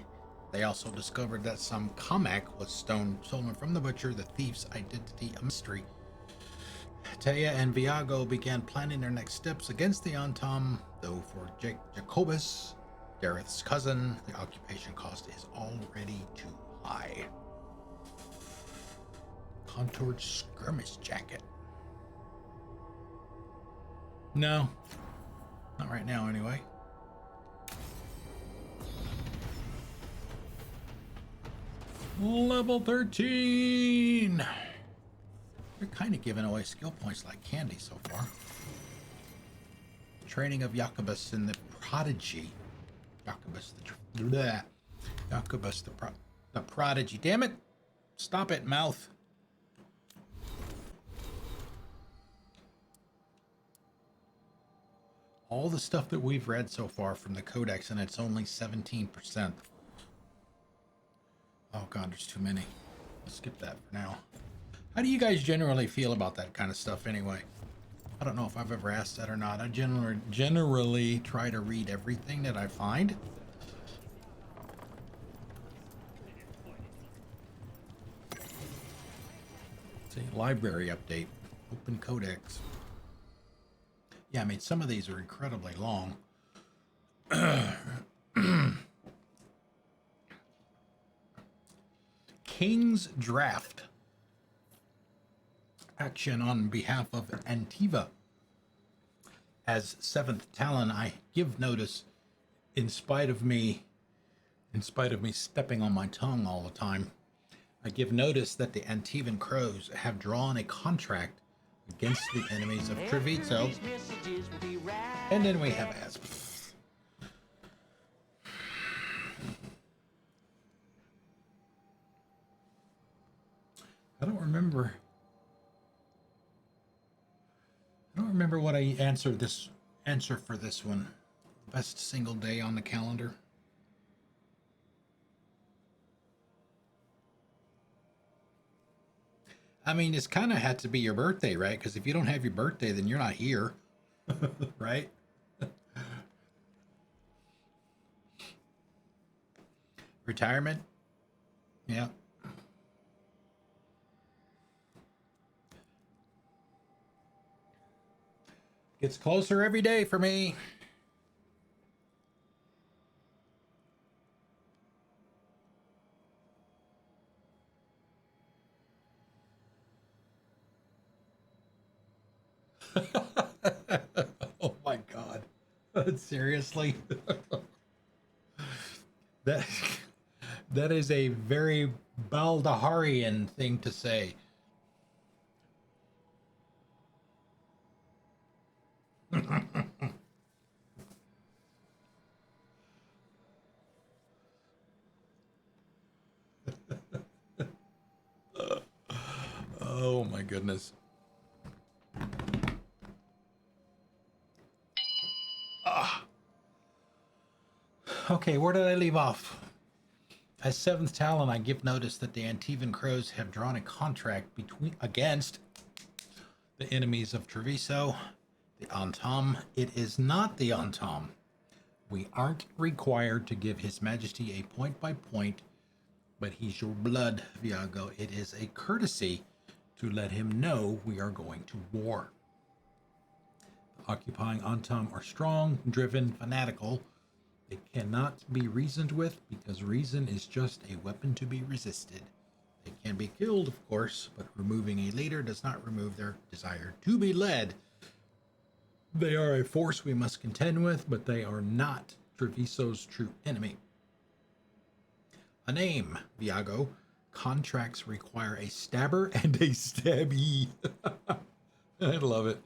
they also discovered that some Kamak was stolen from the Butcher, the thief's identity a mystery. Taya and Viago began planning their next steps against the Antam, though for Jacobus, Dareth's cousin, the occupation cost is already too high. Contoured skirmish jacket. No. Not right now, anyway. Level 13! They're kind of giving away skill points like candy so far. Training of Jacobus in the Prodigy. Jacobus the Prodigy. Damn it! Stop it, mouth. All the stuff that we've read so far from the Codex, and it's only 17%. Oh god, there's too many. Let's skip that for now. How do you guys generally feel about that kind of stuff anyway? I don't know if I've ever asked that or not. I generally try to read everything that I find. See, library update. Open Codex. Yeah, I mean, some of these are incredibly long. King's Draft. Action on behalf of Antiva. As 7th Talon, I give notice in spite of me stepping on my tongue all the time. I give notice that the Antivan Crows have drawn a contract against the enemies of Treviso. And then we have Asp. I don't remember what I answer for this one. Best single day on the calendar. I mean, it's kind of had to be your birthday, right? Because if you don't have your birthday, then you're not here, right? Retirement? Yeah. Gets closer every day for me. Oh my god. Seriously? That is a very Baldaharian thing to say. Oh my goodness. Okay, where did I leave off? As 7th Talon, I give notice that the Antivan Crows have drawn a contract against the enemies of Treviso, the Antam. It is not the Antam. We aren't required to give His Majesty a point-by-point, but he's your blood, Viago. It is a courtesy to let him know we are going to war. The occupying Antam are strong, driven, fanatical. They cannot be reasoned with because reason is just a weapon to be resisted. They can be killed, of course, but removing a leader does not remove their desire to be led. They are a force we must contend with, but they are not Treviso's true enemy. A name, Viago. Contracts require a stabber and a stabby. I love it.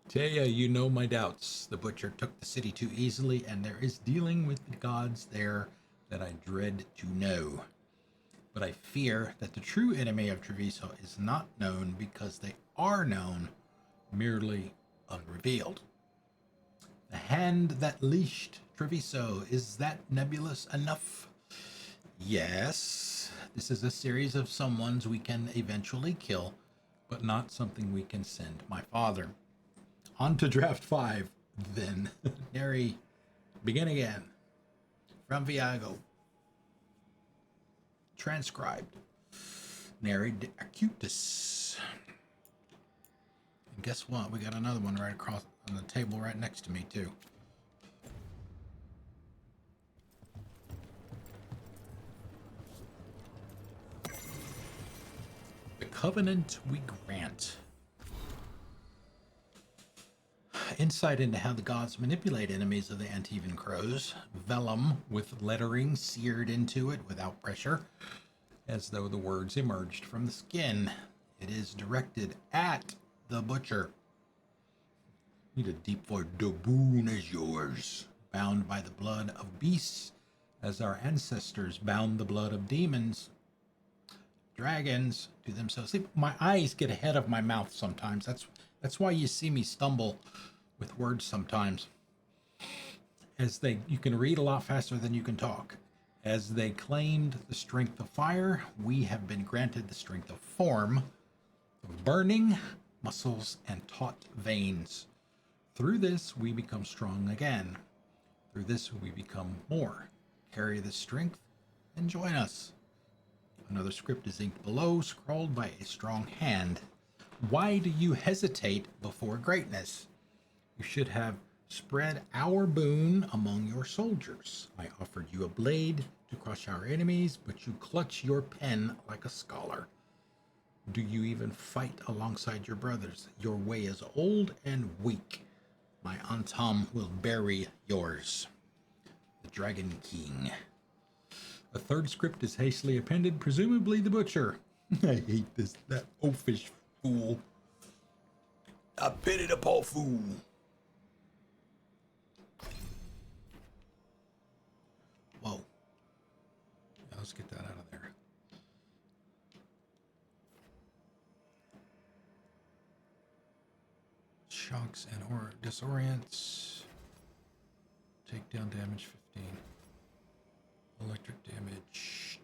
Taya, you know my doubts. The butcher took the city too easily, and there is dealing with the gods there that I dread to know. But I fear that the true enemy of Treviso is not known because they are known, merely unrevealed. The hand that leashed Treviso, is that nebulous enough? Yes, this is a series of someones we can eventually kill, but not something we can send my father. On to draft 5, then. Neri, begin again. From Viago. Transcribed. Neri de Acutus. And guess what? We got another one right across on the table right next to me, too. The Covenant we grant. Insight into how the gods manipulate enemies of the Antivan Crows. Vellum with lettering seared into it without pressure, as though the words emerged from the skin. It is directed at the butcher. Need a deep voice. The boon is yours. Bound by the blood of beasts, as our ancestors bound the blood of demons. Dragons to themselves. See, my eyes get ahead of my mouth sometimes. That's why you see me stumble with words sometimes. You can read a lot faster than you can talk. As they claimed the strength of fire, we have been granted the strength of form, of burning, muscles, and taut veins. Through this, we become strong again. Through this, we become more. Carry this strength and join us. Another script is inked below, scrawled by a strong hand. Why do you hesitate before greatness? You should have spread our boon among your soldiers. I offered you a blade to crush our enemies, but you clutch your pen like a scholar. Do you even fight alongside your brothers? Your way is old and weak. My Antam will bury yours. The Dragon King. A third script is hastily appended, presumably the butcher. I hate this, that oafish fool. I pity the poor fool. Whoa. Yeah, let's get that out of there. Shocks and disorients. Takedown damage 15. Electric damage.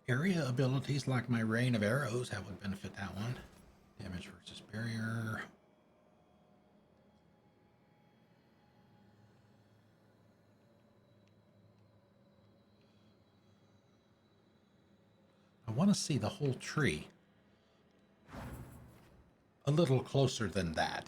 Area abilities like my rain of arrows, that would benefit that one. Damage versus barrier. I want to see the whole tree. A little closer than that.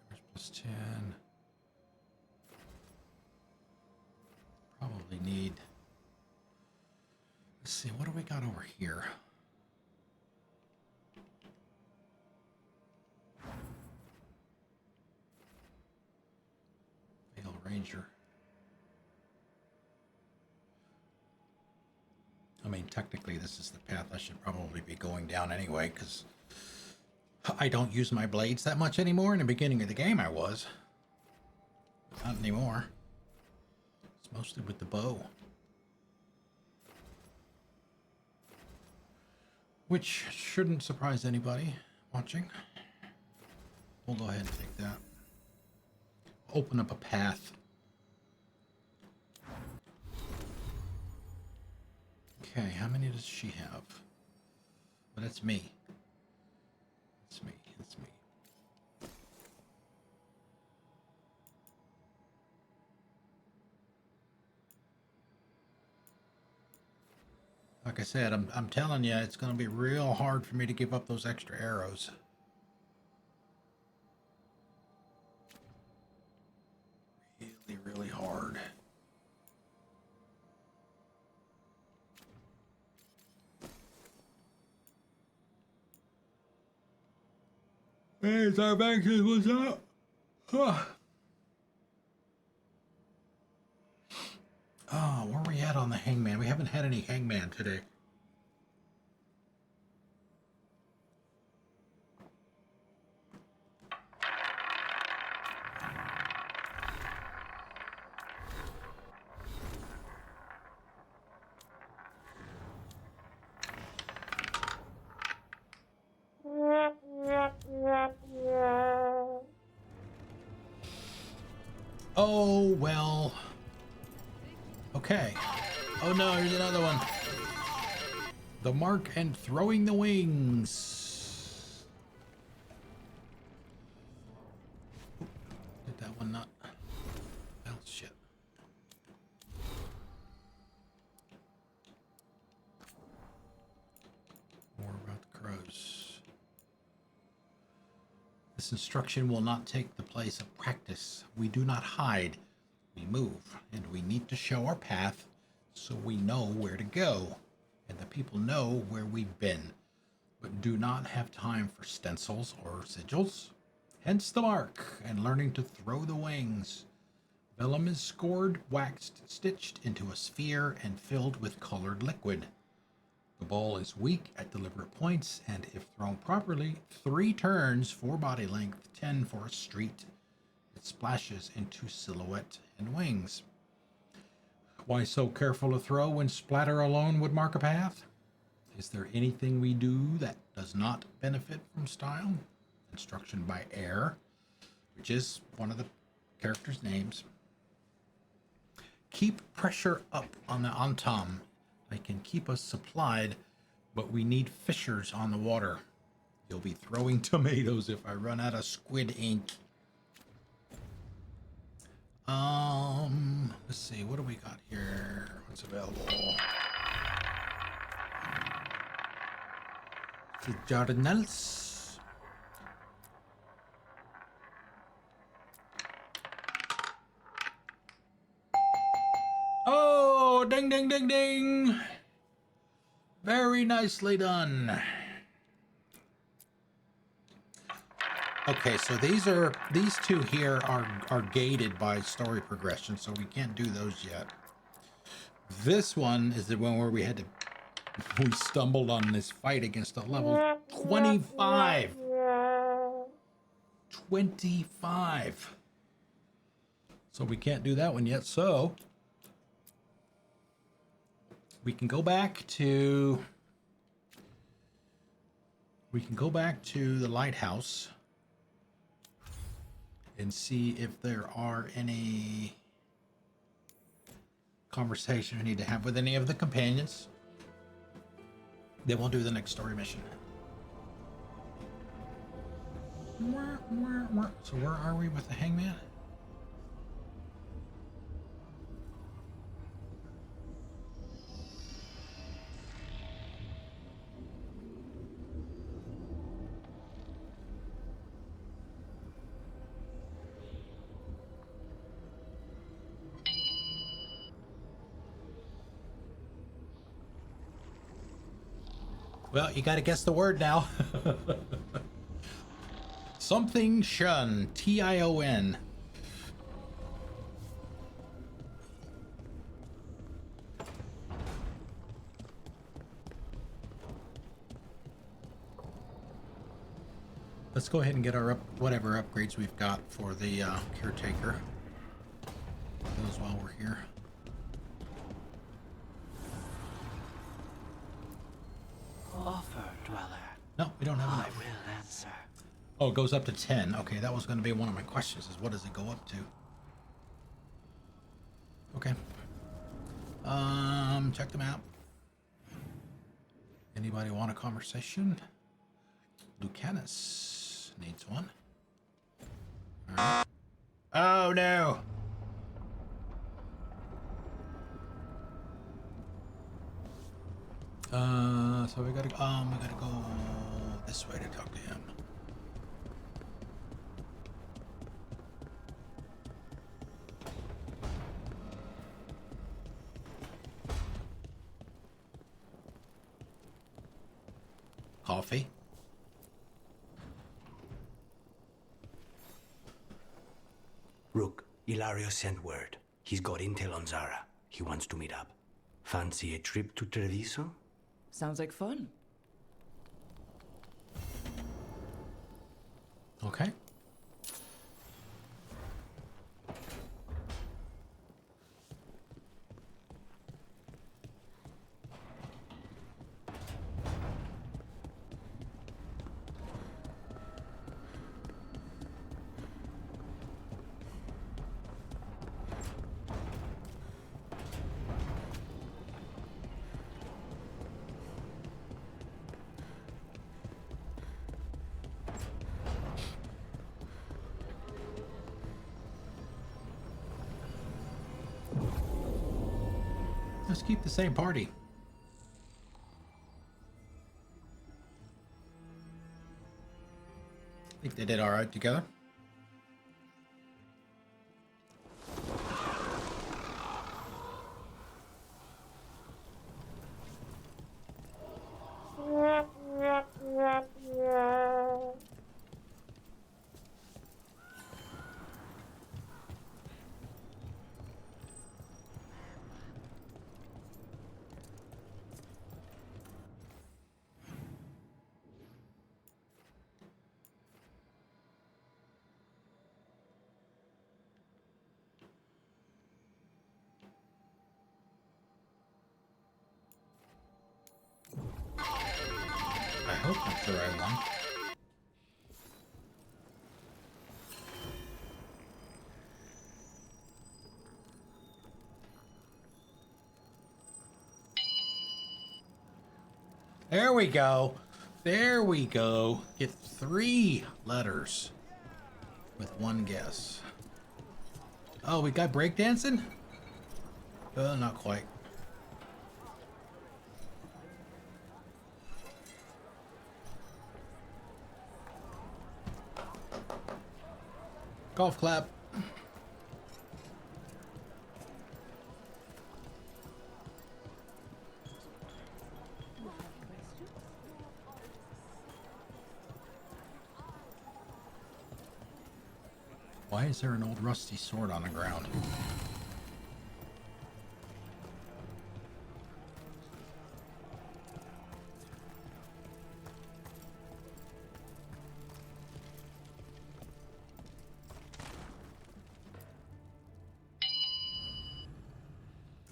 Damage plus 10. Probably need... Let's see, what do we got over here? danger. I mean, technically, this is the path I should probably be going down anyway, because I don't use my blades that much anymore. In the beginning of the game, I was. But not anymore. It's mostly with the bow. Which shouldn't surprise anybody watching. We'll go ahead and take that. Open up a path. Okay, how many does she have? Well, that's me. That's me. That's me. Like I said, I'm telling you, it's going to be real hard for me to give up those extra arrows. Really, really hard. Hey, Starbanks, what's up? Oh, where are we at on the hangman? We haven't had any hangman today. Oh, well. Okay. Oh no, here's another one. The mark and throwing the wings. Did that one not? Oh, shit. More about the crows. This instruction will not take the place of practice. We do not hide. We move, and we need to show our path so we know where to go, and the people know where we've been, but do not have time for stencils or sigils. Hence the mark, and learning to throw the wings. Vellum is scored, waxed, stitched into a sphere, and filled with colored liquid. The ball is weak at deliberate points, and if thrown properly, 3 turns for body length, 10 for a street. It splashes into silhouette and wings. Why so careful to throw when splatter alone would mark a path? Is there anything we do that does not benefit from style? Instruction by Air, which is one of the characters' names. Keep pressure up on the Antam. They can keep us supplied, but we need fissures on the water. You'll be throwing tomatoes if I run out of squid ink. Let's see, what do we got here? What's available? The Jardinels. Oh, ding, ding, ding, ding. Very nicely done. Okay, so these two here are gated by story progression, so we can't do those yet. This one is the one where we stumbled on this fight against a level 25. 25. So we can't do that one yet, so we can go back to the Lighthouse and see if there are any conversation we need to have with any of the companions. Then we'll do the next story mission. So where are we with the hangman? Well, you gotta guess the word now. Something Shun. Tion. Let's go ahead and get our whatever upgrades we've got for the caretaker. Those while we're here. Offer, dweller. No, we don't have enough. I will answer. Oh, it goes up to 10. Okay, that was going to be one of my questions, is what does it go up to? Okay. Check the map. Anybody want a conversation? Lucanis needs one. All right. Oh no! So we gotta go this way to talk to him. Coffee. Rook, Ilario sent word. He's got intel on Zara. He wants to meet up. Fancy a trip to Treviso? Sounds like fun. Okay. Let's keep the same party. I think they did all right together. I hope that's the right one. There we go. There we go. Get 3 letters with 1 guess. Oh, we got breakdancing? Not quite. Golf clap. Why is there an old rusty sword on the ground?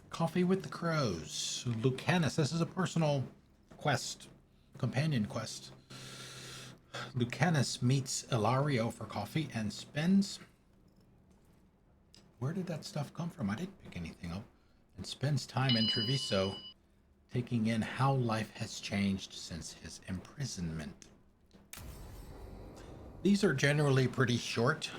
Coffee with the Crows. Lucanis. This is a personal quest. Companion quest. Lucanis meets Ilario for coffee and spends... Where did that stuff come from? I didn't pick anything up. And spends time in Treviso taking in how life has changed since his imprisonment. These are generally pretty short.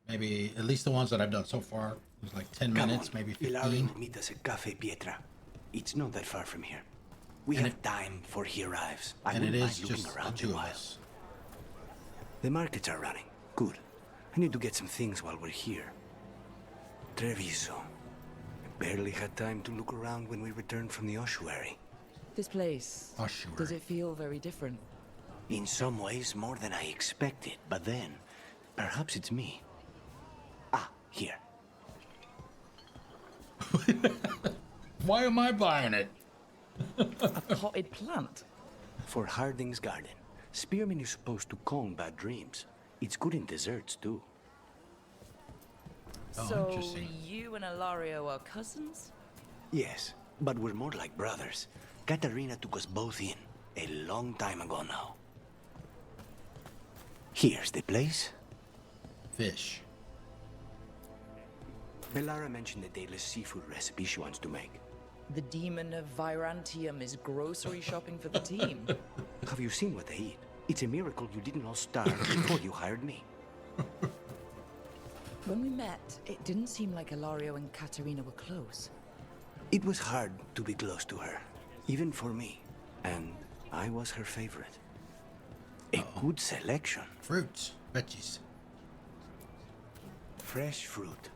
Maybe, at least the ones that I've done so far, it was like 10 minutes, maybe 15. Ilario, meet us at Cafe Pietra. It's not that far from here. We have time before he arrives. And it is just the 2 of us. The markets are running. Good. I need to get some things while we're here. Treviso. I barely had time to look around when we returned from the ossuary. This place, does it feel very different? In some ways, more than I expected. But then, perhaps it's me. Ah, here. Why am I buying it? A potted plant? For Harding's Garden. Spearmint is supposed to calm bad dreams. It's good in desserts, too. Oh, So, interesting. you and Ilario are cousins? Yes, but we're more like brothers. Katarina took us both in, a long time ago now. Here's the place. Fish. Bellara mentioned the daily seafood recipe she wants to make. The demon of Virantium is grocery shopping for the team. Have you seen what they eat? It's a miracle you didn't all starve before you hired me. When we met, it didn't seem like Ilario and Katarina were close. It was hard to be close to her, even for me. And I was her favorite. A good selection. Fruits, veggies. Fresh fruit.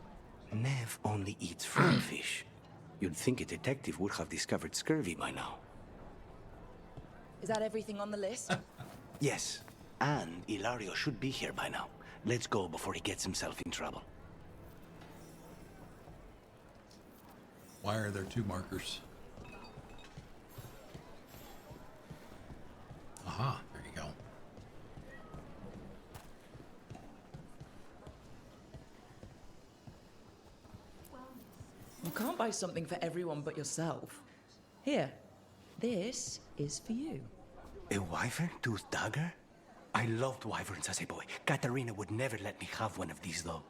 Nev only eats fried fish. You'd think a detective would have discovered scurvy by now. Is that everything on the list? Yes, and Ilario should be here by now. Let's go before he gets himself in trouble. Why are there 2 markers? Aha, there you go. You can't buy something for everyone but yourself. Here, this is for you. A wyvern-toothed dagger? I loved wyverns as a boy. Katarina would never let me have one of these, though.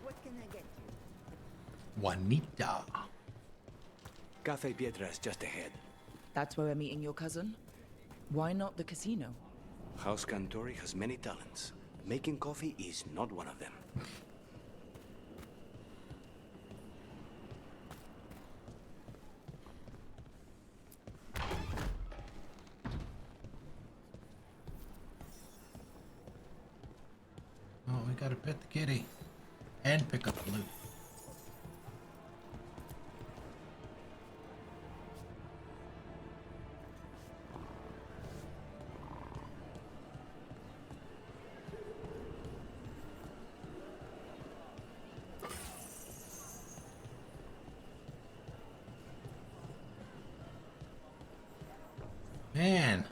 What can I get you? Juanita. Cafe Pietra's just ahead. That's where we're meeting your cousin? Why not the casino? House Cantori has many talents. Making coffee is not one of them. Oh, we gotta pet the kitty. And pick up the loot. Man,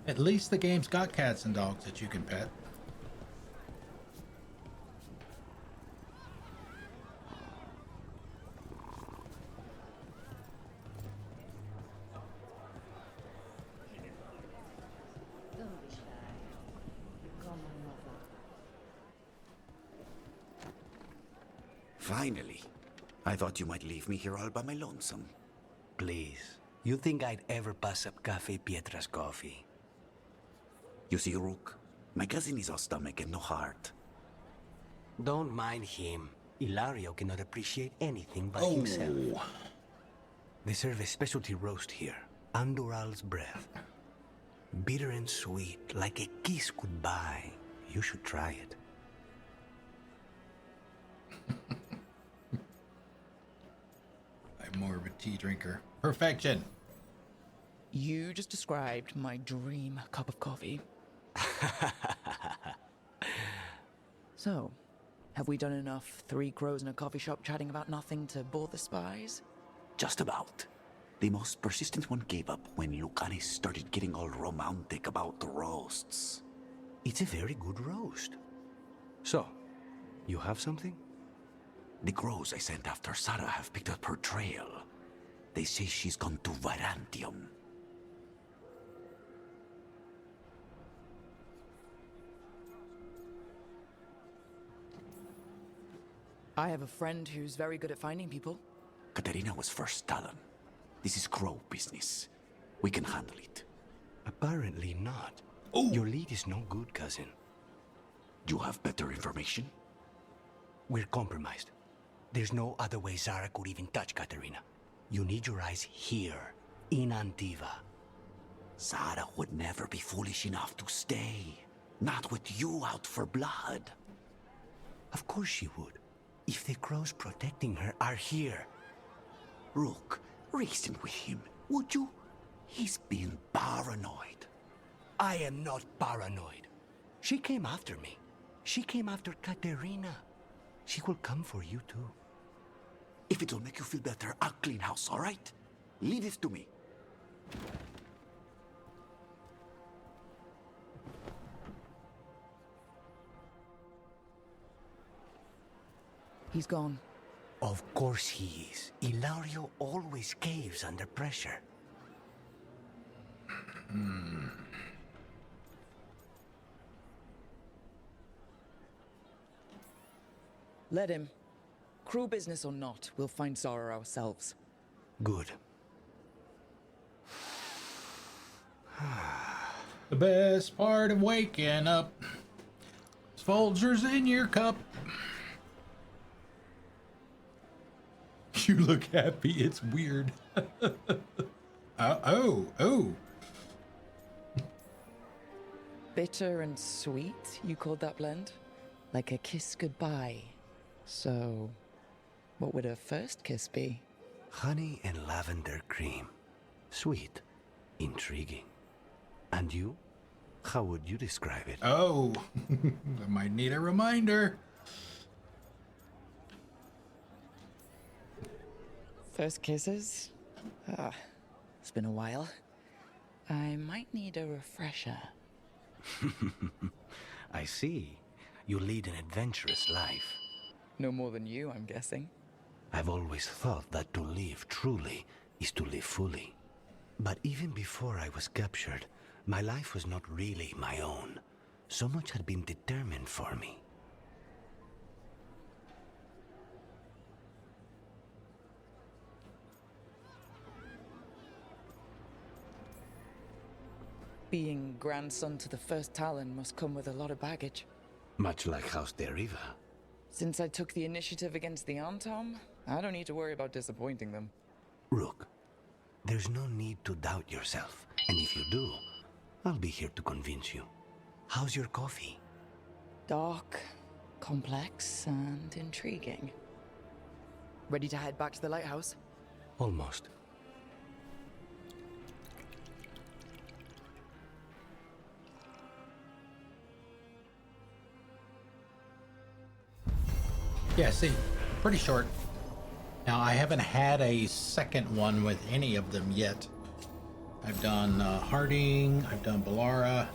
at least the game's got cats and dogs that you can pet. Don't be shy. Come on, mother. Finally. I thought you might leave me here all by my lonesome. Please. You think I'd ever pass up Cafe Pietra's coffee? You see, Rook, my cousin is all stomach and no heart. Don't mind him. Ilario cannot appreciate anything but himself. They serve a specialty roast here, Andoral's breath. Bitter and sweet, like a kiss goodbye. You should try it. I'm more of a tea drinker. Perfection. You just described my dream cup of coffee. So, have we done enough 3 crows in a coffee shop chatting about nothing to bore the spies? Just about. The most persistent one gave up when Lucanis started getting all romantic about the roasts. It's a very good roast. So, you have something? The crows I sent after Sarah have picked up her trail. They say she's gone to Virantium. I have a friend who's very good at finding people. Katarina was first Talon. This is crow business. We can handle it. Apparently not. Your lead is no good, cousin. You have better information? We're compromised. There's no other way Zara could even touch Katarina. You need your eyes here, in Antiva. Zara would never be foolish enough to stay. Not with you out for blood. Of course she would. if the crows protecting her are here? Rook, reason with him, would you? He's being paranoid. I am not paranoid. She came after me. She came after Katerina. She will come for you too. If it'll make you feel better, I'll clean house, all right? Leave this to me. He's gone. Of course he is. Ilario always caves under pressure. Let him. Crew business or not, we'll find Zara ourselves. Good. The best part of waking up is Folgers in your cup. You look happy. It's weird. Oh. Bitter and sweet, you called that blend? Like a kiss goodbye. So, what would a first kiss be? Honey and lavender cream. Sweet. Intriguing. And you? How would you describe it? Oh, I might need a reminder. First kisses? It's been a while. I might need a refresher. I see. You lead an adventurous life. No more than you, I'm guessing. I've always thought that to live truly is to live fully. But even before I was captured, my life was not really my own. So much had been determined for me. Being grandson to the first Talon must come with a lot of baggage. Much like House Deriva. Since I took the initiative against the Antom, I don't need to worry about disappointing them. Rook, there's no need to doubt yourself. And if you do, I'll be here to convince you. How's your coffee? Dark, complex, and intriguing. Ready to head back to the lighthouse? Almost. Yeah, see, pretty short. Now, I haven't had a second one with any of them yet. I've done Harding, I've done Bellara,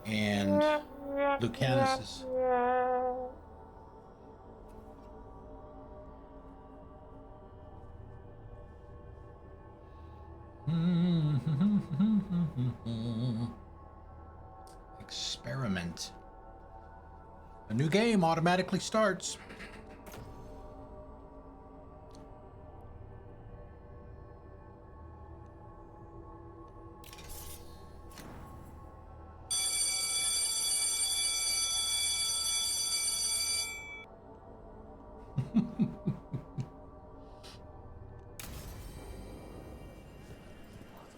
and Lucanis. Experiment. A new game automatically starts.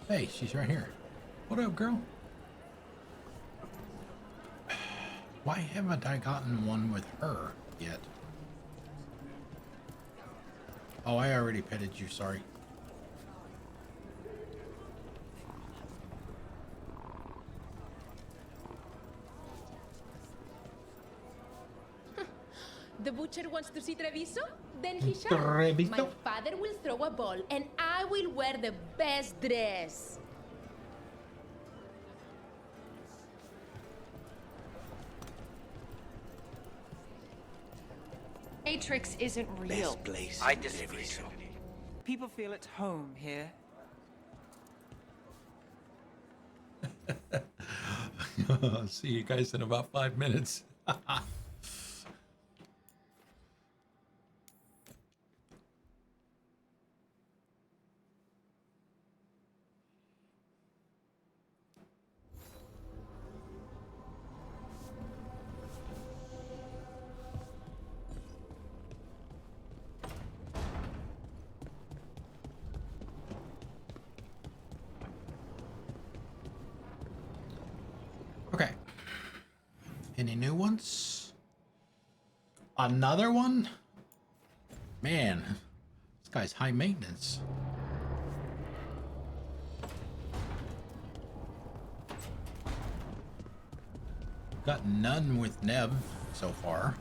Hey, she's right here. What up, girl? Why haven't I gotten one with her yet? Oh, I already petted you, sorry. The butcher wants to see Treviso? Then he shall. Treviso? My father will throw a ball, and I will wear the best dress. Matrix isn't real. Best place I in disagree. Treviso. People feel at home here. See you guys in about 5 minutes. Okay. Any new ones? Another one? Man, this guy's high maintenance. Got none with Neb so far.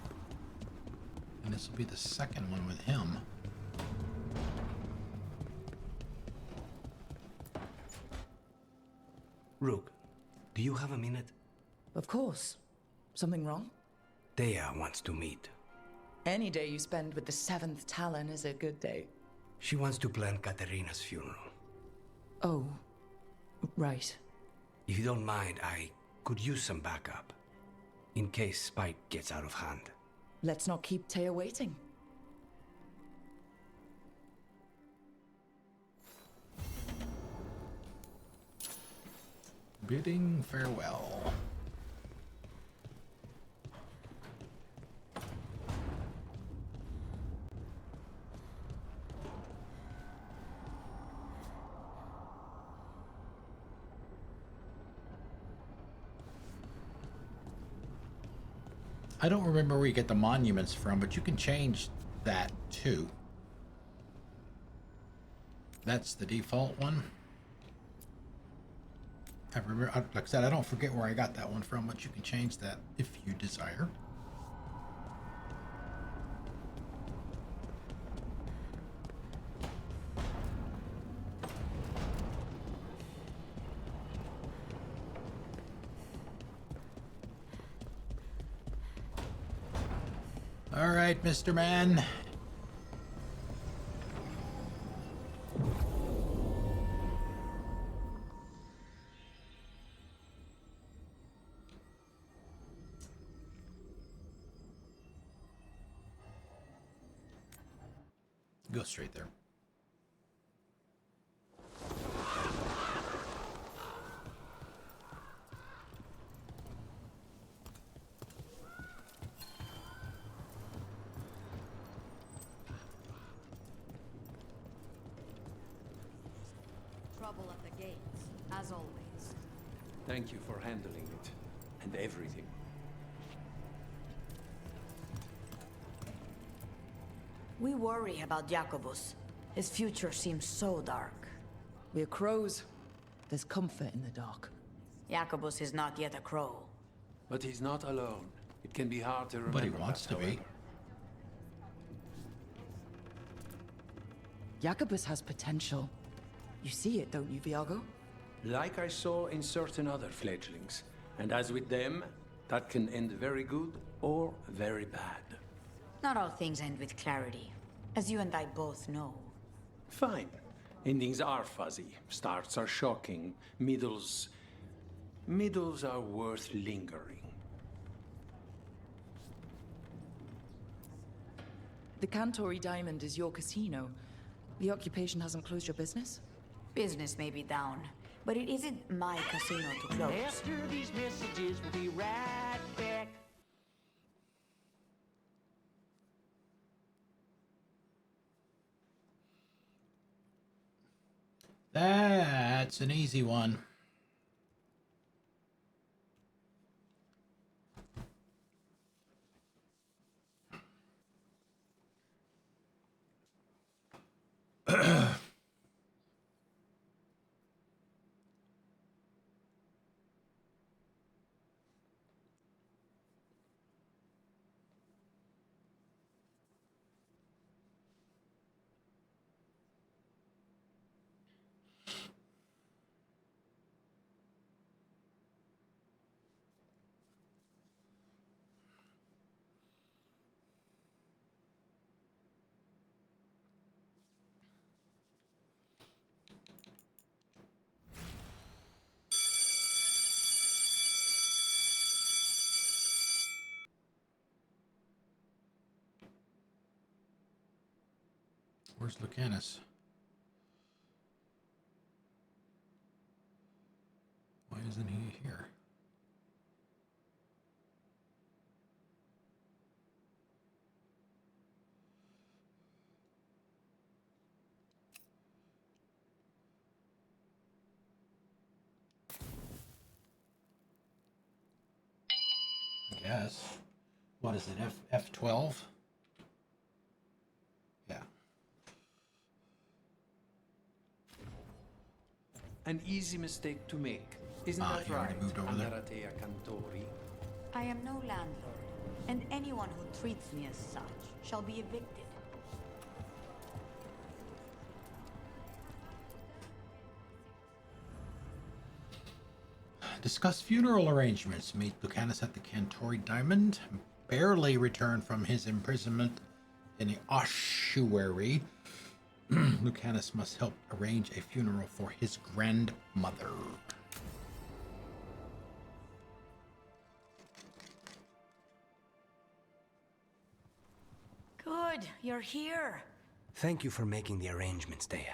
And this will be the second one with him. Rook, do you have a minute? Of course. Something wrong? Dea wants to meet. Any day you spend with the 7th Talon is a good day. She wants to plan Katerina's funeral. Oh, right. If you don't mind, I could use some backup. In case Spike gets out of hand. Let's not keep Taya waiting. Bidding farewell. I don't remember where you get the monuments from, but you can change that too. That's the default one. I remember, like I said, I don't forget where I got that one from, but you can change that if you desire. All right, Mr. Man. Go straight there. Trouble at the gates, as always. Thank you for handling it. And everything. We worry about Jacobus. His future seems so dark. We're crows. There's comfort in the dark. Jacobus is not yet a crow. But he's not alone. It can be hard to remember. But he wants to be. Jacobus has potential. You see it, don't you, Viago? Like I saw in certain other fledglings. And as with them, that can end very good or very bad. Not all things end with clarity, as you and I both know. Fine. Endings are fuzzy. Starts are shocking. Middles are worth lingering. The Cantori Diamond is your casino. The occupation hasn't closed your business? Business may be down, but it isn't my casino to close. After these messages, we'll be right back. That's an easy one. Where's Lucanis? Why isn't he here? Yes. what is it, F12? Yeah. An easy mistake to make. Isn't that he already right, moved over there. Anaratea Cantori? I am no landlord, and anyone who treats me as such shall be evicted. Discuss funeral arrangements. Meet Lucanis at the Cantori Diamond. Barely returned from his imprisonment in the ossuary. Lucanis must help arrange a funeral for his grandmother. Good, you're here. Thank you for making the arrangements, Dea.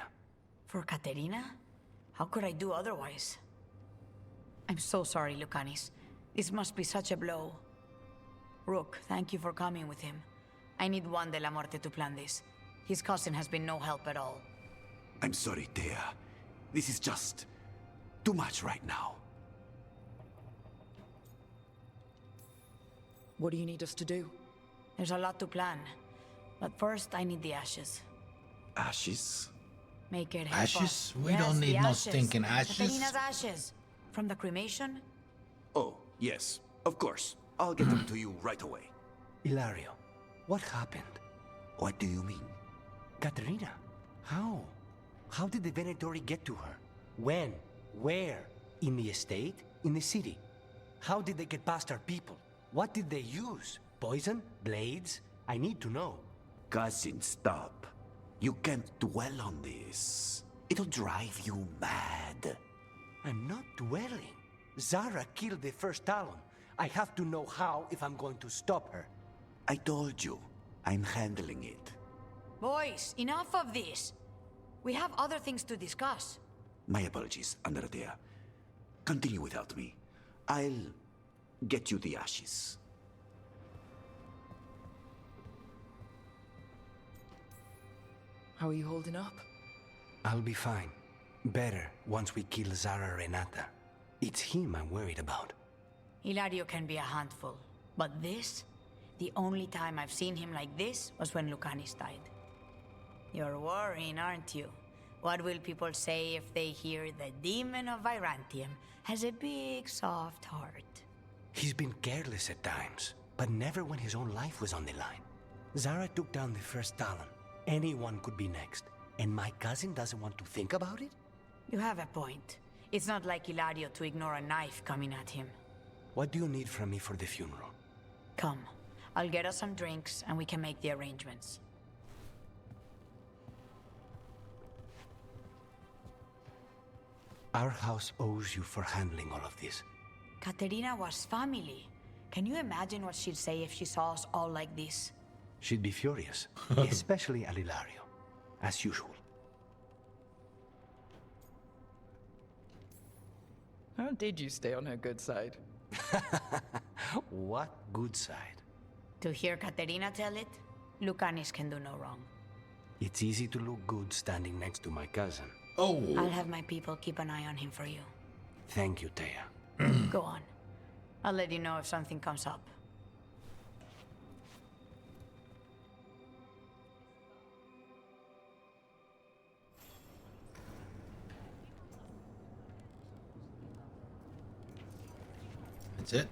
For Katerina? How could I do otherwise? I'm so sorry, Lucanis. This must be such a blow. Rook, thank you for coming with him. I need Juan de la Muerte to plan this. His cousin has been no help at all. I'm sorry, Dea. This is just too much right now. What do you need us to do? There's a lot to plan. But first, I need the ashes. Ashes? Make it happen. Ashes? We Yes, don't the need no ashes. stinking ashes. Katerina's ashes. From the cremation? Oh, yes, of course. I'll get them to you right away. Hilario, what happened? What do you mean? Katerina, how? How did the Venatori get to her? When? Where? In the estate? In the city? How did they get past our people? What did they use? Poison? Blades? I need to know. Cousin, stop. You can't dwell on this. It'll drive you mad. I'm not dwelling. Zara killed the first Talon. I have to know how if I'm going to stop her. I told you, I'm handling it. Boys, enough of this. We have other things to discuss. My apologies, Andratea. Continue without me. I'll get you the ashes. How are you holding up? I'll be fine. Better once we kill Zara Renata. It's him I'm worried about. Hilario can be a handful, but this? The only time I've seen him like this was when Lucanis died. You're worrying, aren't you? What will people say if they hear the demon of Virantium has a big, soft heart? He's been careless at times, but never when his own life was on the line. Zara took down the first Talon. Anyone could be next, and my cousin doesn't want to think about it? You have a point. It's not like Hilario to ignore a knife coming at him. What do you need from me for the funeral? Come. I'll get us some drinks, and we can make the arrangements. Our house owes you for handling all of this. Katerina was family. Can you imagine what she'd say if she saw us all like this? She'd be furious, especially at Hilario, as usual. How did you stay on her good side? What good side? To hear Katerina tell it, Lucanis can do no wrong. It's easy to look good standing next to my cousin. Oh! I'll have my people keep an eye on him for you. Thank you, Thea. Go on. I'll let you know if something comes up. That's it.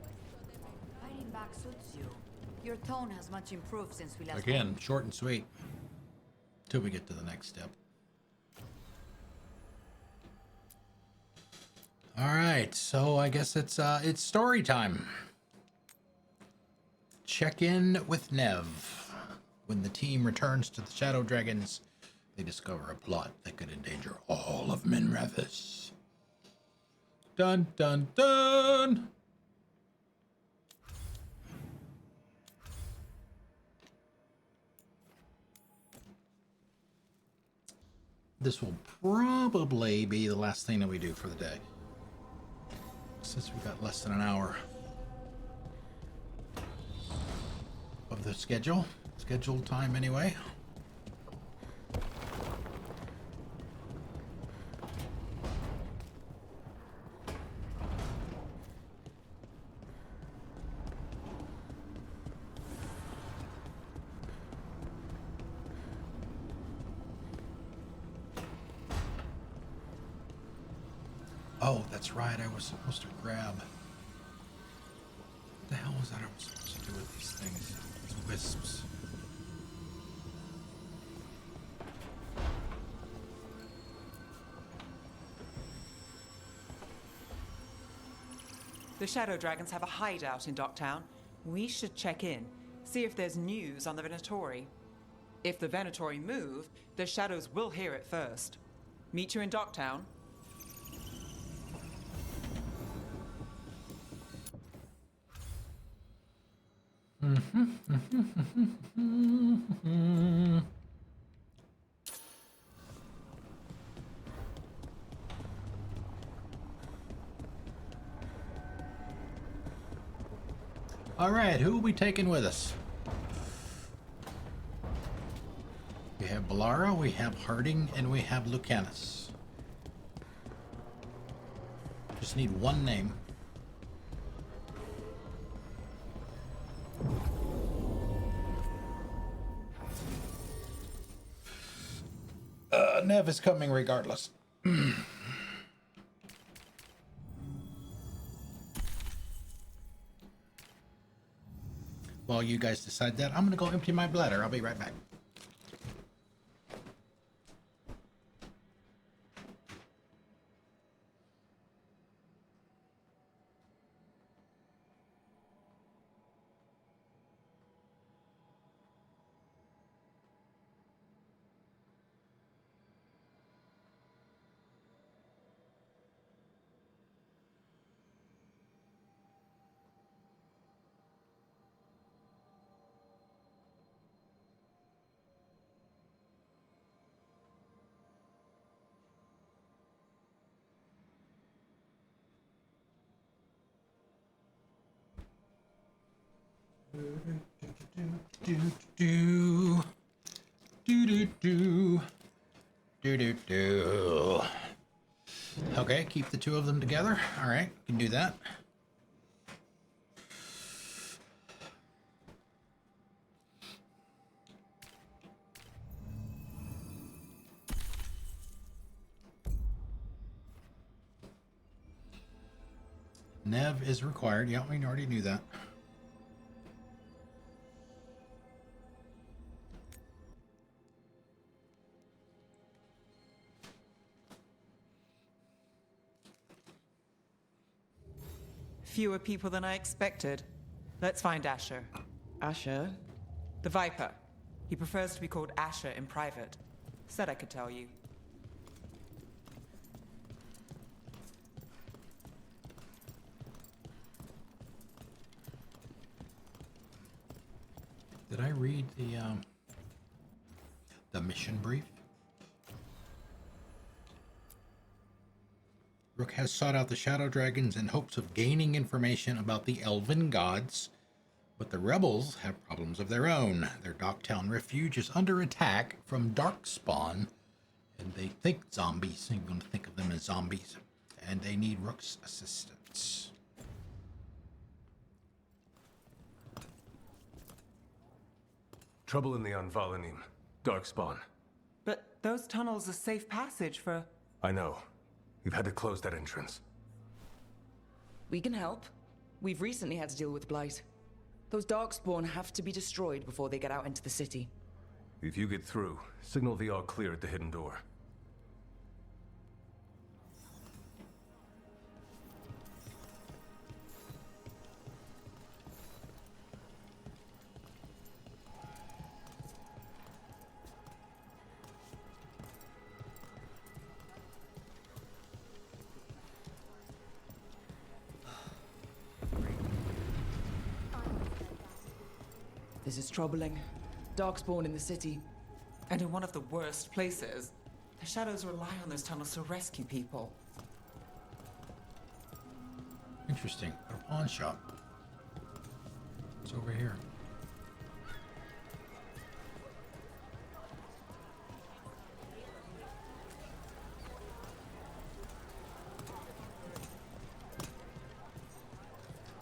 Fighting back suits you. Your tone has much improved since we last Again, short and sweet. Till we get to the next step. All right, so I guess it's story time. Check in with Nev. When the team returns to the Shadow Dragons, they discover a plot that could endanger all of Minrathous. Dun dun dun! This will probably be the last thing that we do for the day, since we've got less than an hour of the scheduled time anyway. Oh, that's right. I was supposed to grab. What the hell was that I was supposed to do with these things? These wisps. The Shadow Dragons have a hideout in Docktown. We should check in, see if there's news on the Venatori. If the Venatori move, the Shadows will hear it first. Meet you in Docktown. All right, who are we taking with us? We have Bellara, we have Harding, and we have Lucanis. Just need one name. Nev is coming regardless. While you guys decide that, I'm gonna go empty my bladder. I'll be right back. Okay, keep the two of them together. All right, can do that. Nev is required. Yeah, we already knew that. Fewer people than I expected. Let's find Asher. Asher? The Viper. He prefers to be called Asher in private. Said I could tell you. Did I read the mission brief? Rook has sought out the Shadow Dragons in hopes of gaining information about the Elven gods, but the rebels have problems of their own. Their Docktown refuge is under attack from Darkspawn, and they think zombies. I'm going to think of them as zombies, and they need Rook's assistance. Trouble in the Anvalanim. Darkspawn. But those tunnels are safe passage for... I know. We've had to close that entrance. We can help. We've recently had to deal with Blight. Those Darkspawn have to be destroyed before they get out into the city. If you get through, signal the all clear at the hidden door. This is troubling. Darkspawn in the city. And in one of the worst places. The Shadows rely on those tunnels to rescue people. Interesting. A pawn shop. It's over here.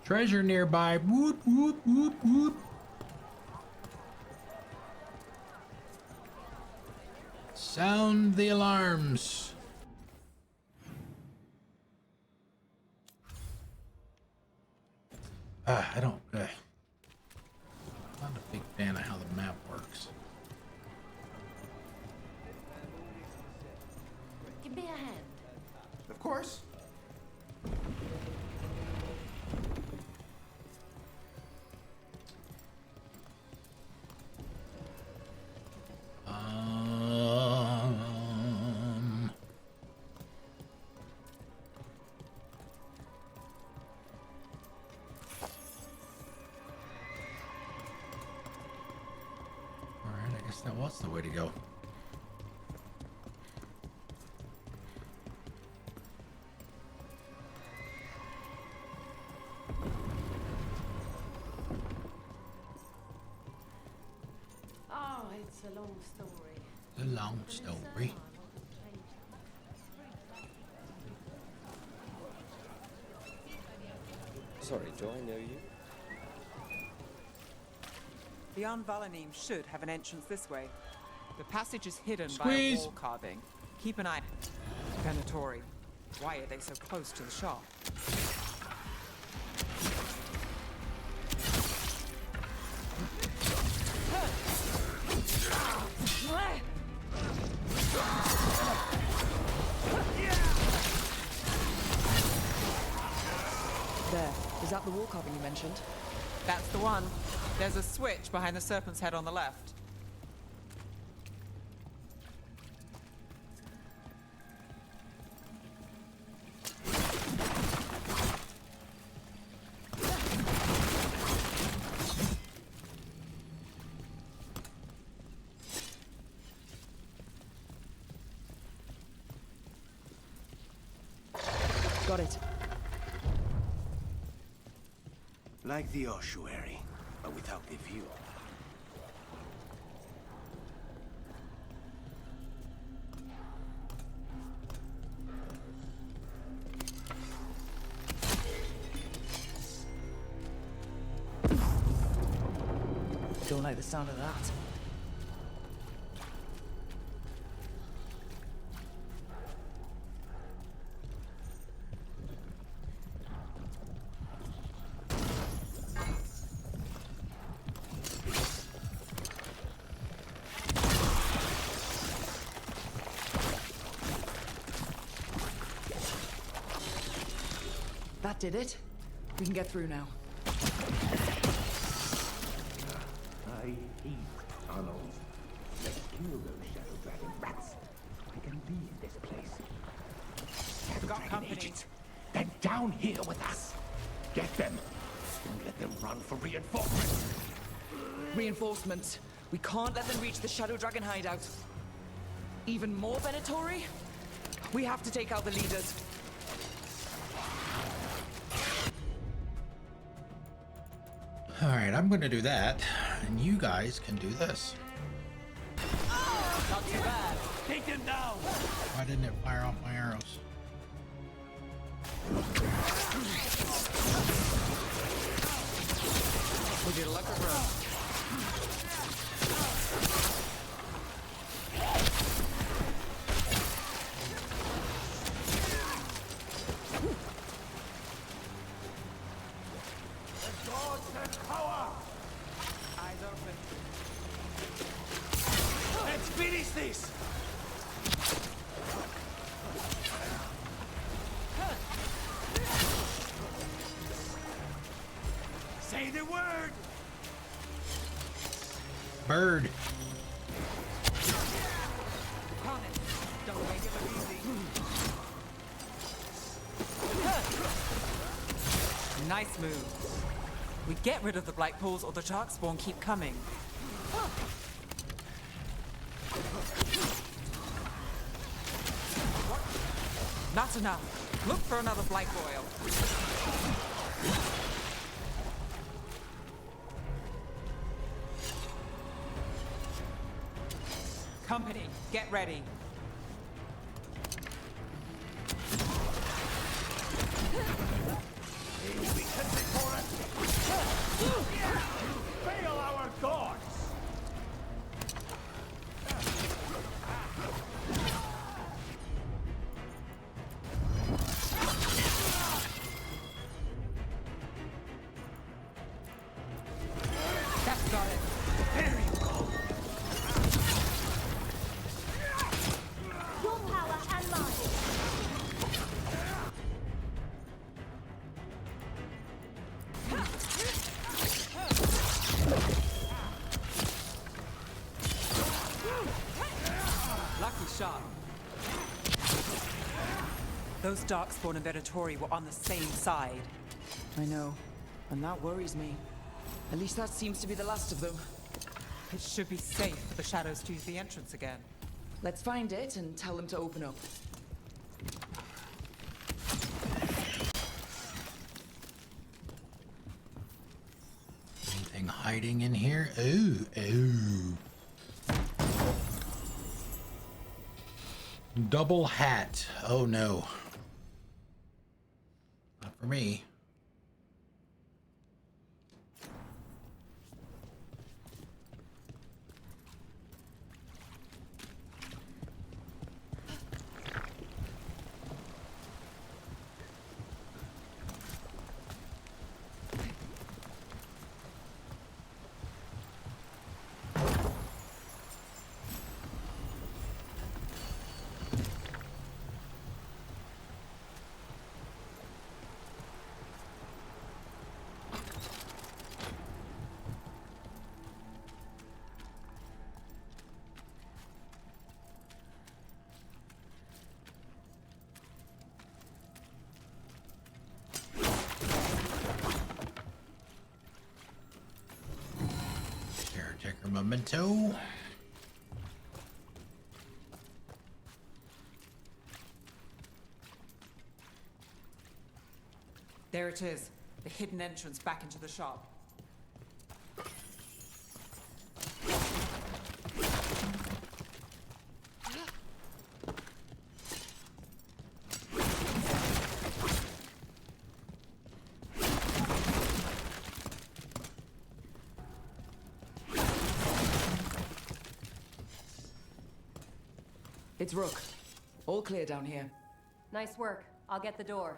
Treasure nearby. Whoop, whoop, whoop, whoop. Sound the alarms. I don't. Not a big fan of how the map works. Give me a hand. Of course. Alright, I guess that was the way to go. Oh, it's a long story. A long story. Sorry, do I know you? The Anvalanim should have an entrance this way. The passage is hidden by a Squeeze. wall carving. Keep an eye. Venatori. Why are they so close to the shop? There. Is that the wall carving you mentioned? That's the one. There's a switch behind the serpent's head on the left. Got it. Like the ossuary, but without the view. Don't like the sound of that. That did it. We can get through now. I hate tunnels. Let's kill those shadow dragon rats. I can leave this place. Shadow Got dragon company. agents, they're down here with us. Get them. Don't let them run for reinforcements. Reinforcements. We can't let them reach the Shadow Dragon hideout. Even more Venatori? We have to take out the leaders. Alright, I'm gonna do that, and you guys can do this. Not too bad. Take them down. Why didn't it fire off my arrows? Would you look around? Eyes open. Let's finish this. Say the word. Bird. Lucanis, don't make it look easy. Nice move. We get rid of the black pools or the shark spawn keep coming. Not enough. Look for another blight boil. Company, get ready. Fail our gods. Got it. There you go. Your power and mine. Lucky shot. Those Darkspawn and Venatori were on the same side. I know, and that worries me. At least that seems to be the last of them. It should be safe for the shadows to use the entrance again. Let's find it and tell them to open up. Anything hiding in here? Ooh, ooh. Double hat. Oh no. Not for me. Caretaker memento. There it is. The hidden entrance back into the shop. It's Rook. All clear down here. Nice work. I'll get the door.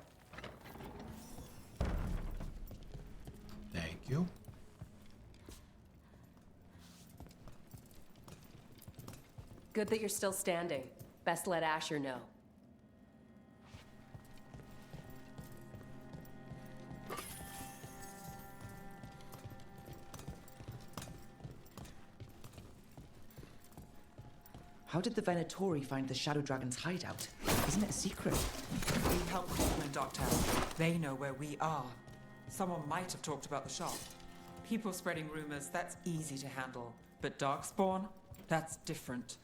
Thank you. Good that you're still standing. Best let Asher know. How did the Venatori find the Shadow Dragon's hideout? Isn't it a secret? We help people in Dogtown. They know where we are. Someone might have talked about the shop. People spreading rumors, that's easy to handle. But Darkspawn? That's different.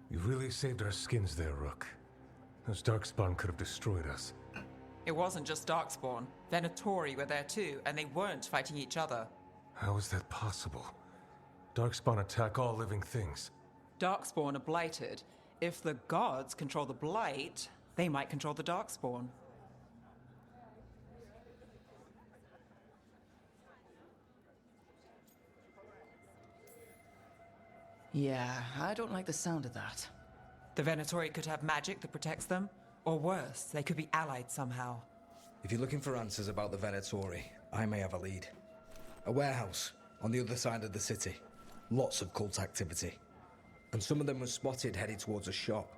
You really saved our skins there, Rook. Those Darkspawn could have destroyed us. It wasn't just Darkspawn. Venatori were there too, and they weren't fighting each other. How is that possible? Darkspawn attack all living things. Darkspawn are blighted. If the gods control the blight, they might control the Darkspawn. Yeah, I don't like the sound of that. The Venatori could have magic that protects them, or worse, they could be allied somehow. If you're looking for answers about the Venatori, I may have a lead. A warehouse on the other side of the city. Lots of cult activity. And some of them were spotted headed towards a shop.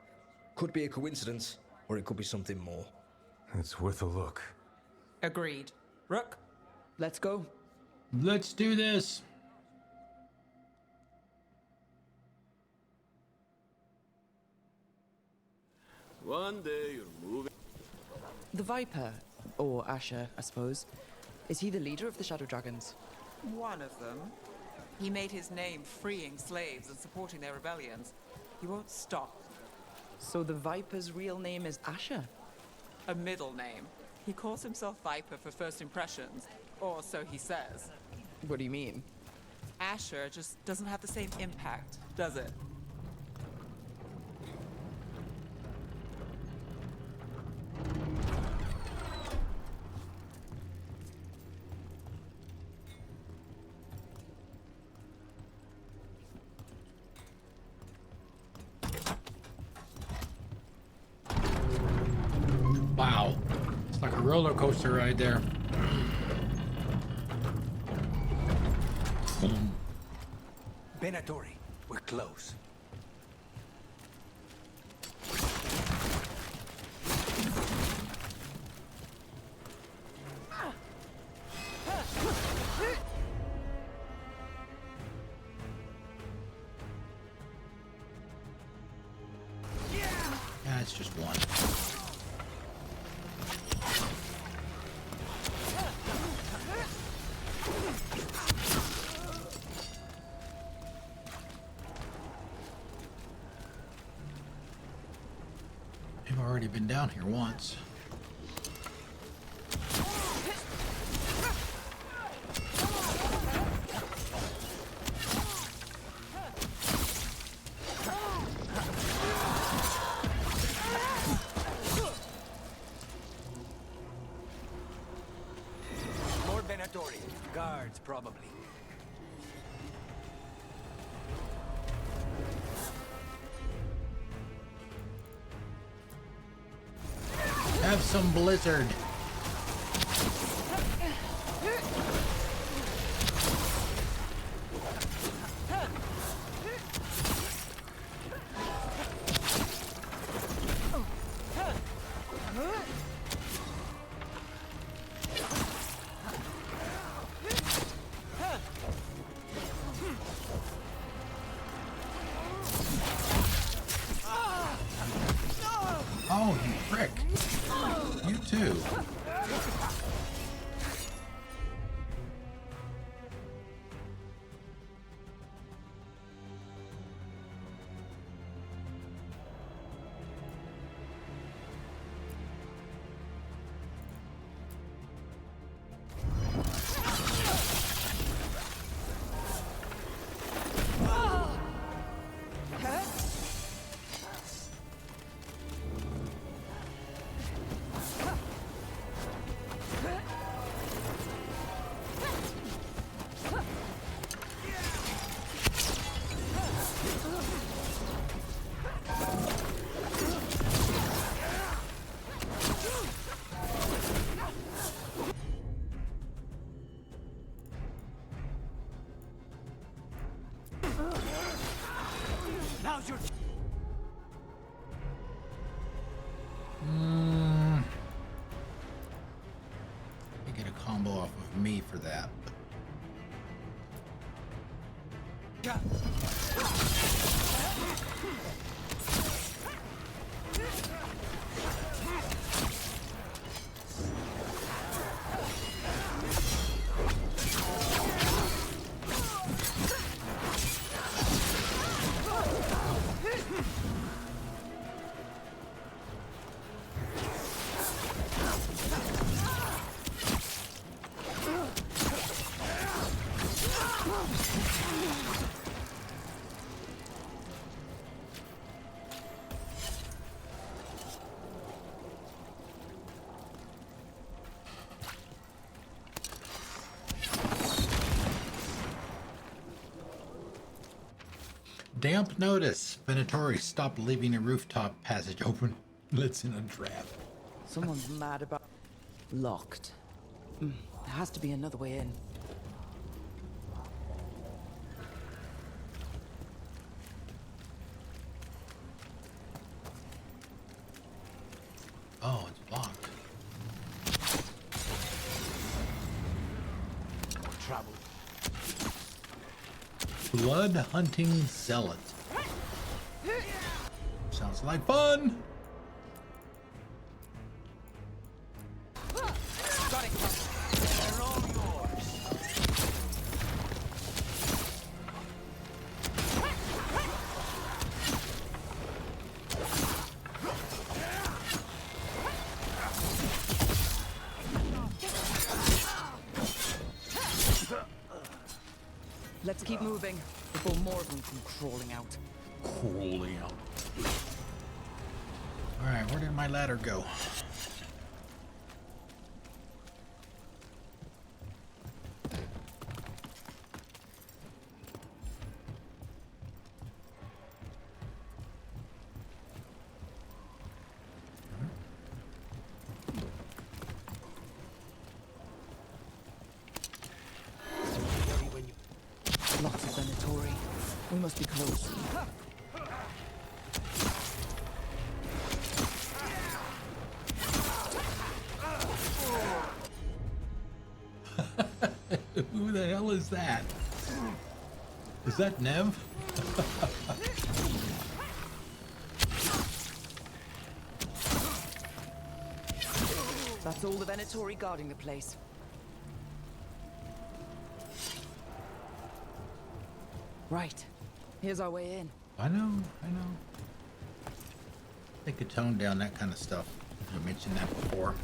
Could be a coincidence, or it could be something more. It's worth a look. Agreed. Rook? Let's go. Let's do this. One day you're moving. The Viper, or Asher, I suppose. Is he the leader of the Shadow Dragons? One of them. He made his name freeing slaves and supporting their rebellions. He won't stop. So the Viper's real name is Asher? A middle name. He calls himself Viper for first impressions, or so he says. What do you mean? Asher just doesn't have the same impact, does it? Wow. It's like a roller coaster ride there. Venatori, we're close. Yeah, it's just one. We've already been down here once. More Venatori. Guards, probably. Have some blizzard. Oh, you prick. You too. Now's your You get a combo off of me for that. Damp notice. Venatori, stop leaving a rooftop passage open. Let's in a trap. Someone's mad about... Locked. There has to be another way in. Oh, it's locked. trouble. Blood hunting zealot. Sounds like fun. They're all yours. Let's keep moving before more of them come crawling out. Crawling out. All right, where did my ladder go? Lots of Venatori. We must be close. Who the hell is that? Is that Nev? That's all the Venatori guarding the place. Right. Here's our way in. I know. They could tone down that kind of stuff. I mentioned that before.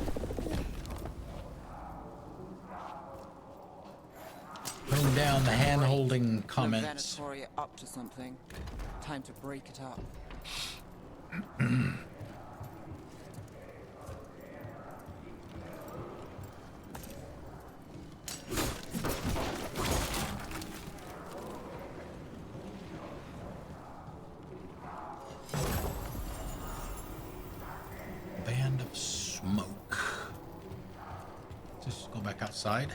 Bring down the hand-holding comments. The Venatori are up to something. Time to break it up. Band of smoke. Just go back outside.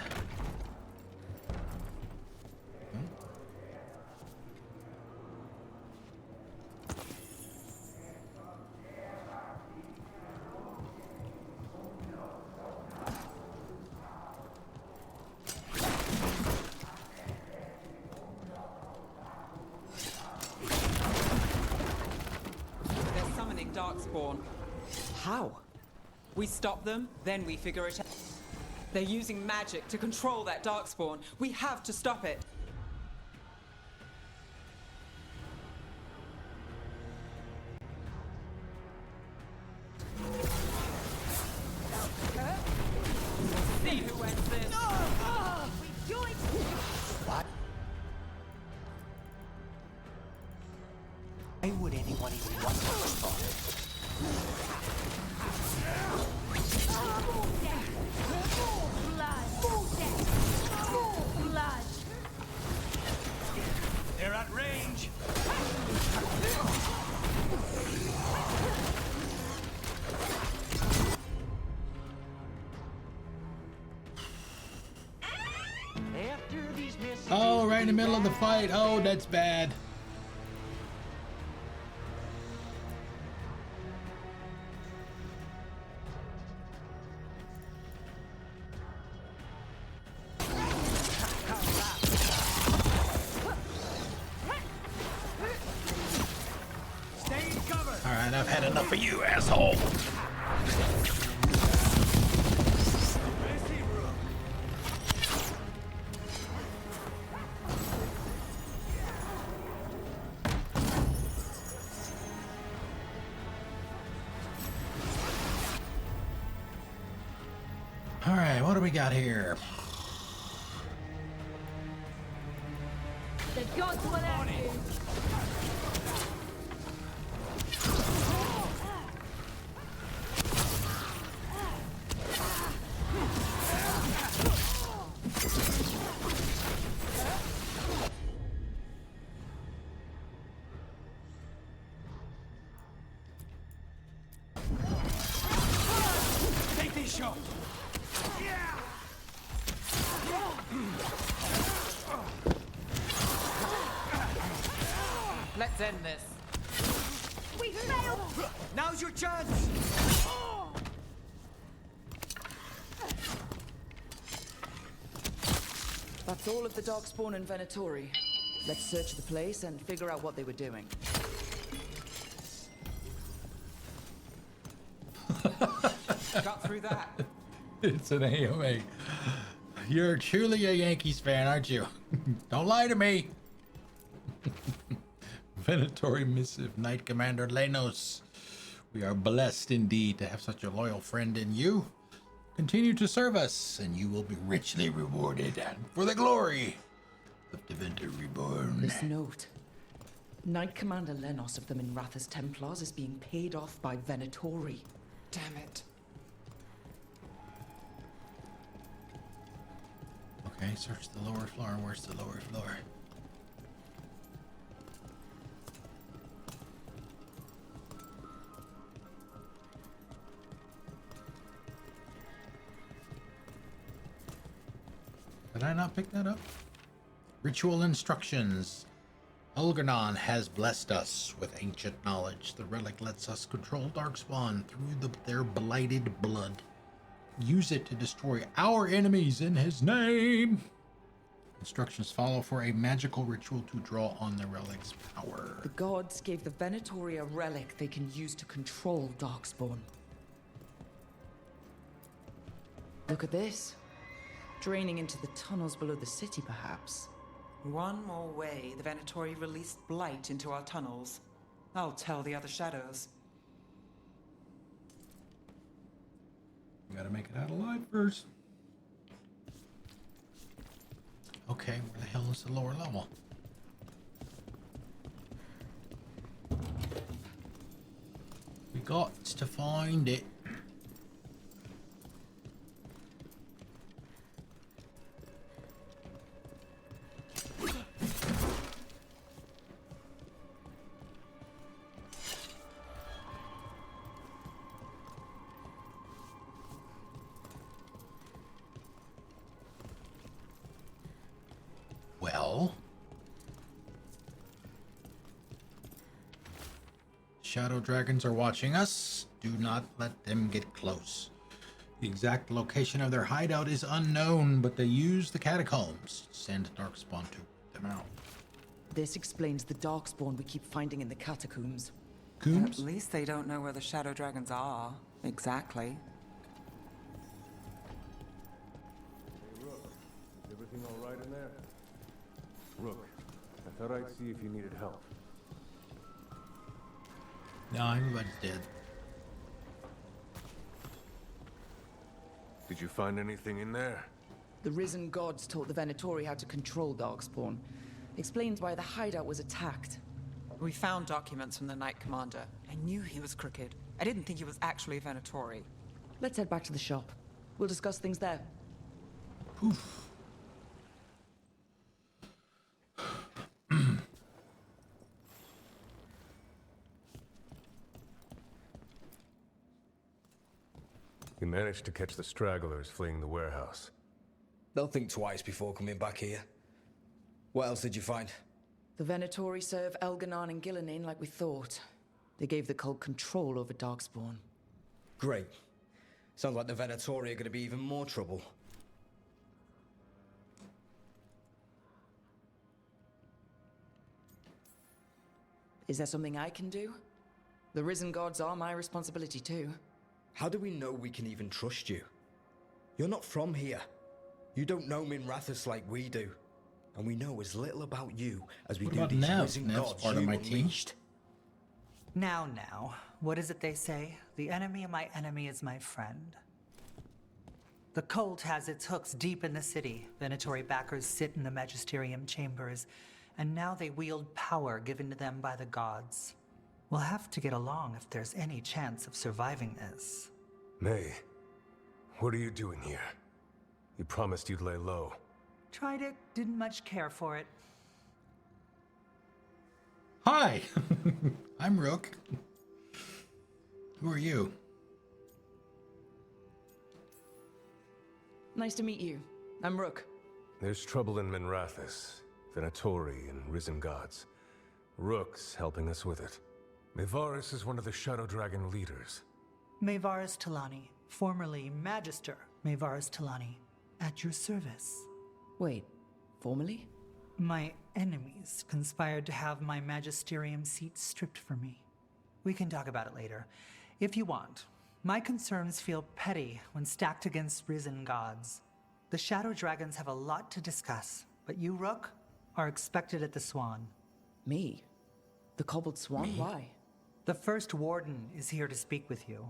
They're summoning Darkspawn. How? We stop them, then we figure it out. They're using magic to control that Darkspawn. We have to stop it. See who ends this. What? Why would anyone even want to respond? They're at range. After these messages, Oh, right in the middle of the fight. Oh, that's bad. All right, I've had enough of you, asshole. All right, what do we got here? The gods will have you. Take these shots. Let's end this. We failed. Now's your chance. That's all of the Darkspawn and Venatori. Let's search the place and figure out what they were doing. Got through that. It's an AOA. You're truly a Yankees fan, aren't you? Don't lie to me. Venatori missive, Knight Commander Lenos. We are blessed indeed to have such a loyal friend in you. Continue to serve us, and you will be richly rewarded for the glory of Prevent a reborn. This note. Knight Commander Lenos of the Minrathous Templars is being paid off by Venatori. Damn it. Okay, search the lower floor. Where's the lower floor? Did I not pick that up? Ritual instructions. Elgarnon has blessed us with ancient knowledge. The relic lets us control Darkspawn through their blighted blood. Use it to destroy our enemies in his name. Instructions follow for a magical ritual to draw on the relic's power. The gods gave the Venatori a relic they can use to control Darkspawn. Look at this. Draining into the tunnels below the city, perhaps. One more way the Venatori released blight into our tunnels. I'll tell the other shadows. We gotta make it out alive first. Okay, where the hell is the lower level? We got to find it. Well, shadow dragons are watching us. Do not let them get close. The exact location of their hideout is unknown, but they use the catacombs to send Darkspawn to root them out. This explains the Darkspawn we keep finding in the catacombs. At least they don't know where the shadow dragons are. Exactly. Hey, Rook. Is everything all right in there? Rook, I thought I'd see if you needed help. No, everybody's dead. Did you find anything in there? The risen gods taught the Venatori how to control Darkspawn. Explains why the hideout was attacked. We found documents from the Knight Commander. I knew he was crooked. I didn't think he was actually a Venatori. Let's head back to the shop. We'll discuss things there. Poof. You managed to catch the stragglers fleeing the warehouse. They'll think twice before coming back here. What else did you find? The Venatori serve Elgarnon and Gillenane like we thought. They gave the cult control over Darkspawn. Great. Sounds like the Venatori are going to be even more trouble. Is there something I can do? The risen gods are my responsibility too. How do we know we can even trust you? You're not from here. You don't know Minrathous like we do. And we know as little about you as we do these risen gods you unleashed. Now, what is it they say? The enemy of my enemy is my friend. The cult has its hooks deep in the city. Venatori backers sit in the magisterium chambers, and now they wield power given to them by the gods. We'll have to get along if there's any chance of surviving this. May, what are you doing here? You promised you'd lay low. Tried it, didn't much care for it. Hi, I'm Rook. Who are you? Nice to meet you. I'm Rook. There's trouble in Minrathous, Venatori and risen gods. Rook's helping us with it. Mayvarus is one of the Shadow Dragon leaders. Mayvarus Talani, formerly Magister Mayvarus Talani, at your service. Wait, formerly? My enemies conspired to have my magisterium seat stripped from me. We can talk about it later, if you want. My concerns feel petty when stacked against risen gods. The Shadow Dragons have a lot to discuss, but you, Rook, are expected at the Swan. Me? The Cobbled Swan? Me? Why? The First Warden is here to speak with you.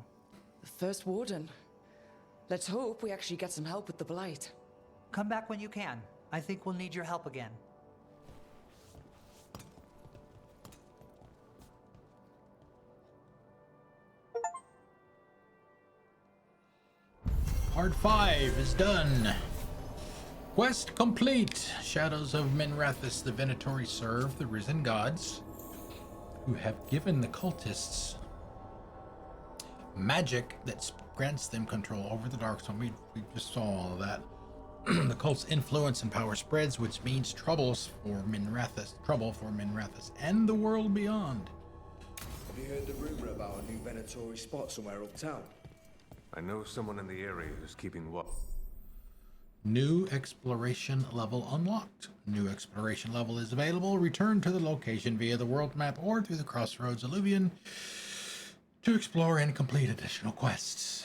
The First Warden? Let's hope we actually get some help with the Blight. Come back when you can. I think we'll need your help again. Part 5 is done. Quest complete. Shadows of Minrathous, the Venatori serve the risen gods who have given the cultists magic that grants them control over the dark zone. We just saw all of that. The cult's influence and power spreads, which means trouble for Minrathous and the world beyond. Have you heard the rumor about a new Venatori spot somewhere uptown? I know someone in the area who's keeping watch. New exploration level unlocked. New exploration level is available. Return to the location via the world map or through the Crossroads Alluvion to explore and complete additional quests.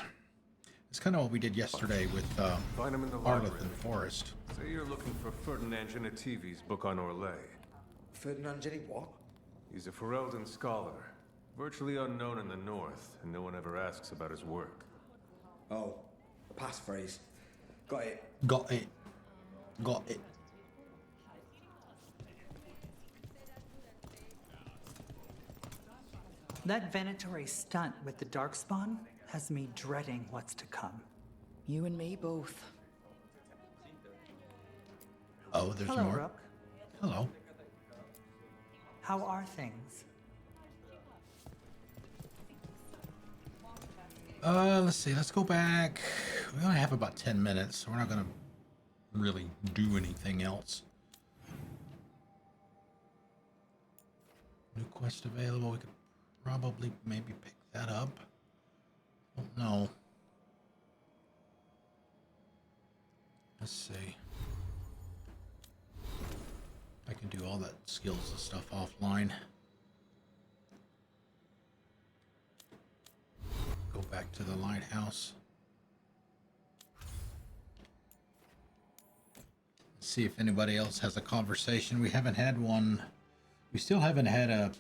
It's kind of what we did yesterday with Find him in the Arleth library. and Forest. Say you're looking for Ferdinand Genetivi's book on Orlais. Ferdinand Jenny what? He's a Ferelden scholar, virtually unknown in the north, and no one ever asks about his work. Oh, a passphrase. Got it. Got it. Got it. That Venatori stunt with the Darkspawn has me dreading what's to come. You and me both. Oh, there's Hello, more. Rook. Hello. How are things? Let's see. Let's go back. We only have about 10 minutes, so we're not going to really do anything else. New quest available. We could probably maybe pick that up. Don't know. Let's see. I can do all that skills and stuff offline. Go back to the lighthouse. See if anybody else has a conversation. We haven't had one. We still haven't had a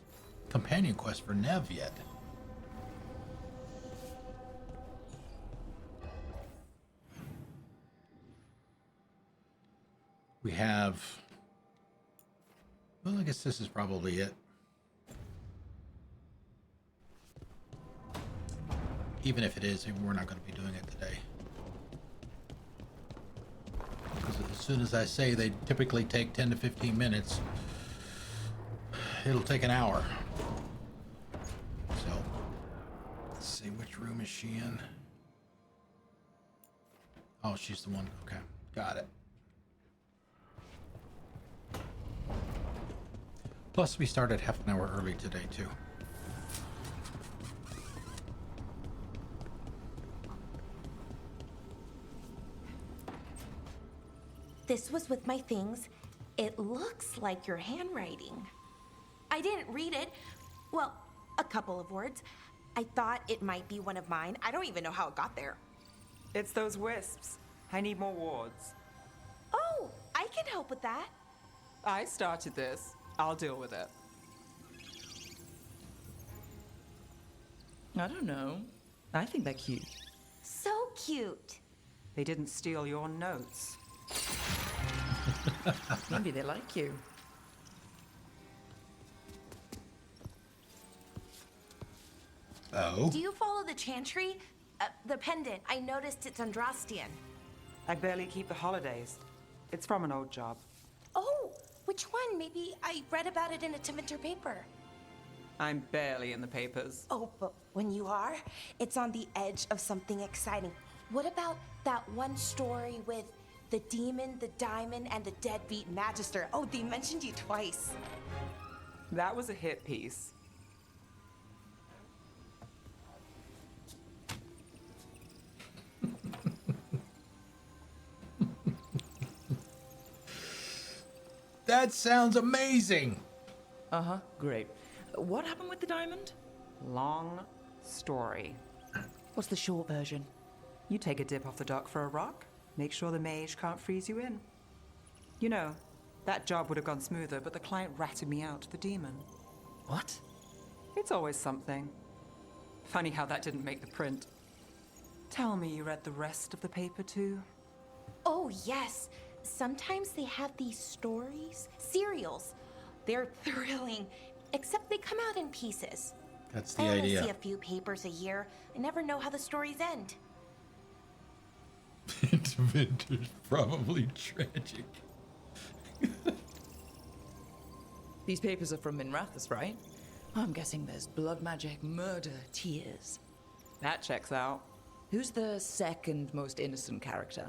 companion quest for Nev yet. We have... Well, I guess this is probably it. Even if it is, we're not going to be doing it today. Because as soon as I say they typically take 10 to 15 minutes, it'll take an hour. So, let's see, which room is she in? Oh, she's the one. Okay, got it. Plus, we started half an hour early today, too. This was with my things. It looks like your handwriting. I didn't read it. Well, a couple of words. I thought it might be one of mine. I don't even know how it got there. It's those wisps. I need more wards. Oh, I can help with that. I started this. I'll deal with it. I don't know. I think they're cute. So cute. They didn't steal your notes. Maybe they like you. Oh? Do you follow the chantry? The pendant. I noticed it's Andrastian. I barely keep the holidays. It's from an old job. Oh, which one? Maybe I read about it in a Tevinter paper. I'm barely in the papers. Oh, but when you are, it's on the edge of something exciting. What about that one story with the demon, the diamond, and the deadbeat magister? Oh, they mentioned you twice. That was a hit piece. That sounds amazing. Uh-huh, great. What happened with the diamond? Long story. What's the short version? You take a dip off the dock for a rock, make sure the mage can't freeze you in. You know, that job would have gone smoother, but the client ratted me out to the demon. What? It's always something. Funny how that didn't make the print. Tell me you read the rest of the paper too? Oh, yes. Sometimes they have these stories, serials. They're thrilling, except they come out in pieces. That's the I only idea. see a few papers a year. I never know how the stories end. Interventor's probably tragic. These papers are from Minrathous, right? I'm guessing there's blood magic, murder, tears. That checks out. Who's the second most innocent character?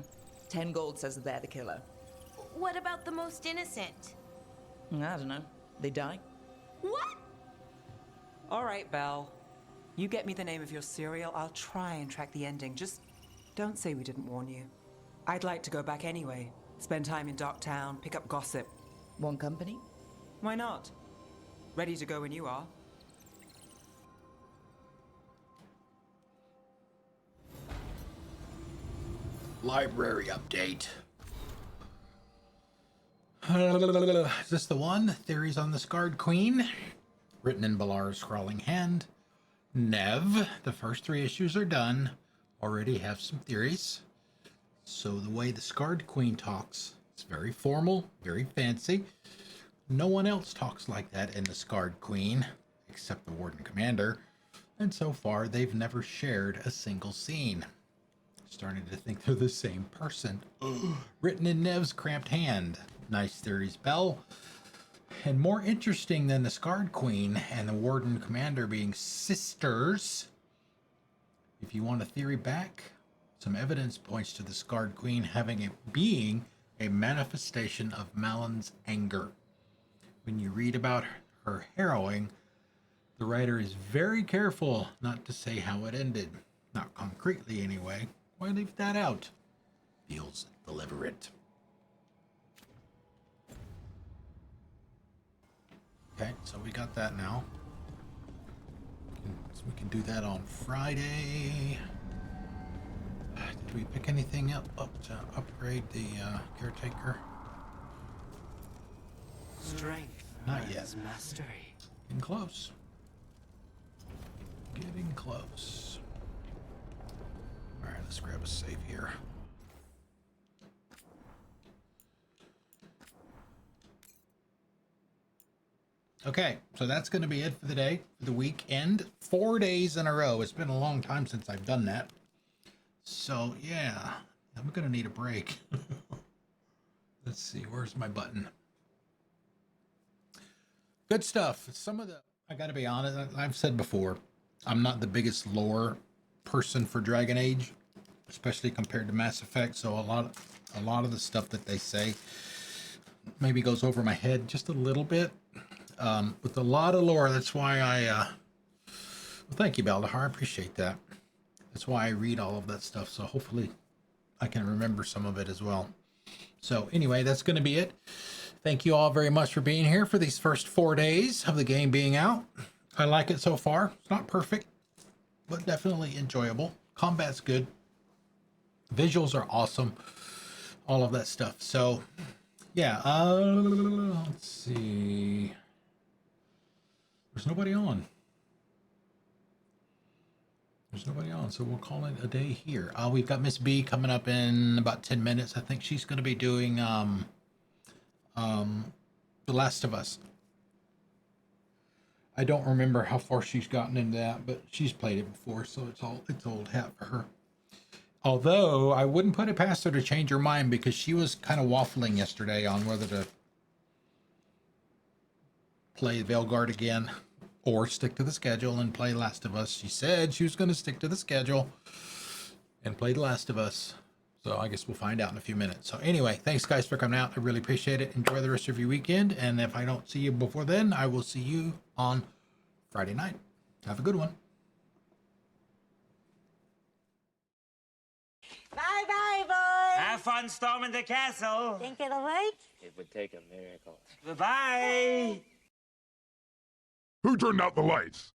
10 gold says they're the killer. What about the most innocent? I don't know. They die? What? All right, Belle. You get me the name of your cereal, I'll try and track the ending. Just don't say we didn't warn you. I'd like to go back anyway. Spend time in Docktown, pick up gossip. Want company? Why not? Ready to go when you are. Library update. Is this the one? Theories on the Scarred Queen. Written in Balar's scrawling hand. Nev. The first 3 issues are done. Already have some theories. So the way the Scarred Queen talks, it's very formal, very fancy. No one else talks like that in the Scarred Queen, except the Warden Commander. And so far, they've never shared a single scene. Starting to think they're the same person. Written in Nev's cramped hand. Nice theories, Belle. And more interesting than the Scarred Queen and the Warden Commander being sisters. If you want a theory back, some evidence points to the Scarred Queen being a manifestation of Malin's anger. When you read about her harrowing, the writer is very careful not to say how it ended. Not concretely, anyway. Why leave that out? Feels deliberate. Okay, so we got that now. So we can do that on Friday. Did we pick anything up to upgrade the caretaker? Strength. Not yet. Mastery. Getting close. Getting close. All right, let's grab a save here. Okay, so that's going to be it for the day, for the weekend. 4 days in a row. It's been a long time since I've done that. So, yeah, I'm going to need a break. Let's see, where's my button? Good stuff. I got to be honest, I've said before, I'm not the biggest lore person for Dragon Age, especially compared to Mass Effect. So a lot of the stuff that they say maybe goes over my head just a little bit. With a lot of lore, that's why well, thank you, Baldahar. I appreciate that. That's why I read all of that stuff. So hopefully I can remember some of it as well. So anyway, that's going to be it. Thank you all very much for being here for these first 4 days of the game being out. I like it so far. It's not perfect, but definitely enjoyable. Combat's good. Visuals are awesome. All of that stuff. So yeah, let's see. There's nobody on. There's nobody on, so we'll call it a day here. We've got Miss B coming up in about 10 minutes. I think she's going to be doing The Last of Us. I don't remember how far she's gotten into that, but she's played it before, so it's old hat for her. Although I wouldn't put it past her to change her mind, because she was kind of waffling yesterday on whether to play Veilguard again or stick to the schedule and play Last of Us. She said she was going to stick to the schedule and play The Last of Us. So I guess we'll find out in a few minutes. So anyway, thanks guys for coming out. I really appreciate it. Enjoy the rest of your weekend. And if I don't see you before then, I will see you on Friday night. Have a good one. Bye-bye, boys. Have fun storming the castle. Think it'll work? It would take a miracle. Goodbye. Who turned out the lights?